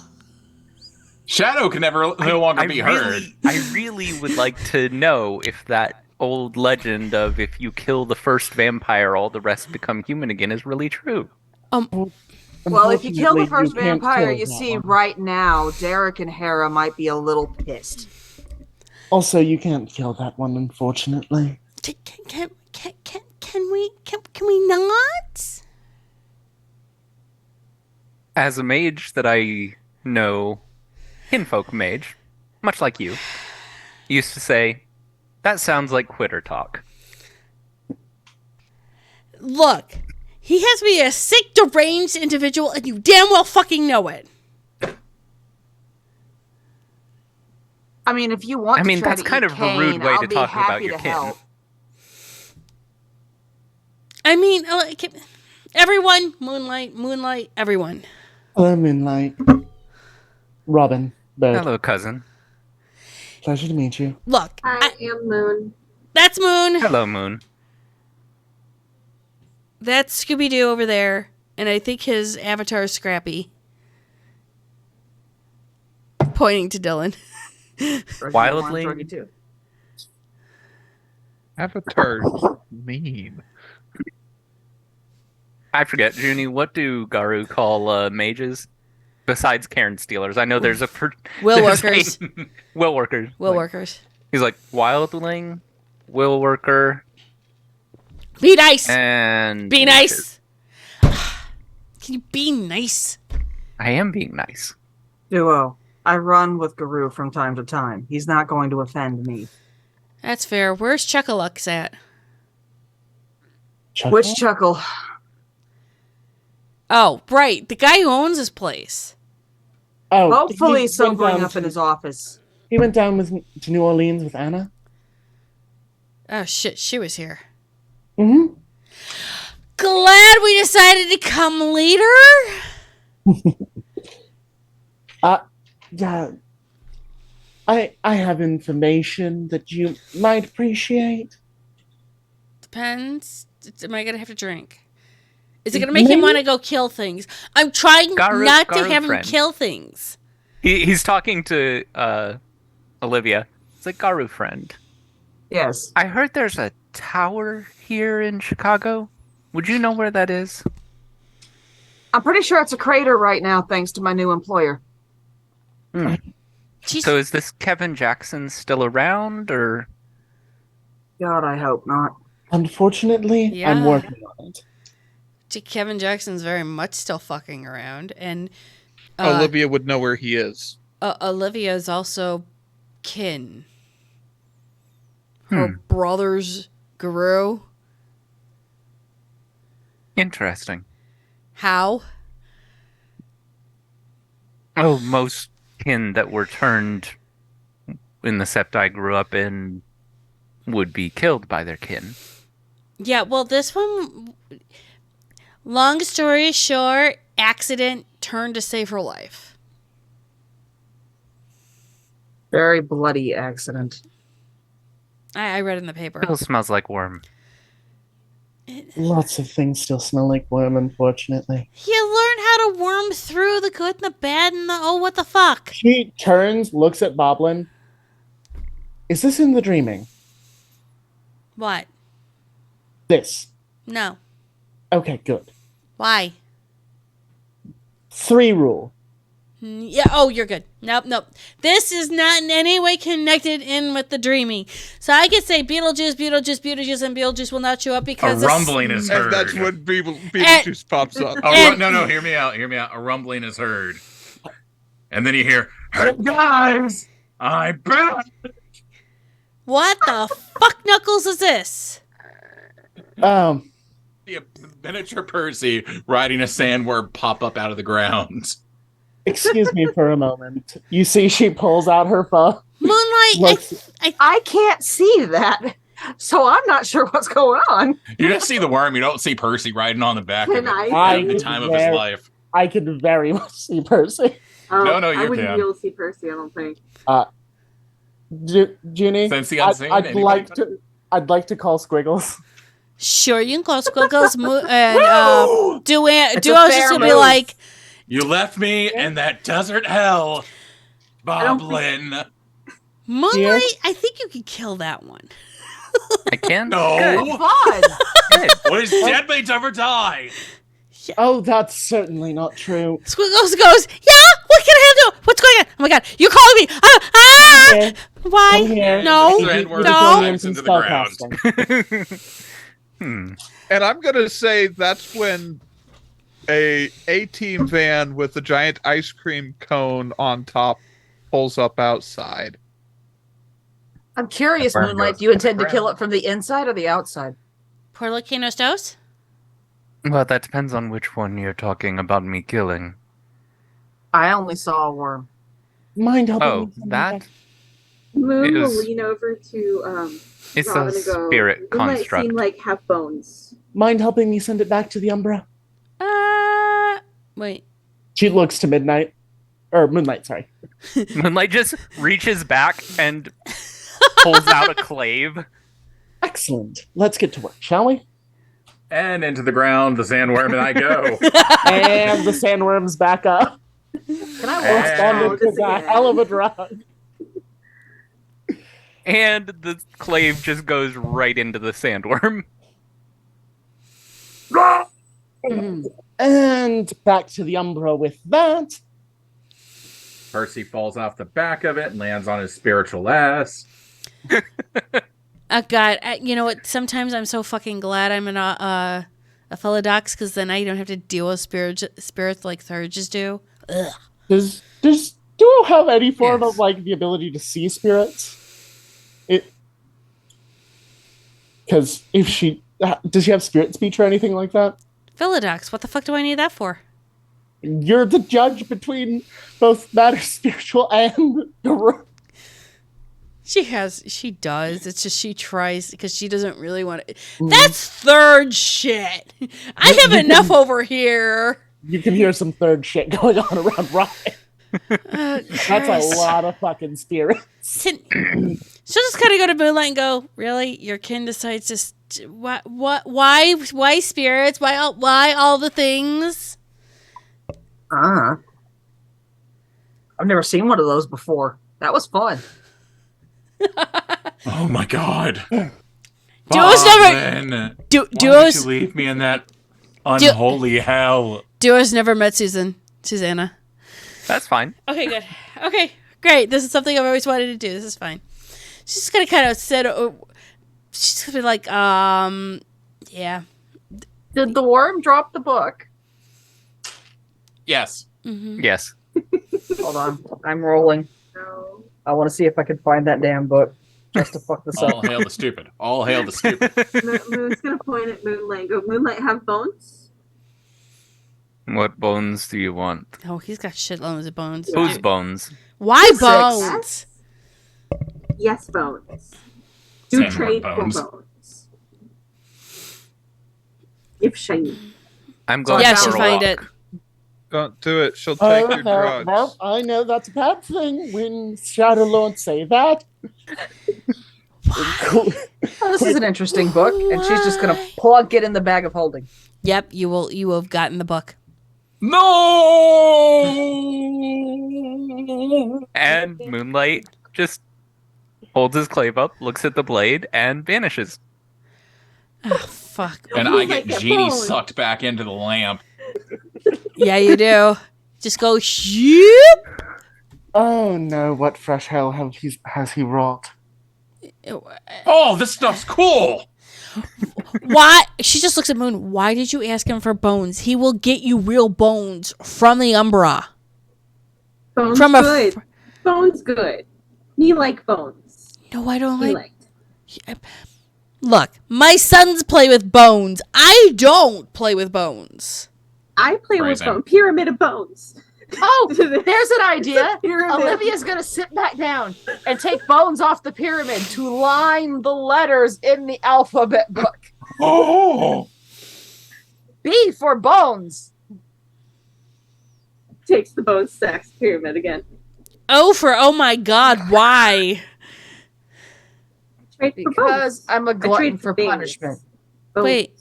Shadow can no longer be heard. I really would like to know if that old legend of if you kill the first vampire, all the rest become human again is really true. Well, if you kill the Unfortunately, first you can't vampire, kill you that see one. right now, Derek and Hera might be a little pissed. Also, you can't kill that one, unfortunately. Can we not? As a mage that I know, kinfolk mage, much like you, used to say, that sounds like quitter talk. Look, he has to be a sick, deranged individual, and you damn well fucking know it. I mean, if you want I to mean, try that's to kind eat of a rude Kane, way I'll to be talk about happy your to kin. help. I mean, everyone, Moonlight, everyone. Hello, Moonlight. Robin. Bird. Hello, cousin. Pleasure to meet you. Look, I am Moon. that's Moon. Hello, Moon. That's Scooby-Doo over there. And I think his avatar is Scrappy. Pointing to Dylan. Wildly. Avatar mean. I forget, Junie, what do Garu call mages? Besides Cairn Stealers. I know there's a... Will there's workers. Will workers. Will Like, workers. He's like, Wildling, Will worker, Be nice. and... Be nice. Can you be nice? I am being nice. Duo, I run with Guru from time to time. He's not going to offend me. That's fair. Where's Chuckalux at? Which Chuckle? Oh, right. The guy who owns this place. Oh, Hopefully he sobering went down up in to- his office. He went down to New Orleans with Anna. Oh, shit. She was here. Mm-hmm. Glad we decided to come later. Yeah. I have information that you might appreciate. Depends. Am I going to have to drink? Is it going to make him Maybe. want to go kill things? I'm trying not to Garu have him friend. kill things. He's talking to Olivia. It's like, Garu friend. Yes. I heard there's a tower here in Chicago? Would you know where that is? I'm pretty sure it's a crater right now, thanks to my new employer. So is this Kevin Jackson still around, or? God, I hope not. Unfortunately, I'm Yeah. working on it. Kevin Jackson's very much still fucking around, and Olivia would know where he is. Olivia is also kin. Her brother's guru. Interesting. How? Oh, most kin that were turned in the sept I grew up in would be killed by their kin. Yeah, well, this one, long story short, accident turned to save her life. Very bloody accident. I read in the paper. Still smells like worm. Lots of things still smell like worm, unfortunately. You learn how to worm through the good and the bad and the what the fuck. She turns, looks at Boblin. Is this in the dreaming? What? This. No. Okay, good. Why? 3 rule. Yeah, oh, you're good. Nope. This is not in any way connected in with the dreaming. So I could say Beetlejuice, and Beetlejuice will not show up because a rumbling is heard. And that's when Beetlejuice pops up. No, hear me out. A rumbling is heard. And then you hear, "Hey guys, I bet." What the fuck knuckles is this? The miniature Percy riding a sandworm pop up out of the ground. Excuse me for a moment. You see she pulls out her phone. Moonlight, I can't see that, so I'm not sure what's going on. You just see the worm. You don't see Percy riding on the back of it I at the time of his life. I can very much see Percy. No, I you wouldn't can. be able to see Percy, I don't think. Junie, Since the unseen, I'd like to call Squiggles. Sure, you can call Squiggles and Duo's just gonna be like, "You left me in that desert hell, Boblin." Moonlight, I think you can kill that one. I can? No. Fun. What is deadmates ever die? Oh, that's certainly not true. Squiggles goes, yeah, what can I do? What's going on? Oh my god, you're calling me. Okay. Why? Come here. No. Sandworm into the ground. And I'm gonna say that's when a A-team van with a giant ice cream cone on top pulls up outside. I'm curious, Worm Moonlight. goes Do you to the intend to kill it from the inside or the outside? Poor Volcano's Dose? Well, that depends on which one you're talking about me killing. I only saw a worm. Mind helping Oh, me? that? Moon will Is- lean over to It's Robin a and go, spirit "You might construct." seem like have bones. Mind helping me send it back to the Umbra? Wait. She looks to Midnight. Or Moonlight, sorry. Moonlight just reaches back and pulls out a clave. Excellent. Let's get to work, shall we? And into the ground, the sandworm and I go. And the sandworm's back up. Can I And- Responded to this the again. hell of a drug. And the clave just goes right into the sandworm. And back to the Umbra with that. Percy falls off the back of it and lands on his spiritual ass. God, you know what? Sometimes I'm so fucking glad I'm a Philodox because then I don't have to deal with spirits like Thurges do. Ugh. Does Duo have any form of like the ability to see spirits? Because if she does she have spirit speech or anything like that? Philodox, what the fuck do I need that for? You're the judge between both matter spiritual and the She does. It's just she tries because she doesn't really want to. That's third shit. I have enough over here. You can hear some third shit going on around Ryan. That's a lot of fucking spirits. She'll just kind of go to Moonlight and go, really? Your kin decides just why spirits? Why all the things? I've never seen one of those before. That was fun. Oh my god. Duos never. Then, Du- why duos. did you leave me in that unholy hell? Duos never met Susanna. That's fine. Okay, good. Okay, great. This is something I've always wanted to do. This is fine. She's just gonna kind of sit. She's gonna be like, yeah. Did the worm drop the book? Yes. Mm-hmm. Yes. Hold on. I'm rolling. I want to see if I can find that damn book. Just to fuck this All up. hail the stupid. All hail the stupid. Moon's gonna point at Moonlight and go, Moonlight have bones? What bones do you want? Oh, he's got shitloads of bones. Whose bones? Why 6. bones? Yes, bones. Do Same trade word, for bones. bones. If shiny. I'm going Yeah, for she a find walk. it. Don't do it. She'll take your drugs. Well, I know that's a bad thing when Shadowlords say that. Oh, this is an interesting book, and she's just gonna plug it in the bag of holding. Yep, you will. You have gotten the book. No! And Moonlight just holds his clave up, looks at the blade, and vanishes. Oh, fuck. And I get Genie sucked back into the lamp. Yeah, you do. Just go shoop. Oh no, what fresh hell has he wrought? Oh, this stuff's cool! Why? She just looks at Moon. Why did you ask him for bones? He will get you real bones from the Umbra. Bones From a good. Bones good. Me like bones. No, I don't Me like. Look, my sons play with bones. I don't play with bones. I play Phrasing. with bone. Pyramid of bones. Oh, there's an idea. Pyramid. Olivia's gonna sit back down and take bones off the pyramid to line the letters in the alphabet book. Oh! B for bones. Takes the bone, stacks the pyramid again. Oh my god, why? Because I'm a glutton for things. punishment. Wait,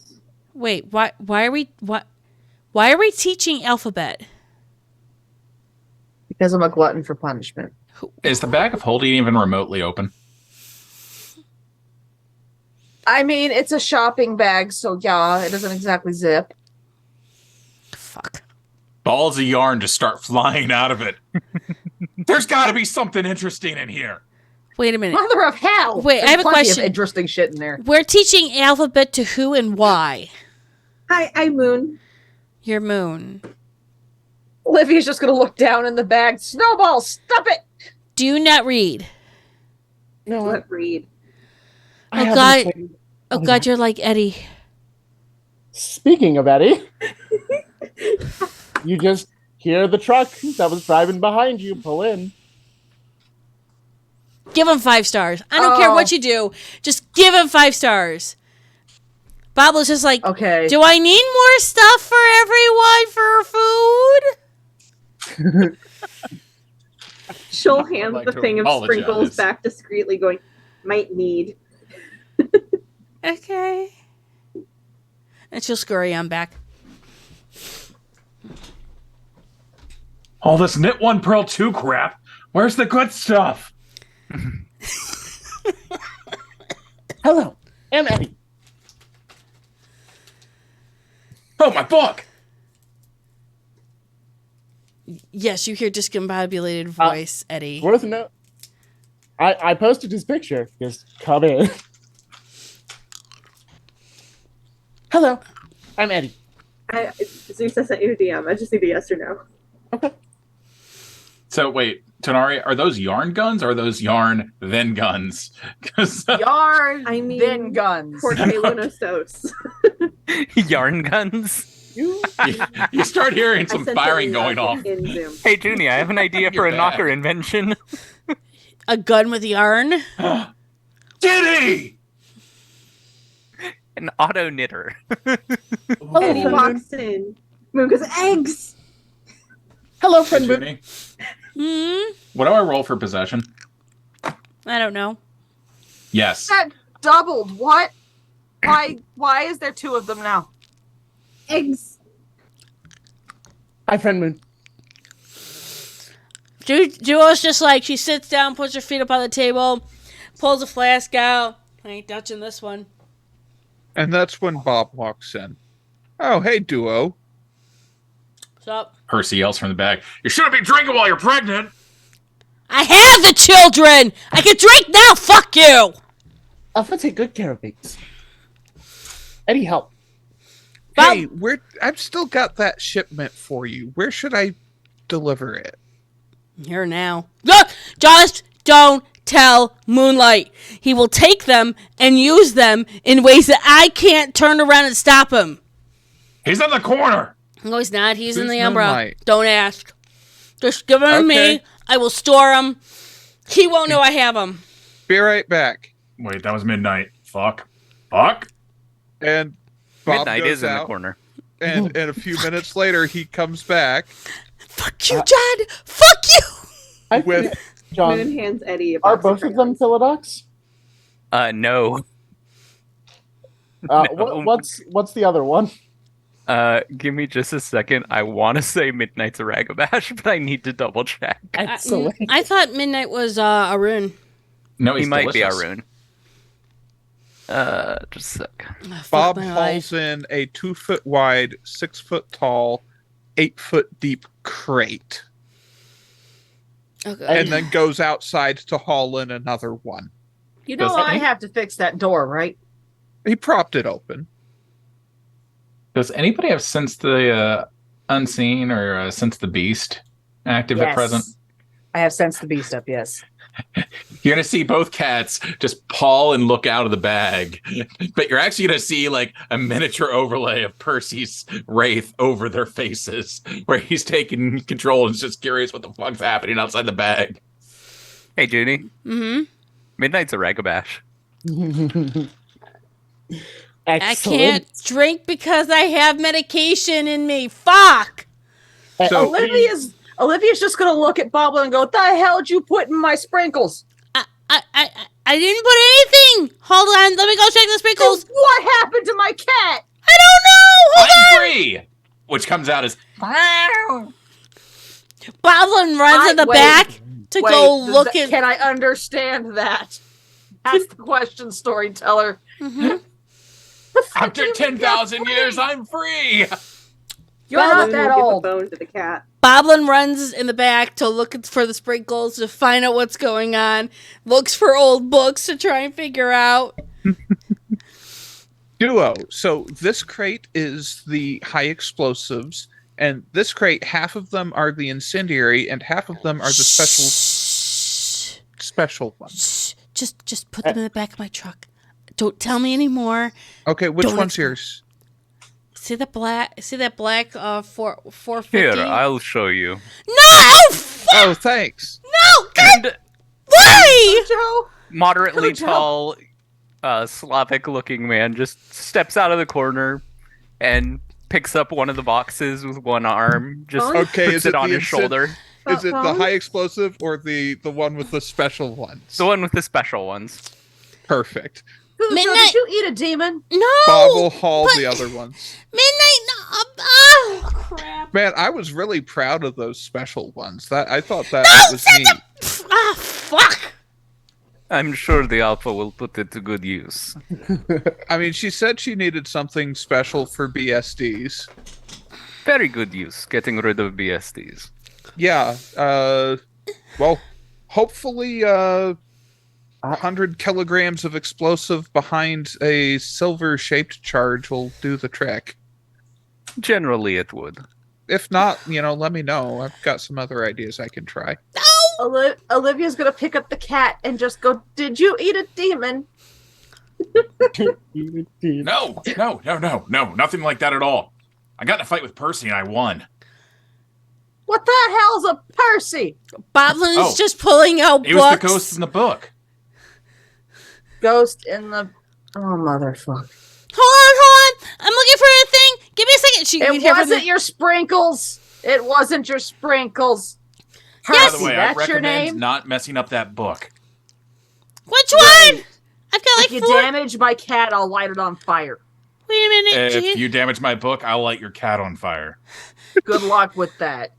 why are we teaching alphabet? Because I'm a glutton for punishment. Is the bag of holding even remotely open? I mean, it's a shopping bag, so yeah, it doesn't exactly zip. Balls of yarn just start flying out of it. There's got to be something interesting in here. Wait a minute. Mother of hell! Wait, I There's have a plenty question. Of interesting shit in there. We're teaching alphabet to who and why? Hi, Moon. Your Moon. Olivia's just gonna look down in the bag. Snowball, stop it! Do you not read? No, What read? I Oh haven't god. played- Oh god, you're like Eddie. Speaking of Eddie, you just hear the truck that was driving behind you pull in. Give him 5 stars. I don't care what you do. Just give him 5 stars. Bob was just like, okay. Do I need more stuff for everyone for food? She'll hand like the to thing of apologize. sprinkles back discreetly, going, might need. Okay. And she'll scurry on back. All this knit one pearl two crap. Where's the good stuff? Hello, I'm Eddie. Oh, my book! Yes, you hear discombobulated voice, Eddie. Worth a note. I posted his picture. Just come in. Hello, I'm Eddie. Zeus, I sent you a DM. I just need a yes or no. So, wait, Tonari, are those yarn guns or are those yarn then guns? 'Cause, Yarn, I mean, then guns. Porque Lunostos. Yarn guns? you start hearing some firing going off. In Zoom. Hey, Junie, I have an idea for a You're knocker bad. invention. A gun with yarn? Diddy! An auto knitter. Eddie walks in. Moon goes, eggs! Hello, friend. Junie, Hmm? what do I roll for possession? I don't know. Yes. That doubled. What? Why is there 2 of them now? Eggs. Hi, friend Moon. Duo's just like, she sits down, puts her feet up on the table, pulls a flask out. I ain't touching this one. And that's when Bob walks in. Oh, hey, duo. What's up? Percy yells from the back, "You shouldn't be drinking while you're pregnant!" I have the children! I can drink now, fuck you! I'll take good care of these. Any help? Hey, I've still got that shipment for you. Where should I deliver it? Here now. Look! Just don't tell Moonlight. He will take them and use them in ways that I can't turn around and stop him. He's in the corner! No, he's not. He's in Who's the umbrella. Moonlight? Don't ask. Just give them to me. I will store them. He won't know I have them. Be right back. Wait, that was midnight. Fuck. And Bob Midnight goes is in the out, corner. and a few minutes later, he comes back. Fuck you, John. Fuck you. With John, Moon hands Eddie a are box both of them Philodox? No. What's the other one? Give me just a second. I want to say Midnight's a Ragabash, but I need to double check. Excellent. I thought Midnight was Arun. No, He he's might be delicious. Arun. Just a sec. Bob hauls in a 2-foot wide, 6-foot tall, 8-foot deep crate. Okay. And then goes outside to haul in another one. You know I have to fix that door, right? He propped it open. Does anybody have Sense the Unseen or Sense the Beast active at present? I have Sense the Beast up, yes. You're going to see both cats just paw and look out of the bag. But you're actually going to see like a miniature overlay of Percy's wraith over their faces, where he's taking control and is just curious what the fuck's happening outside the bag. Hey, Judy. Mm-hmm. Midnight's a Ragabash. I can't drink because I have medication in me. Fuck. So Olivia's just gonna look at Bob and go, "What the hell did you put in my sprinkles?" I didn't put anything. Hold on, let me go check the sprinkles. What happened to my cat? I don't know. Hold I'm on. free! Which comes out as Boblin runs in the back to go look at. Can I understand that? That's the question, storyteller. Mm-hmm. after 10,000 years, I'm free! You're not that old. Bone to the cat. Boblin runs in the back to look for the sprinkles to find out what's going on. Looks for old books to try and figure out. Duo. So this crate is the high explosives, and this crate, half of them are the incendiary, and half of them are the special ones. Just put them in the back of my truck. Don't tell me anymore. Okay, which Don't one's yours? See that black 450? Here, I'll show you. No! Fuck! Oh, thanks. No! God! Why? Joe? Moderately tall, Slavic-looking man just steps out of the corner and picks up one of the boxes with one arm. Just puts it on his shoulder. Is it the high explosive or the one with the special ones? The one with the special ones. Perfect. Midnight. Did you eat a demon? No. Bob will haul the other ones. Midnight. No. Oh crap. Man, I was really proud of those special ones. I thought that was neat. Ah, fuck. I'm sure the Alpha will put it to good use. I mean, she said she needed something special for BSDs. Very good use, getting rid of BSDs. Yeah. Well, hopefully, 100 kilograms of explosive behind a silver-shaped charge will do the trick. Generally, it would. If not, let me know. I've got some other ideas I can try. Olivia's gonna pick up the cat and just go, "Did you eat a demon?" No, nothing like that at all. I got in a fight with Percy and I won. What the hell's a Percy? Boblin's just pulling out It books. was the ghost in the book. Ghost in the... Oh, motherfucker. Hold on. I'm looking for a thing. Give me a second. It wasn't your sprinkles. It wasn't your sprinkles. Yes. By the way, I That's your recommend name? not messing up that book. Which one? I've got If you damage my cat, I'll light it on fire. Wait a minute. If you damage my book, I'll light your cat on fire. Good luck with that.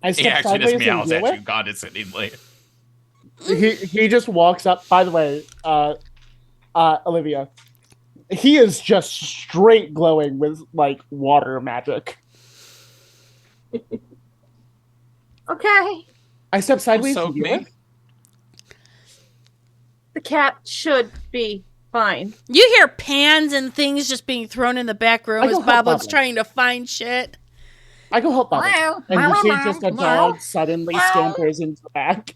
I He step actually just sideways and meows deal at with. you condescendingly. He just walks up. By the way, Olivia. He is just straight glowing with like water magic. Okay. I step sideways. Soak and deal me. The cat should be fine. You hear pans and things just being thrown in the back room I as go help Boblin's Boblin. trying to find shit. I go help Bobby. And you see just a dog suddenly scampers into the back.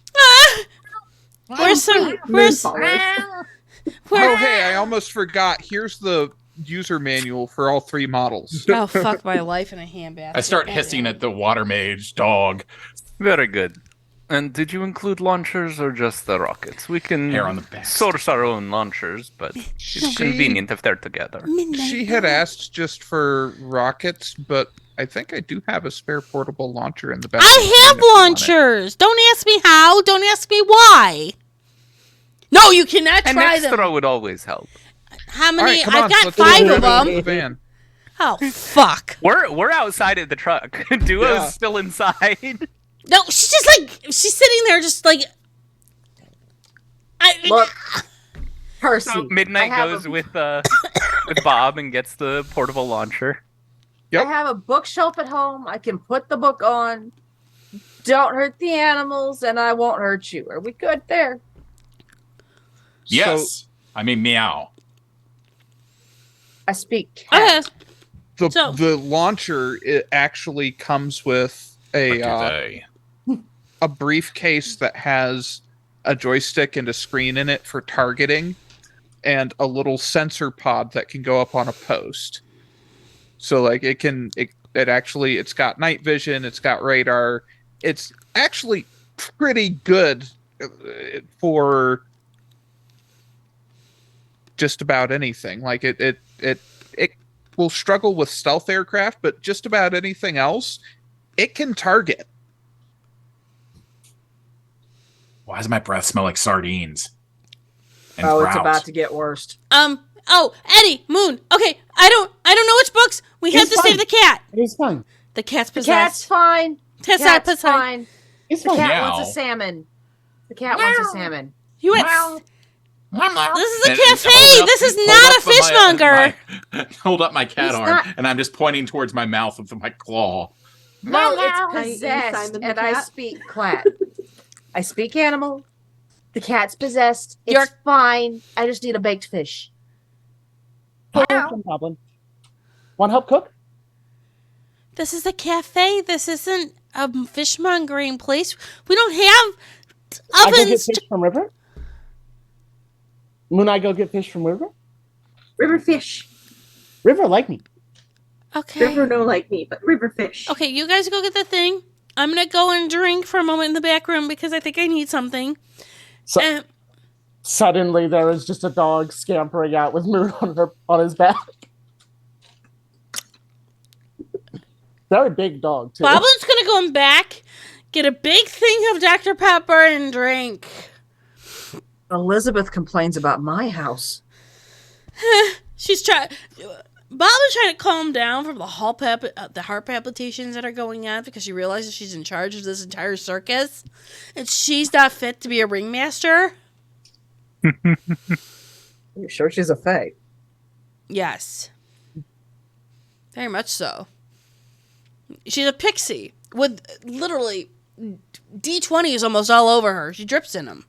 Where's Oh, hey, I almost forgot. Here's the user manual for all 3 models. Oh, fuck my life in a handbasket. I start hissing at the water mage dog. Very good. And did you include launchers or just the rockets? We can Hair on the back. source our own launchers, but it's convenient if they're together. She had asked just for rockets, but I think I do have a spare portable launcher in the back. I have launchers. Don't ask me how. Don't ask me why. No, you cannot An try extra them. would always help. How many? All right, come I've on, got let's 5 go of to them. the van. Oh, fuck. We're outside of the truck. Duo's Yeah. still inside. No, she's just like, she's sitting there just like. Look, Percy. So Midnight I have goes with Bob and gets the portable launcher. Yep. I have a bookshelf at home. I can put the book on. Don't hurt the animals, and I won't hurt you. Are we good there? Yes. I mean, meow. I speak cat. The launcher, it actually comes with a briefcase that has a joystick and a screen in it for targeting, and a little sensor pod that can go up on a post. So like it's got night vision, it's got radar. It's actually pretty good for just about anything. Like it will struggle with stealth aircraft, but just about anything else, it can target. Why does my breath smell like sardines? And Oh, it's grout? about to get worse. Oh, Eddie, Moon. Okay, I don't know which books. We have to save the cat. It's fine. The cat's The possessed. cat's fine. The Cat's cat's fine. fine. It's The fine. cat Meow. wants a salmon. The cat wants a salmon. You went. This is a cafe. Hold up- This is hold not a up my- fishmonger. Hold up my cat He's arm, not- and I'm just pointing towards my mouth with my claw. No, it's Are you possessed, Simon the and I cat? speak cat. I speak animal. The cat's possessed. It's You're- fine. I just need a baked fish. Goblin. Want help cook? This is a cafe. This isn't a fishmongering place. We don't have I go get ovens. fish from River. Moon, I go get fish from River. River fish. River like me. Okay. River no like me, but river fish. Okay, you guys go get the thing. I'm gonna go and drink for a moment in the back room because I think I need something. So, suddenly, there is just a dog scampering out with Moon on his back. Very big dog too. Boblin's gonna go in back, get a big thing of Dr. Pepper and drink. Elizabeth complains about my house. She's trying. Boblin's trying to calm down from the heart palpitations that are going on because she realizes she's in charge of this entire circus, and she's not fit to be a ringmaster. You sure she's a fae? Yes, very much so. She's a pixie with literally D20 is almost all over her. She drips in them.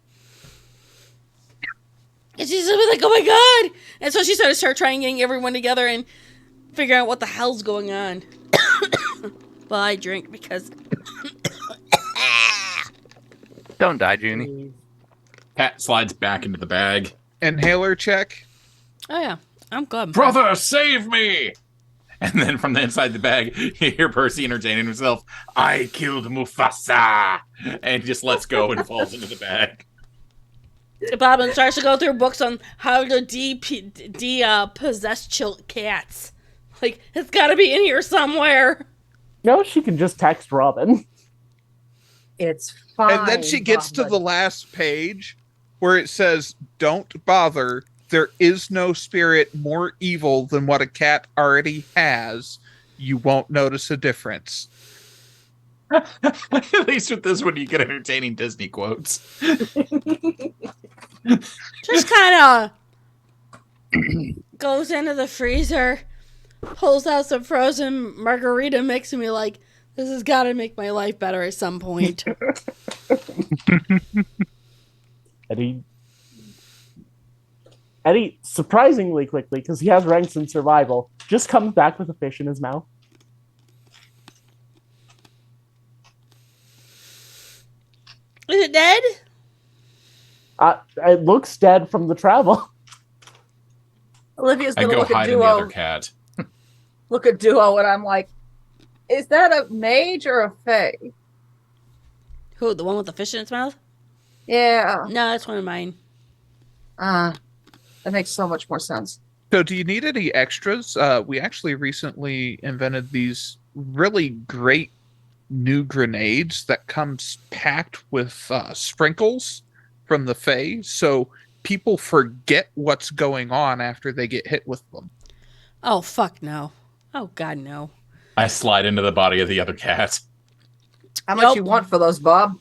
And she's like, oh my god! And so she started trying getting everyone together and figuring out what the hell's going on. Well, I drink because... Don't die, Junie. Cat slides back into the bag. Inhaler check. Oh yeah, I'm good. Brother, save me! And then from the inside the bag, you hear Percy entertaining himself. I killed Mufasa! And just lets go and falls into the bag. Bobbin starts to go through books on how to possess cats. Like, it's gotta be in here somewhere. No, she can just text Robin. It's fine. And then she gets to the last page where it says, "Don't bother. There is no spirit more evil than what a cat already has. You won't notice a difference." At least with this one, you get entertaining Disney quotes. Just kind of goes into the freezer, pulls out some frozen margarita mix, and be like, this has got to make my life better at some point. Eddie, surprisingly quickly, because he has ranks in survival, just comes back with a fish in his mouth. Is it dead? It looks dead from the travel. Olivia's I gonna go look at hide in the Duo. other cat. Look at Duo, and I'm like, is that a mage or a fae? Who, the one with the fish in its mouth? Yeah. No, that's one of mine. That makes so much more sense. So do you need any extras? We actually recently invented these really great new grenades that comes packed with sprinkles from the Fae, so people forget what's going on after they get hit with them. Oh, fuck no. Oh, God, no. I slide into the body of the other cat. How much you want for those, Bob?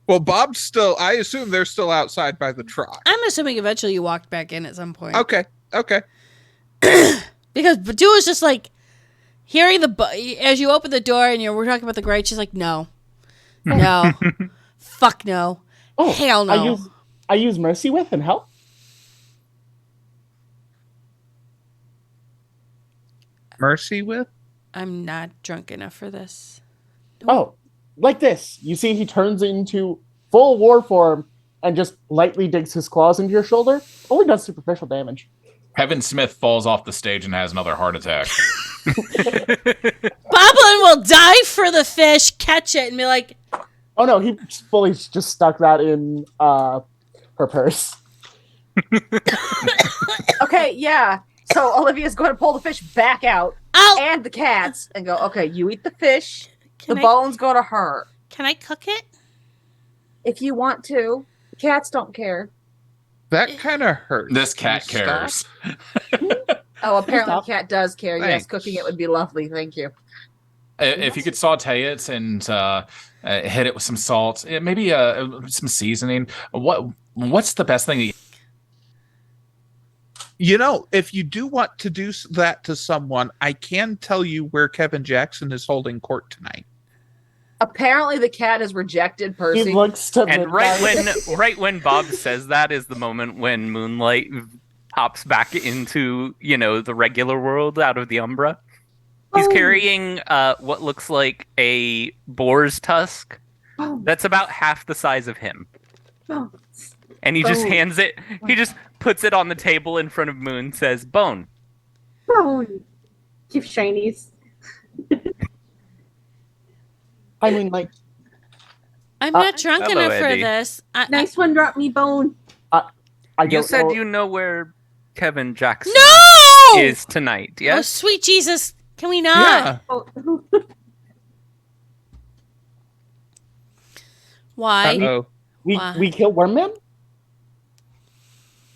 Well, Bob's still, I assume they're still outside by the truck. I'm assuming eventually you walked back in at some point. Okay. Because Duo's just like, hearing as you open the door and we're talking about the grate, she's like, no. No. Fuck no. Oh, hell no. I use Mercy with and help. Mercy with? I'm not drunk enough for this. Oh, like this. You see he turns into full war form and just lightly digs his claws into your shoulder. Only does superficial damage. Kevin Smith falls off the stage and has another heart attack. Boblin will die for the fish, catch it, and be like... Oh no, he fully just stuck that in her purse. Okay, yeah. So Olivia's going to pull the fish back out and the cats and go, okay, you eat the fish. The bones go to her. Can I cook it? If you want to. The cats don't care. That kind of hurts. This cat cares. Oh, apparently the cat does care. Thanks. Yes, cooking it would be lovely. Thank you. If you could saute it and hit it with some salt, maybe some seasoning. What's the best thing? You know, if you do want to do that to someone, I can tell you where Kevin Jackson is holding court tonight. Apparently the cat has rejected Percy. He looks to And right when Bob says that is the moment when Moonlight pops back into, the regular world out of the Umbra. He's carrying what looks like a boar's tusk that's about half the size of him. And he just hands it, he just puts it on the table in front of Moon, says, "Bone." Bone. Give shinies. I mean, like... I'm not drunk hello, enough for Eddie. this. Nice one, drop me bone. You said you know where Kevin Jackson No! is tonight, yes? Oh, sweet Jesus. Can we not? Yeah. Why? We kill Wormman?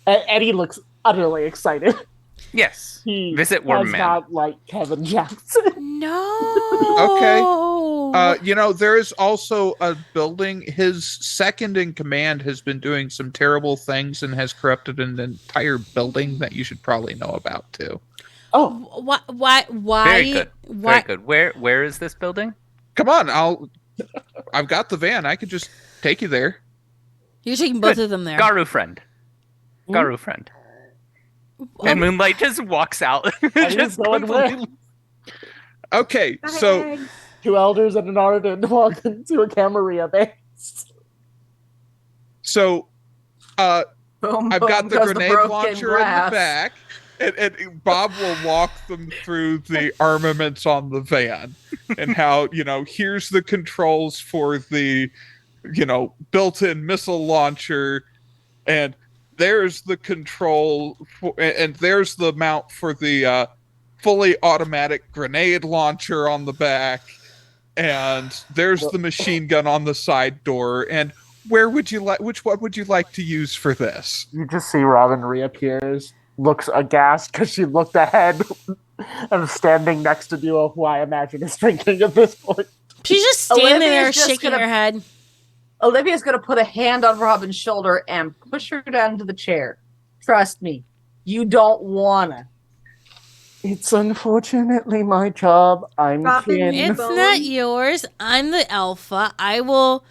Eddie looks utterly excited. Yes. He Visit does Wormman. not like Kevin Jackson. No. Okay. There is also a building. His second in command has been doing some terrible things and has corrupted an entire building that you should probably know about too. Oh. Why? Very good. Very good. Where is this building? Come on, I've got the van. I could just take you there. You're taking both of them there. Garu friend. Garu friend. And Moonlight just walks out. Just completely... Okay, so two elders and an arden walk into a Camarilla base. So I've got the goes the grenade broken launcher glass. in the back. And Bob will walk them through the armaments on the van and how, here's the controls for the, built-in missile launcher, and there's the control and there's the mount for the fully automatic grenade launcher on the back, and there's the machine gun on the side door, and which one would you like to use for this? You just see Robin reappears, looks aghast because she looked ahead and is standing next to Duo, who I imagine is drinking at this point. She's just standing Olivia's there just shaking gonna- her head. Olivia's going to put a hand on Robin's shoulder and push her down into the chair. Trust me, you don't wanna. It's unfortunately my job. I'm Robin, kin. It's not yours. I'm the alpha. I will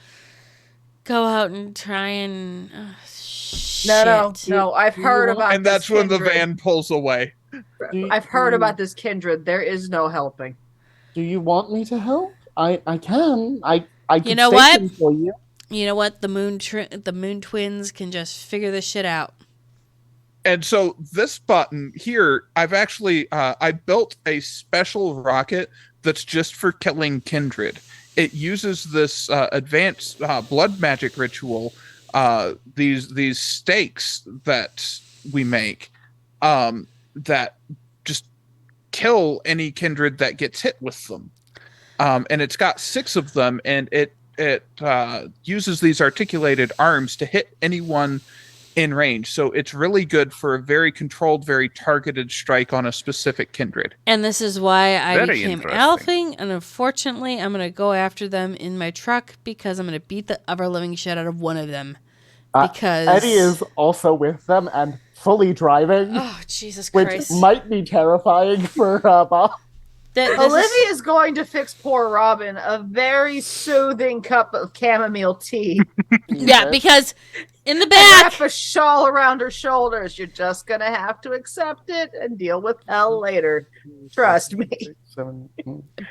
go out and try and. No. I've heard about And this that's when the kindred. van pulls away. I've heard about this kindred. There is no helping. Do you want me to help? I can. I could You know stay what? in for you. You know what? The moon twins can just figure this shit out. And so this button here, I've actually I built a special rocket that's just for killing kindred. It uses this advanced blood magic ritual, these stakes that we make, that just kill any kindred that gets hit with them. And it's got 6 of them, and it uses these articulated arms to hit anyone in range. So it's really good for a very controlled, very targeted strike on a specific kindred. And this is why I Very became interesting. alphing, and unfortunately, I'm going to go after them in my truck because I'm going to beat the ever living shit out of one of them. Because Eddie is also with them and fully driving. Oh, Jesus which Christ. might be terrifying for Bob. Olivia is going to fix poor Robin a very soothing cup of chamomile tea. Yeah, because in the And back, wrap a shawl around her shoulders. You're just gonna have to accept it and deal with hell later. Trust me.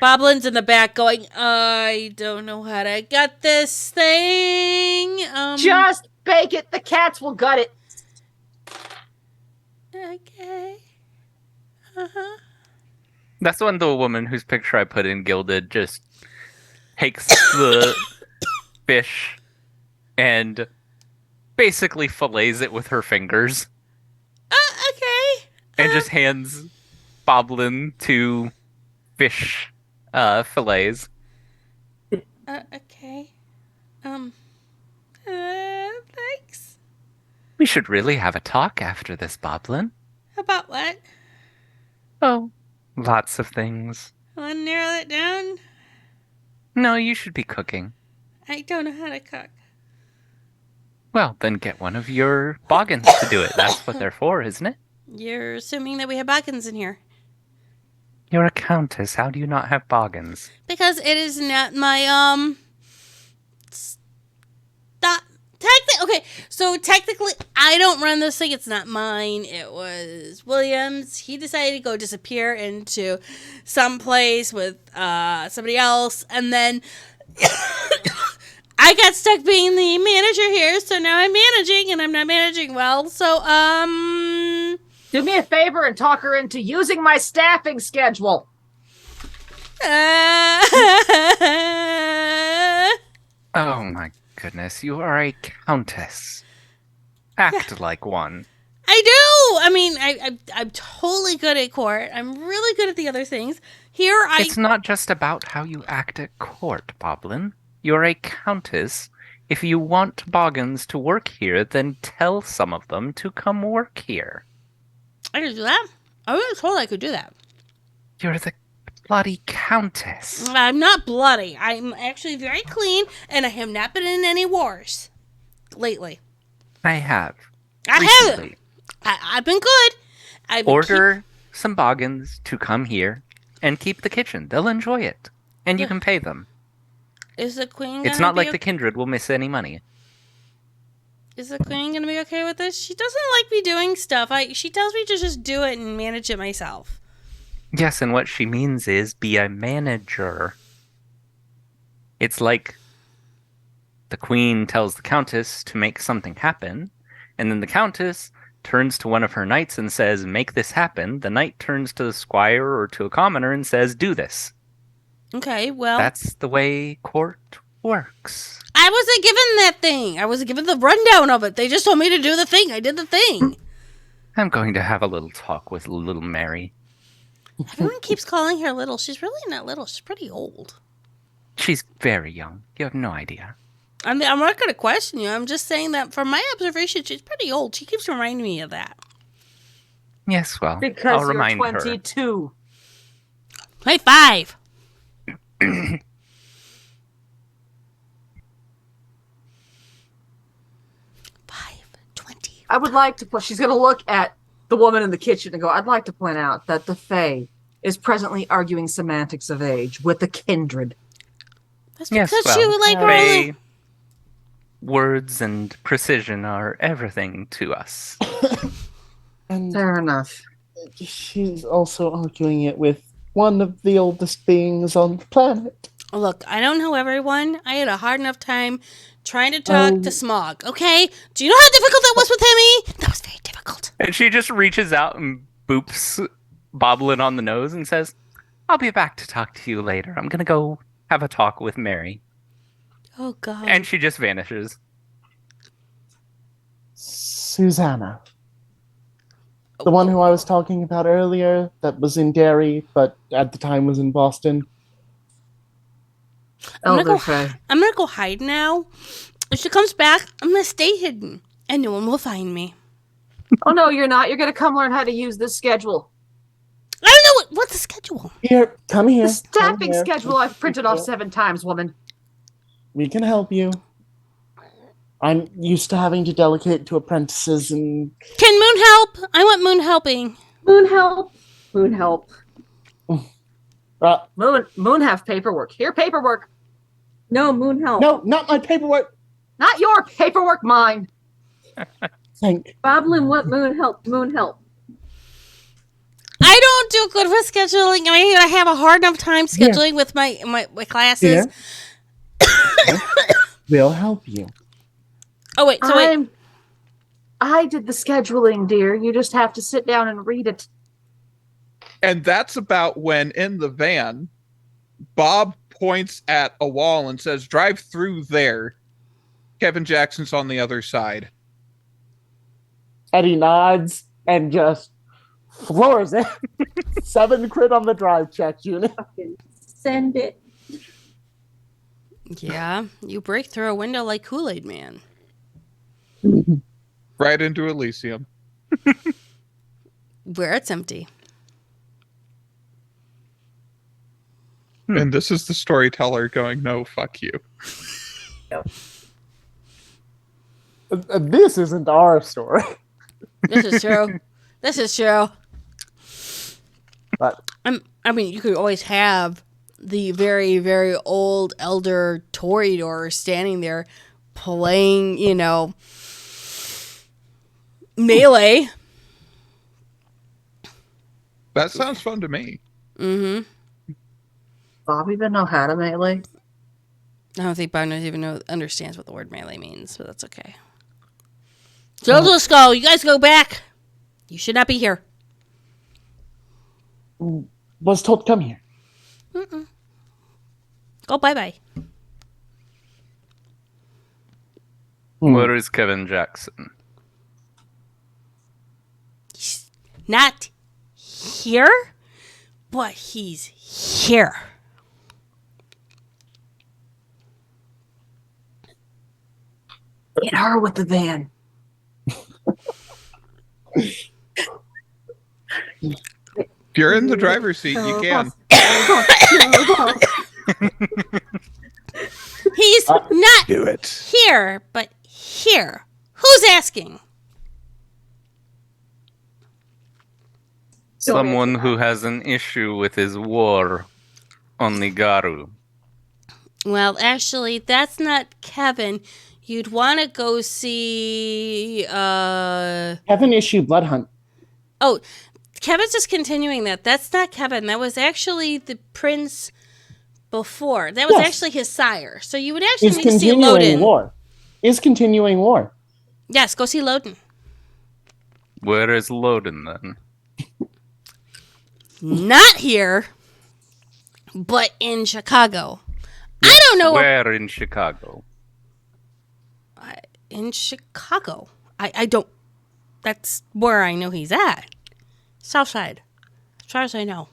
Boblin's in the back going, I don't know how to gut this thing. Just bake it. The cats will gut it. Okay. Uh-huh. That's when the woman whose picture I put in Gilded just takes the fish and basically fillets it with her fingers. Okay. And just hands Boblin 2 fish fillets. Okay. Thanks. We should really have a talk after this, Boblin. About what? Oh, lots of things. Want to narrow it down? No, you should be cooking. I don't know how to cook. Well, then get one of your boggins to do it. That's what they're for, isn't it? You're assuming that we have boggins in here. You're a countess. How do you not have boggins? Because it is not my, okay, so technically, I don't run this thing. It's not mine. It was William's. He decided to go disappear into some place with somebody else, and then I got stuck being the manager here, so now I'm managing, and I'm not managing well, so, Do me a favor and talk her into using my staffing schedule. Oh my goodness, you are a countess. Act like one. I do! I mean, I'm totally good at court. I'm really good at the other things. Here, It's not just about how you act at court, Boblin. You're a countess. If you want boggins to work here, then tell some of them to come work here. I can do that. I was told I could do that. You're the bloody countess. I'm not bloody. I'm actually very clean, and I have not been in any wars lately. I have. I Recently. haven't. I've been good. I've been Order some boggins to come here and keep the kitchen. They'll enjoy it. And you can pay them. Is the queen It's gonna not be like the kindred will miss any money. Is the queen gonna be okay with this? She doesn't like me doing stuff. She tells me to just do it and manage it myself. Yes, and what she means is be a manager. It's like the queen tells the countess to make something happen, and then the countess turns to one of her knights and says, make this happen. The knight turns to the squire or to a commoner and says, do this. Okay, well, That's the way court works. I wasn't given that thing. I wasn't given the rundown of it. They just told me to do the thing. I did the thing. I'm going to have a little talk with little Mary. Everyone keeps calling her little. She's really not little. She's pretty old. She's very young. You have no idea. I mean, I'm not going to question you. I'm just saying that from my observation, she's pretty old. She keeps reminding me of that. Yes, well, Because I'll you're remind 22. 25. her. I would like to put. She's going to look at the woman in the kitchen and go, I'd like to point out that the Fae is presently arguing semantics of age with the kindred. That's because you like Fae words and precision are everything to us. And fair enough. She's also arguing it with one of the oldest beings on the planet. Look, I don't know everyone. I had a hard enough time trying to talk to Smog, okay? Do you know how difficult that was with Hemi? That was very difficult. And she just reaches out and boops Boblin on the nose and says, I'll be back to talk to you later. I'm going to go have a talk with Mary. Oh, God. And she just vanishes. Susanna. The one who I was talking about earlier that was in Derry, but at the time was in Boston. I'm gonna go hide now. If she comes back, I'm gonna stay hidden, and no one will find me. Oh no, you're not. You're gonna come learn how to use this schedule. I don't know what's the schedule. Here, come here. The staffing Come here. schedule I've printed off 7 times, woman. We can help you. I'm used to having to delegate to apprentices and... Can Moon help? I want Moon helping. Moon help. Moon help. Moon have paperwork. Here, paperwork. No, Moon help. No, not my paperwork. Not your paperwork, mine. Thank Boblin, what Moon help? Moon help. I don't do good with scheduling. I mean, I have a hard enough time scheduling with my classes. We'll help you. Oh, wait. So wait. I did the scheduling, dear. You just have to sit down and read it. And that's about when, in the van, Bob points at a wall and says, drive through there. Kevin Jackson's on the other side. Eddie nods and just floors it. 7 crit on the drive check, unit. Send it. Yeah, you break through a window like Kool-Aid Man. Right into Elysium. Where it's empty. And this is the storyteller going, no, fuck you. This isn't our story. This is true. This is true. But I mean, you could always have the very, very old elder Toreador standing there playing, melee. That sounds fun to me. Mm-hmm. Bob even know how to melee? I don't think Bob understands what the word melee means, but that's okay. So let's go. You guys go back. You should not be here. Was told to come here. Mm-mm. Go bye-bye. Where is Kevin Jackson? He's not here, but he's here. Get her with the van. If you're in the driver's seat, you can. He's not do it. here, but here. Who's asking? Someone who has an issue with his war on Nigaru. Well, actually, that's not Kevin. You'd want to go see... Kevin issued Blood Hunt. Oh, Kevin's just continuing that. That's not Kevin. That was actually the prince before. That was actually his sire. So you would actually need to see Loden. War. Is continuing war. Yes, go see Loden. Where is Loden then? Not here, but in Chicago. I don't know. Where in Chicago? In Chicago. I don't. That's where I know he's at. South Side. As far as I know.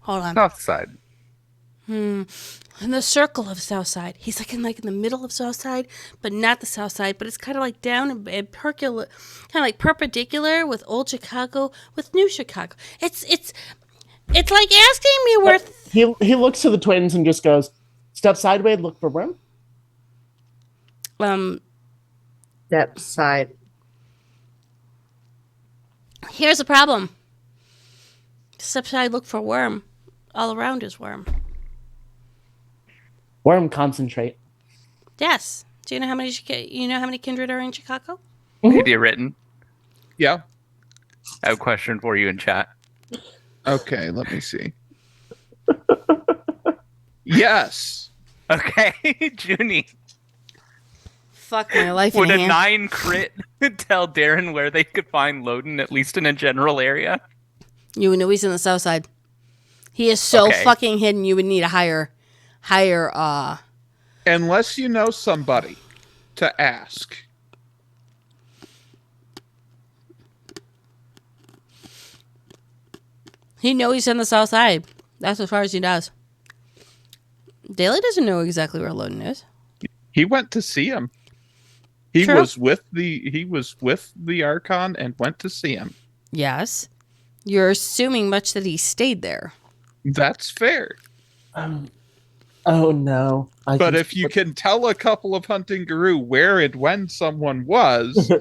Hold on. South Side. In the circle of South Side. He's like in the middle of South Side, but not the South Side. But it's kind of like down and kind of like perpendicular with old Chicago with new Chicago. It's like asking me where. He looks to the twins and just goes, "Step sideways, look for room." Step side. Here's the problem. Except I look for worm. All around is worm. Worm concentrate. Yes. Do you know how many kindred are in Chicago? Hey, dear written. Yeah. I have a question for you in chat. Okay, let me see. Yes. Okay, Junie. Fuck my life Would in a hand. 9 crit tell Darren where they could find Loden, at least in a general area? You would know he's in the south side. He is so Okay. fucking hidden. You would need a higher. Unless you know somebody to ask. He knows he's on the south side. That's as far as he does. Daly doesn't know exactly where Loden is. He went to see him. He True. was with the Archon and went to see him. Yes. You're assuming much that he stayed there. That's fair. Oh no. But if you can tell a couple of hunting guru where and when someone was,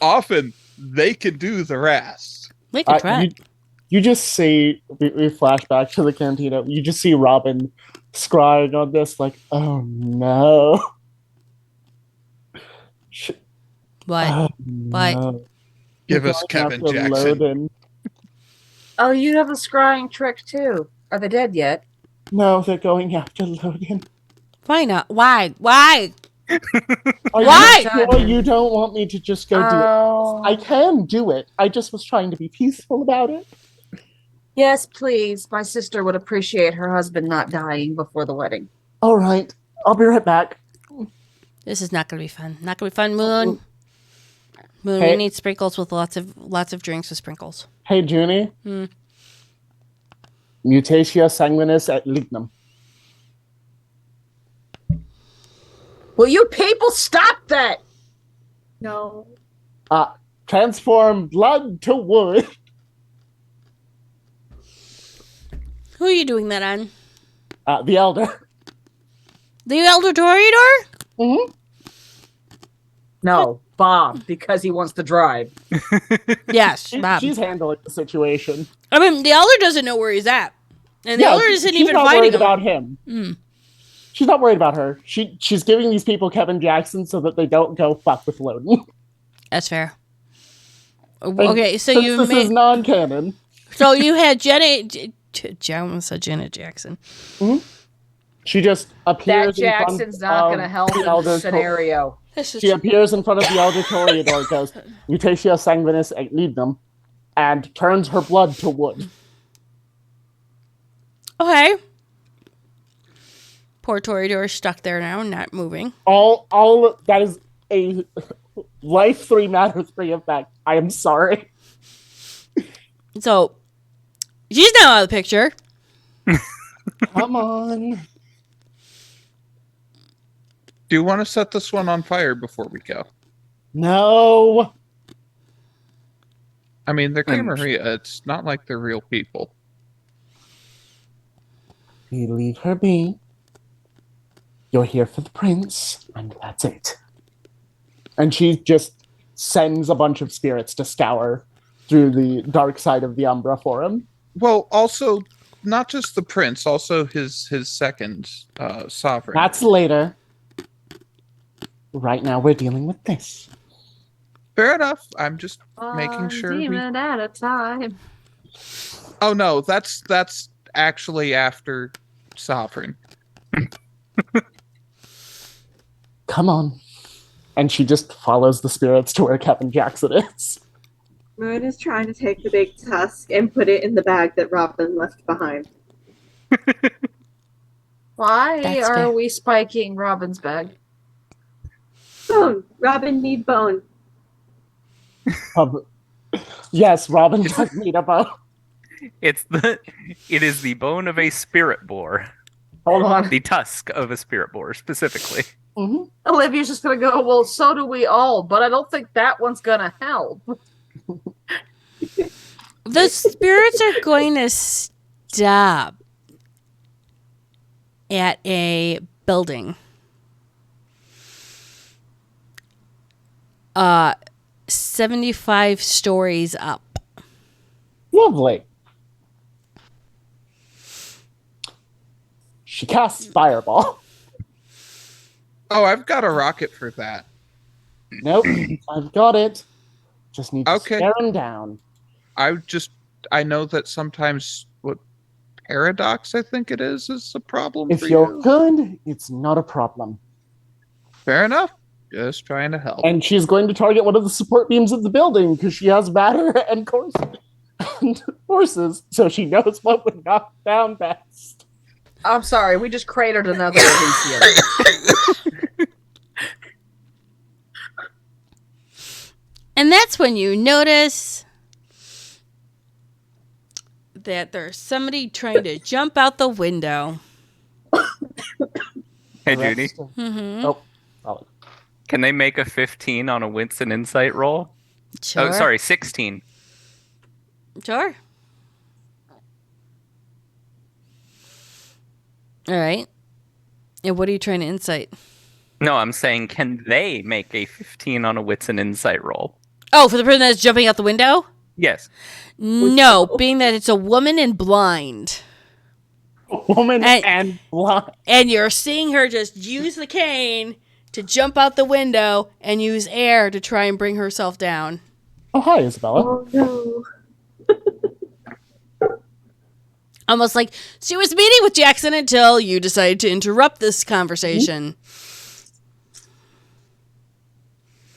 often they can do the rest. We can try. You just see, we flash back to the cantina, you just see Robin scrying on this like, oh no. What? Oh, What? no. Give us Going Kevin after Jackson. Loden. Oh, you have the scrying trick too. Are they dead yet? No, they're going after Loden. Why not? Why? Why? Are Why? you sure you don't want me to just go do Oh. it? I can do it. I just was trying to be peaceful about it. Yes, please. My sister would appreciate her husband not dying before the wedding. All right. I'll be right back. This is not going to be fun. Not going to be fun, Moon. Moon, Hey. we need sprinkles with lots of drinks with sprinkles. Hey, Junie. Mutatia sanguinis et lignum. Will you people stop that? No. Transform blood to wood. Who are you doing that on? The elder. The Elder Toreador? Mm-hmm. No, Bob, because he wants to drive. Yes, Bob. She's handling the situation. I mean, the Elder doesn't know where he's at. And the Elder isn't she's even not fighting worried him. about him. She's not worried about her. She's giving these people Kevin Jackson so that they don't go fuck with Loden. That's fair. Okay, so Since you this is non-canon. So you had Jenna Jackson. Mm-hmm. She just appears That Jackson's not going to help in this scenario. She appears in front of the Elder Toreador, goes, Mutatia sanguinis et lignum, and turns her blood to wood. Okay. Poor Toreador is stuck there now, not moving. All that is a life 3 matter 3 effect. I am sorry. So she's now out of the picture. Come on. Do you want to set this one on fire before we go? No. I mean, they're Camarilla. It's not like they're real people. You leave her be. You're here for the prince, and that's it. And she just sends a bunch of spirits to scour through the dark side of the Umbra for him. Well, also, not just the prince, also his second sovereign. That's later. Right now, we're dealing with this. Fair enough. I'm just making sure. Demon at a time. Oh no, that's actually after sovereign. Come on. And she just follows the spirits to where Kevin Jackson is. Moon is trying to take the big tusk and put it in the bag that Robin left behind. Why That's are fair. we spiking Robin's bag? Bone. Robin need bone. Yes, Robin does need a bone. It is the bone of a spirit boar. Hold on. The tusk of a spirit boar, specifically. Mm-hmm. Olivia's just gonna go, well, so do we all, but I don't think that one's gonna help. The spirits are going to stop at a building. 75 stories up. Lovely. She casts Fireball. Oh, I've got a rocket for that. Nope, I've got it. Just need to Okay. stare him down. I know that sometimes what paradox I think it is a problem If for you're you. good, it's not a problem. Fair enough. Just trying to help. And she's going to target one of the support beams of the building because she has matter and horses, so she knows what would knock down best. I'm sorry, we just cratered another Elysium. And that's when you notice that there's somebody trying to jump out the window. Hey, Judy. Mm-hmm. Oh. Can they make a 15 on a wits and insight roll? Sure. Oh, sorry, 16. Sure. All right. And what are you trying to insight? No, I'm saying, can they make a 15 on a wits and insight roll? Oh, for the person that's jumping out the window? Yes. No, being that it's a woman and blind. Woman and blind. And you're seeing her just use the cane to jump out the window and use air to try and bring herself down. Oh, hi, Isabella. Oh, no. Almost like she was meeting with Jackson until you decided to interrupt this conversation.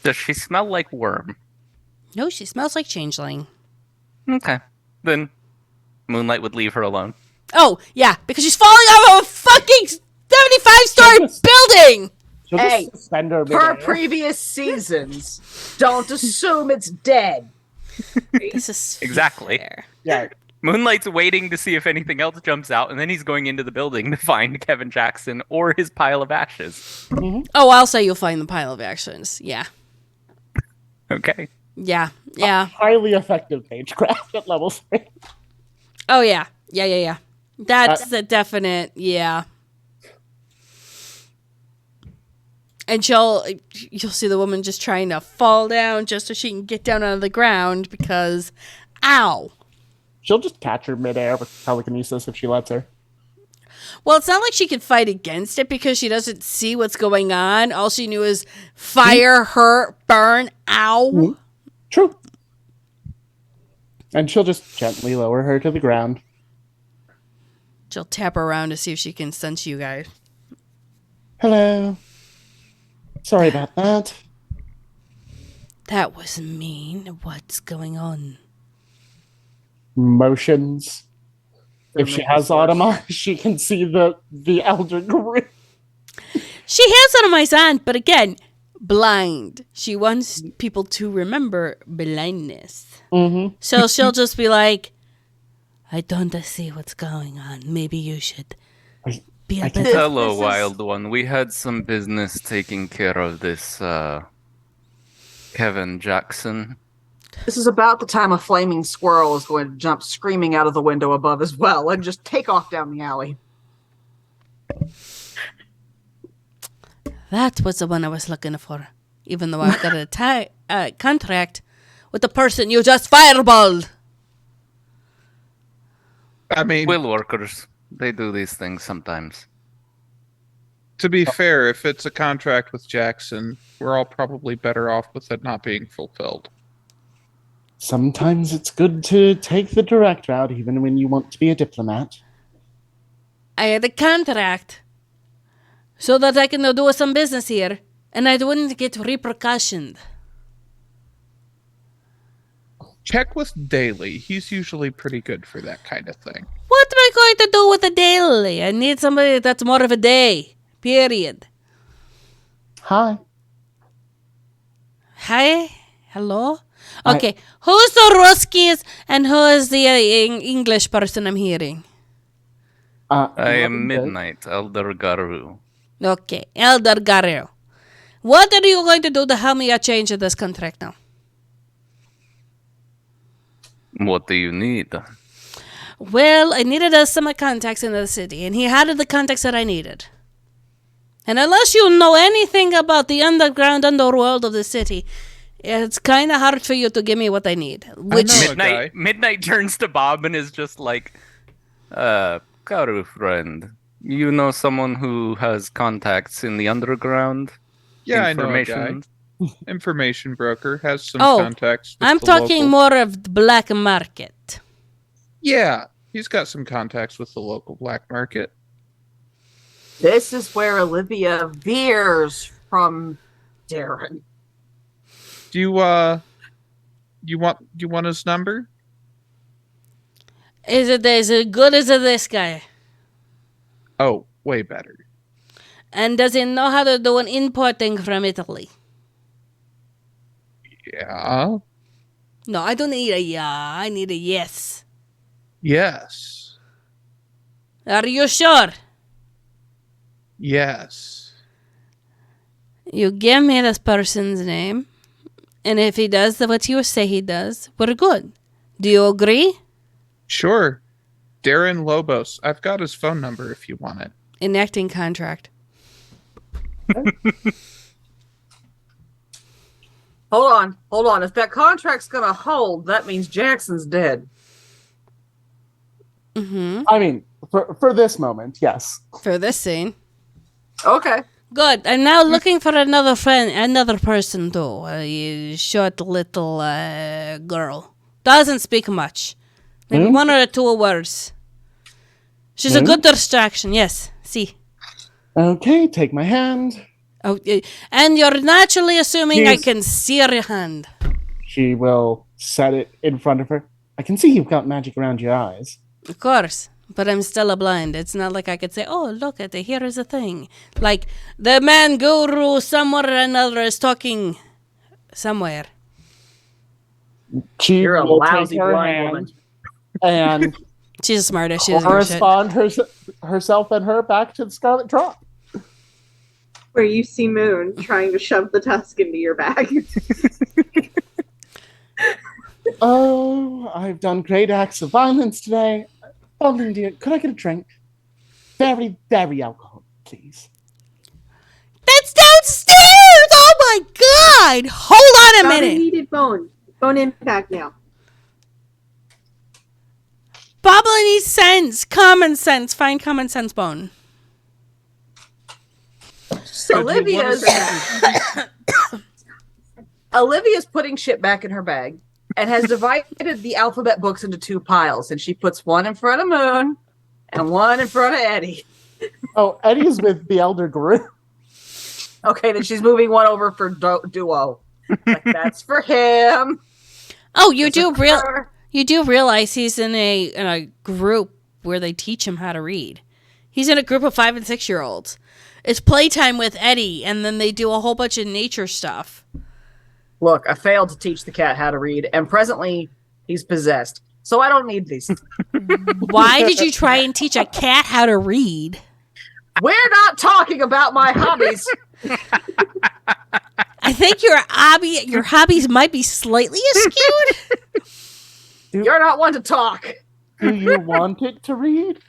Does she smell like worm? No, she smells like changeling. Okay. Then Moonlight would leave her alone. Oh, yeah, because she's falling off of a fucking 75-story building! Hey, suspend her per midair. previous seasons, don't assume it's dead. This is Exactly. fair. Yeah. Moonlight's waiting to see if anything else jumps out, and then he's going into the building to find Kevin Jackson or his pile of ashes. Mm-hmm. Oh, I'll say you'll find the pile of actions. Yeah. Okay. Yeah. Yeah. Highly effective magecraft at level 3. Oh, yeah. Yeah. That's a definite, yeah. And you'll see the woman just trying to fall down just so she can get down onto the ground because, ow. She'll just catch her midair with telekinesis if she lets her. Well, it's not like she can fight against it because she doesn't see what's going on. All she knew is fire, hurt, burn, ow. True. And she'll just gently lower her to the ground. She'll tap around to see if she can sense you guys. Hello. Sorry about that. That was mean. What's going on? Motions. If she make has this worse. Automa, she can see the Elder Group. She has Automize on, but again, blind. She wants people to remember blindness. Mm-hmm. So she'll just be like, I don't see what's going on. Maybe you should be a bit. Hello, Wild One. We had some business taking care of this, Kevin Jackson. This is about the time a flaming squirrel is going to jump screaming out of the window above as well and just take off down the alley. That was the one I was looking for. Even though I've got a contract with the person you just fireballed. I mean, Will workers, they do these things sometimes. to be fair, if it's a contract with Jackson, we're all probably better off with it not being fulfilled. Sometimes it's good to take the direct route, even when you want to be a diplomat. I had a contract so that I can do some business here and I wouldn't get repercussioned. Check with Daly. He's usually pretty good for that kind of thing. What am I going to do with a daily? I need somebody that's more of a day. Period. Hi. Hi? Hello? Okay, who's the Ruskies and who is the English person I'm hearing? I am Midnight, Elder Garu. Okay, Elder Garrel. What are you going to do to help me change this contract now? What do you need? Well, I needed some contacts in the city, and he had the contacts that I needed. And unless you know anything about the underground underworld of the city, It's kind of hard for you to give me what I need. Which Midnight turns to Bob and is just like, Karu friend, you know someone who has contacts in the underground? Yeah, I know a guy. Information broker has some Oh, contacts. With I'm the talking local... more of the black market. Yeah, he's got some contacts with the local black market. This is where Olivia veers from Darren. Do you want his number? Is it as good as this guy? Oh, way better. And does he know how to do an importing from Italy? Yeah. No, I don't need a yeah. I need a yes. Yes. Are you sure? Yes. You give me this person's name, and if he does what you say he does, we're good. Do you agree? Sure. Darren Lobos. I've got his phone number if you want it. Enacting contract. Hold on. If that contract's gonna hold, that means Jackson's dead. Mm-hmm. I mean, for this moment, yes. For this scene. Okay. Good. I'm now looking for another person too. A short little girl. Doesn't speak much. Maybe one or two words. She's a good distraction. Yes. See. Okay, take my hand. Oh, and you're naturally assuming I can see your hand. She will set it in front of her. I can see you've got magic around your eyes. Of course. But I'm still a blind. It's not like I could say, oh, look at it. Here is a thing. Like, the man guru somewhere or another is talking somewhere. You're a lousy blind woman. And she's a smartest. She doesn't correspond herself and her back to the Scarlet Drop. Where you see Moon trying to shove the tusk into your bag. Oh, I've done great acts of violence today. Baldwin, dear, could I get a drink? Very, very alcohol, please. That's downstairs! Oh my god! Hold on a minute! Needed bone. Bone impact now. Bobble needs sense. Common sense. Find common sense, Bone. Olivia's putting shit back in her bag and has divided the alphabet books into two piles, and she puts one in front of Moon and one in front of Eddie. Oh, Eddie's with the Elder Guru. Okay, then she's moving one over for Duo. Like, that's for him. Oh, you do realize he's in a group where they teach him how to read. He's in a group of 5 and 6 year olds. It's playtime with Eddie, and then they do a whole bunch of nature stuff. Look, I failed to teach the cat how to read, and presently he's possessed. So I don't need these. Why did you try and teach a cat how to read? We're not talking about my hobbies. I think your hobbies might be slightly askewed. You're not one to talk. Do you want it to read?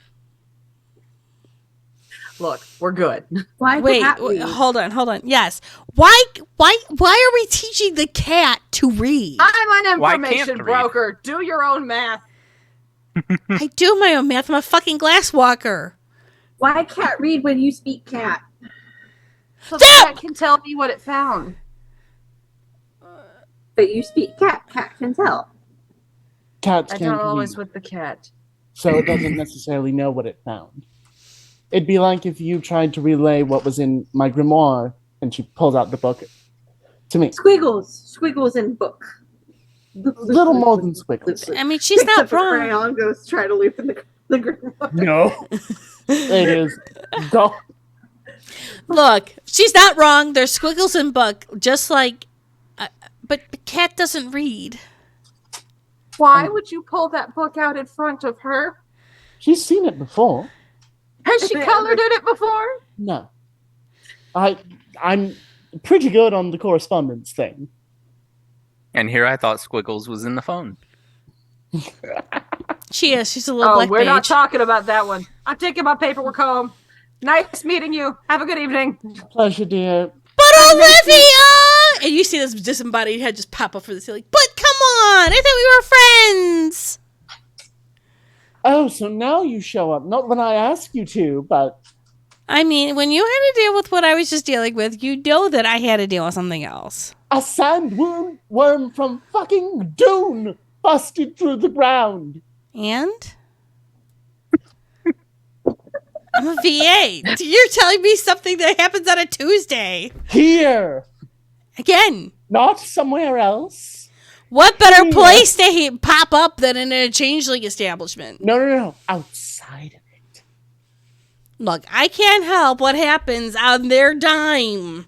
Look, we're good. Wait, hold on. Yes. Why are we teaching the cat to read? I'm an information broker. Do your own math. I do my own math. I'm a fucking glass walker. Why cat read when you speak cat? So the cat can tell me what it found. But you speak cat. Cat can tell. Cats I can't don't always read, with the cat. so it doesn't necessarily know what it found. It'd be like if you tried to relay what was in my grimoire and she pulls out the book to me. Squiggles in book. Little more than squiggles. I mean, she's not wrong. Crayon goes try to loop in the grimoire. No. It is. Go. Look, she's not wrong. There's squiggles in book, just like... but the cat doesn't read. Why would you pull that book out in front of her? She's seen it before. Has she colored in it before? No. I'm pretty good on the correspondence thing. And here I thought Squiggles was in the phone. She is. She's a little black we're not mage. talking about that one. I'm taking my paperwork home. Nice meeting you. Have a good evening. Pleasure, dear. But Olivia! And you see this disembodied head just pop up from the ceiling. But come on! I thought we were friends! Oh, so now you show up. Not when I ask you to, but... I mean, when you had to deal with what I was just dealing with, you know that I had to deal with something else. A sandworm from fucking Dune busted through the ground. And? I'm a VA. You're telling me something that happens on a Tuesday. Here. Again. Not somewhere else. What better place to pop up than in a changeling establishment? No. Outside of it. Look, I can't help what happens on their dime.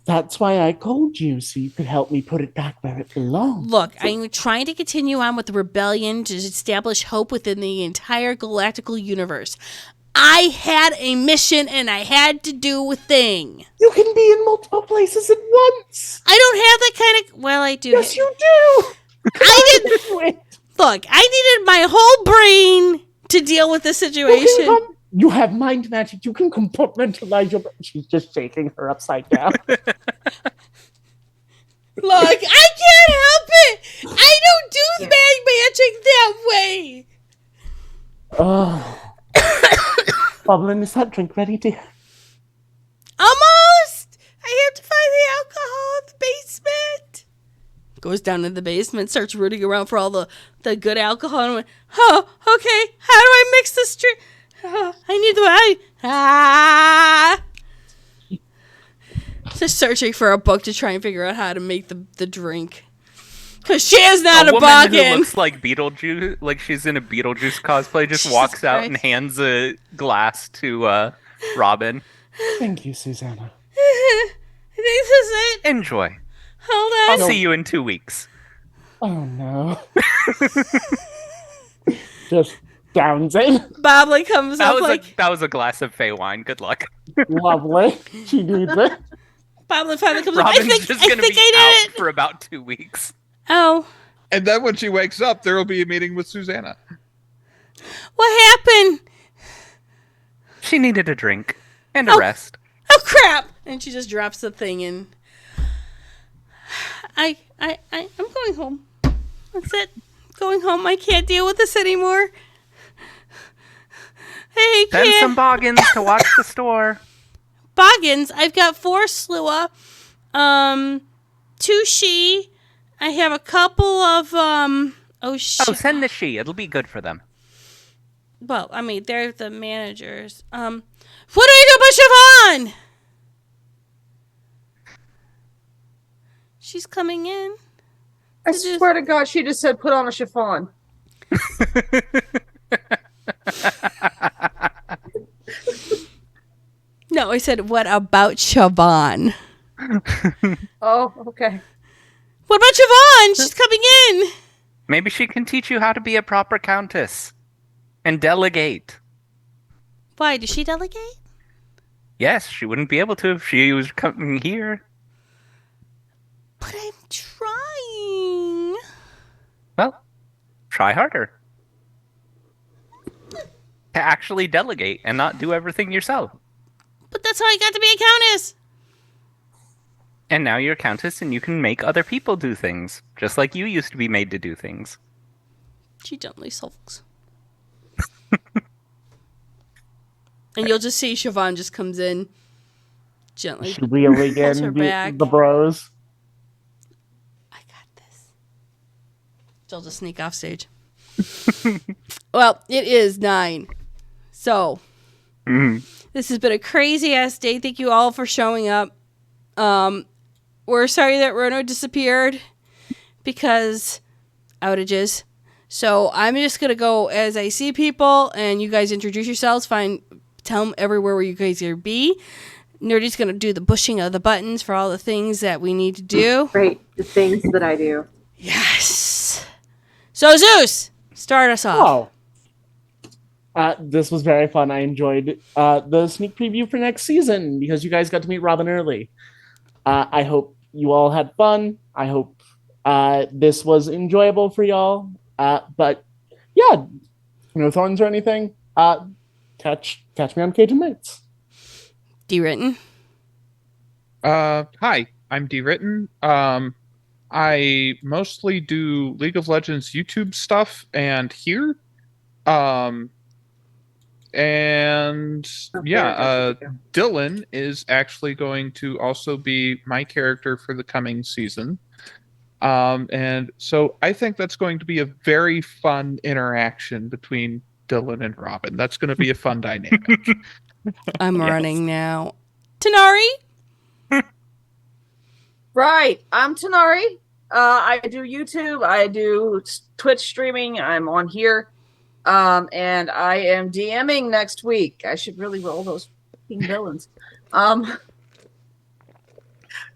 That's why I called you, so you could help me put it back where it belongs. Look, I'm trying to continue on with the rebellion to establish hope within the entire galactical universe. I had a mission and I had to do a thing. You can be in multiple places at once. I don't have that kind of... Well, I do. Yes, you do. I didn't... Look, I needed my whole brain to deal with the situation. You have mind magic. You can compartmentalize your... She's just shaking her upside down. Look, I can't help it. I don't do mag magic that way. Oh. Bubbling, is that drink ready, dear? Almost. I have to find the alcohol in the basement. Goes down to the basement, starts rooting around for all the good alcohol. And went, oh, okay. How do I mix this drink? Oh, I need Just searching for a book to try and figure out how to make the drink. Because she is not a woman boggin. who looks like Beetlejuice, like she's in a Beetlejuice cosplay, just walks out and hands a glass to Robin. Thank you, Susanna. This is it. Enjoy. Hold on. I'll see you in 2 weeks. Oh, no. Just downs it. Bobley comes up like... That was a glass of Fey wine. Good luck. Lovely. She needs it. Bobley finally comes up. Robin's just going to be out for about 2 weeks. Oh. And then when she wakes up, there will be a meeting with Susanna. What happened? She needed a drink and a rest. Oh, crap. And she just drops the thing in. I'm going home. That's it. Going home. I can't deal with this anymore. Hey, Send some Boggins to watch the store. Boggins? I've got 4 Slua. 2 She. I have a couple of, send the She. It'll be good for them. Well, I mean, they're the managers. What do I do about Siobhan? She's coming in. I swear to God, she just said put on a chiffon. No, I said, what about Siobhan? Oh, okay. What about Siobhan? She's coming in. Maybe she can teach you how to be a proper countess. And delegate. Why? Does she delegate? Yes, she wouldn't be able to if she was coming here. But I'm trying. Well, try harder. To actually delegate and not do everything yourself. But that's how I got to be a countess. And now you're a countess and you can make other people do things. Just like you used to be made to do things. She gently sulks. And you'll just see Siobhan just comes in. Gently. Wheeling pulls her in back. the bros. She'll just sneak off stage. Well, it is 9. So, This has been a crazy ass day. Thank you all for showing up. We're sorry that Rono disappeared because outages. So I'm just going to go as I see people and you guys introduce yourselves. Tell them everywhere where you guys are be. Nerdy's going to do the pushing of the buttons for all the things that we need to do. Great. The things that I do. Yes. So Zeus, start us off. This was very fun. I enjoyed the sneak preview for next season because you guys got to meet Robin early. I hope you all had fun. I hope this was enjoyable for y'all. But yeah, no thorns or anything. Catch me on Cajun Nights. D-Written. Hi, I'm D-Written. I mostly do League of Legends YouTube stuff and here. And yeah, Dylan is actually going to also be my character for the coming season. And so I think that's going to be a very fun interaction between Dylan and Robin. That's going to be a fun dynamic. I'm running now. Tanari? Right. I'm Tanari. I do YouTube. I do Twitch streaming. I'm on here. And I am DMing next week. I should really roll those fucking villains. For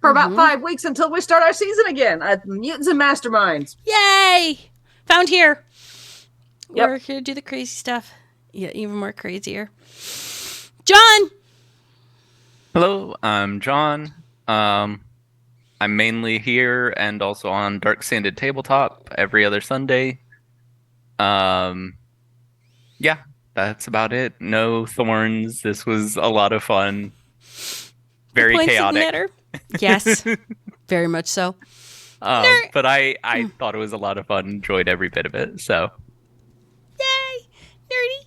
about 5 weeks until we start our season again at Mutants and Masterminds. Yay! Found here. Yep. We're here to do the crazy stuff. Yeah, even more crazier. John! Hello, I'm John. I'm mainly here and also on Dark Sanded Tabletop every other Sunday. Yeah, that's about it. No thorns. This was a lot of fun. Very chaotic. Matter. Yes, very much so. But I thought it was a lot of fun. Enjoyed every bit of it. So, yay, nerdy.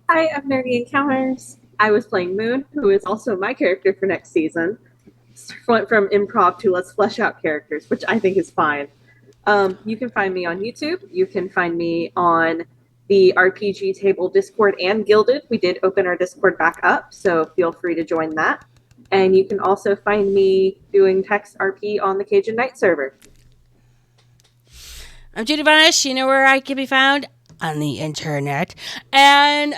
Hi, I'm Nerdy Encounters. I was playing Moon, who is also my character for next season. Went from improv to let's flesh out characters, which I think is fine. You can find me on YouTube. You can find me on the RPG Table Discord and Gilded. We did open our Discord back up, so feel free to join that. And you can also find me doing text RP on the Cajun Night server. I'm Judy Vanish. You know where I can be found? On the internet. And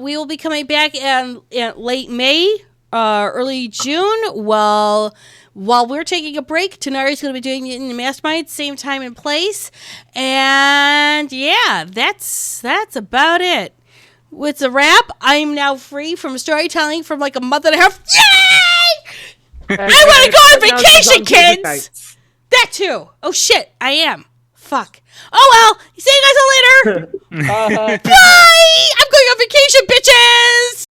we will be coming back in late May, early June. While we're taking a break, Tanari's going to be doing it in the Mastermind, same time and place. And yeah, that's about it. It's a wrap. I'm now free from storytelling from like a month and a half. Yay! I want to go on vacation, kids! That too. Oh shit, I am. Fuck. Oh well, see you guys all later. Bye! I'm going on vacation, bitches!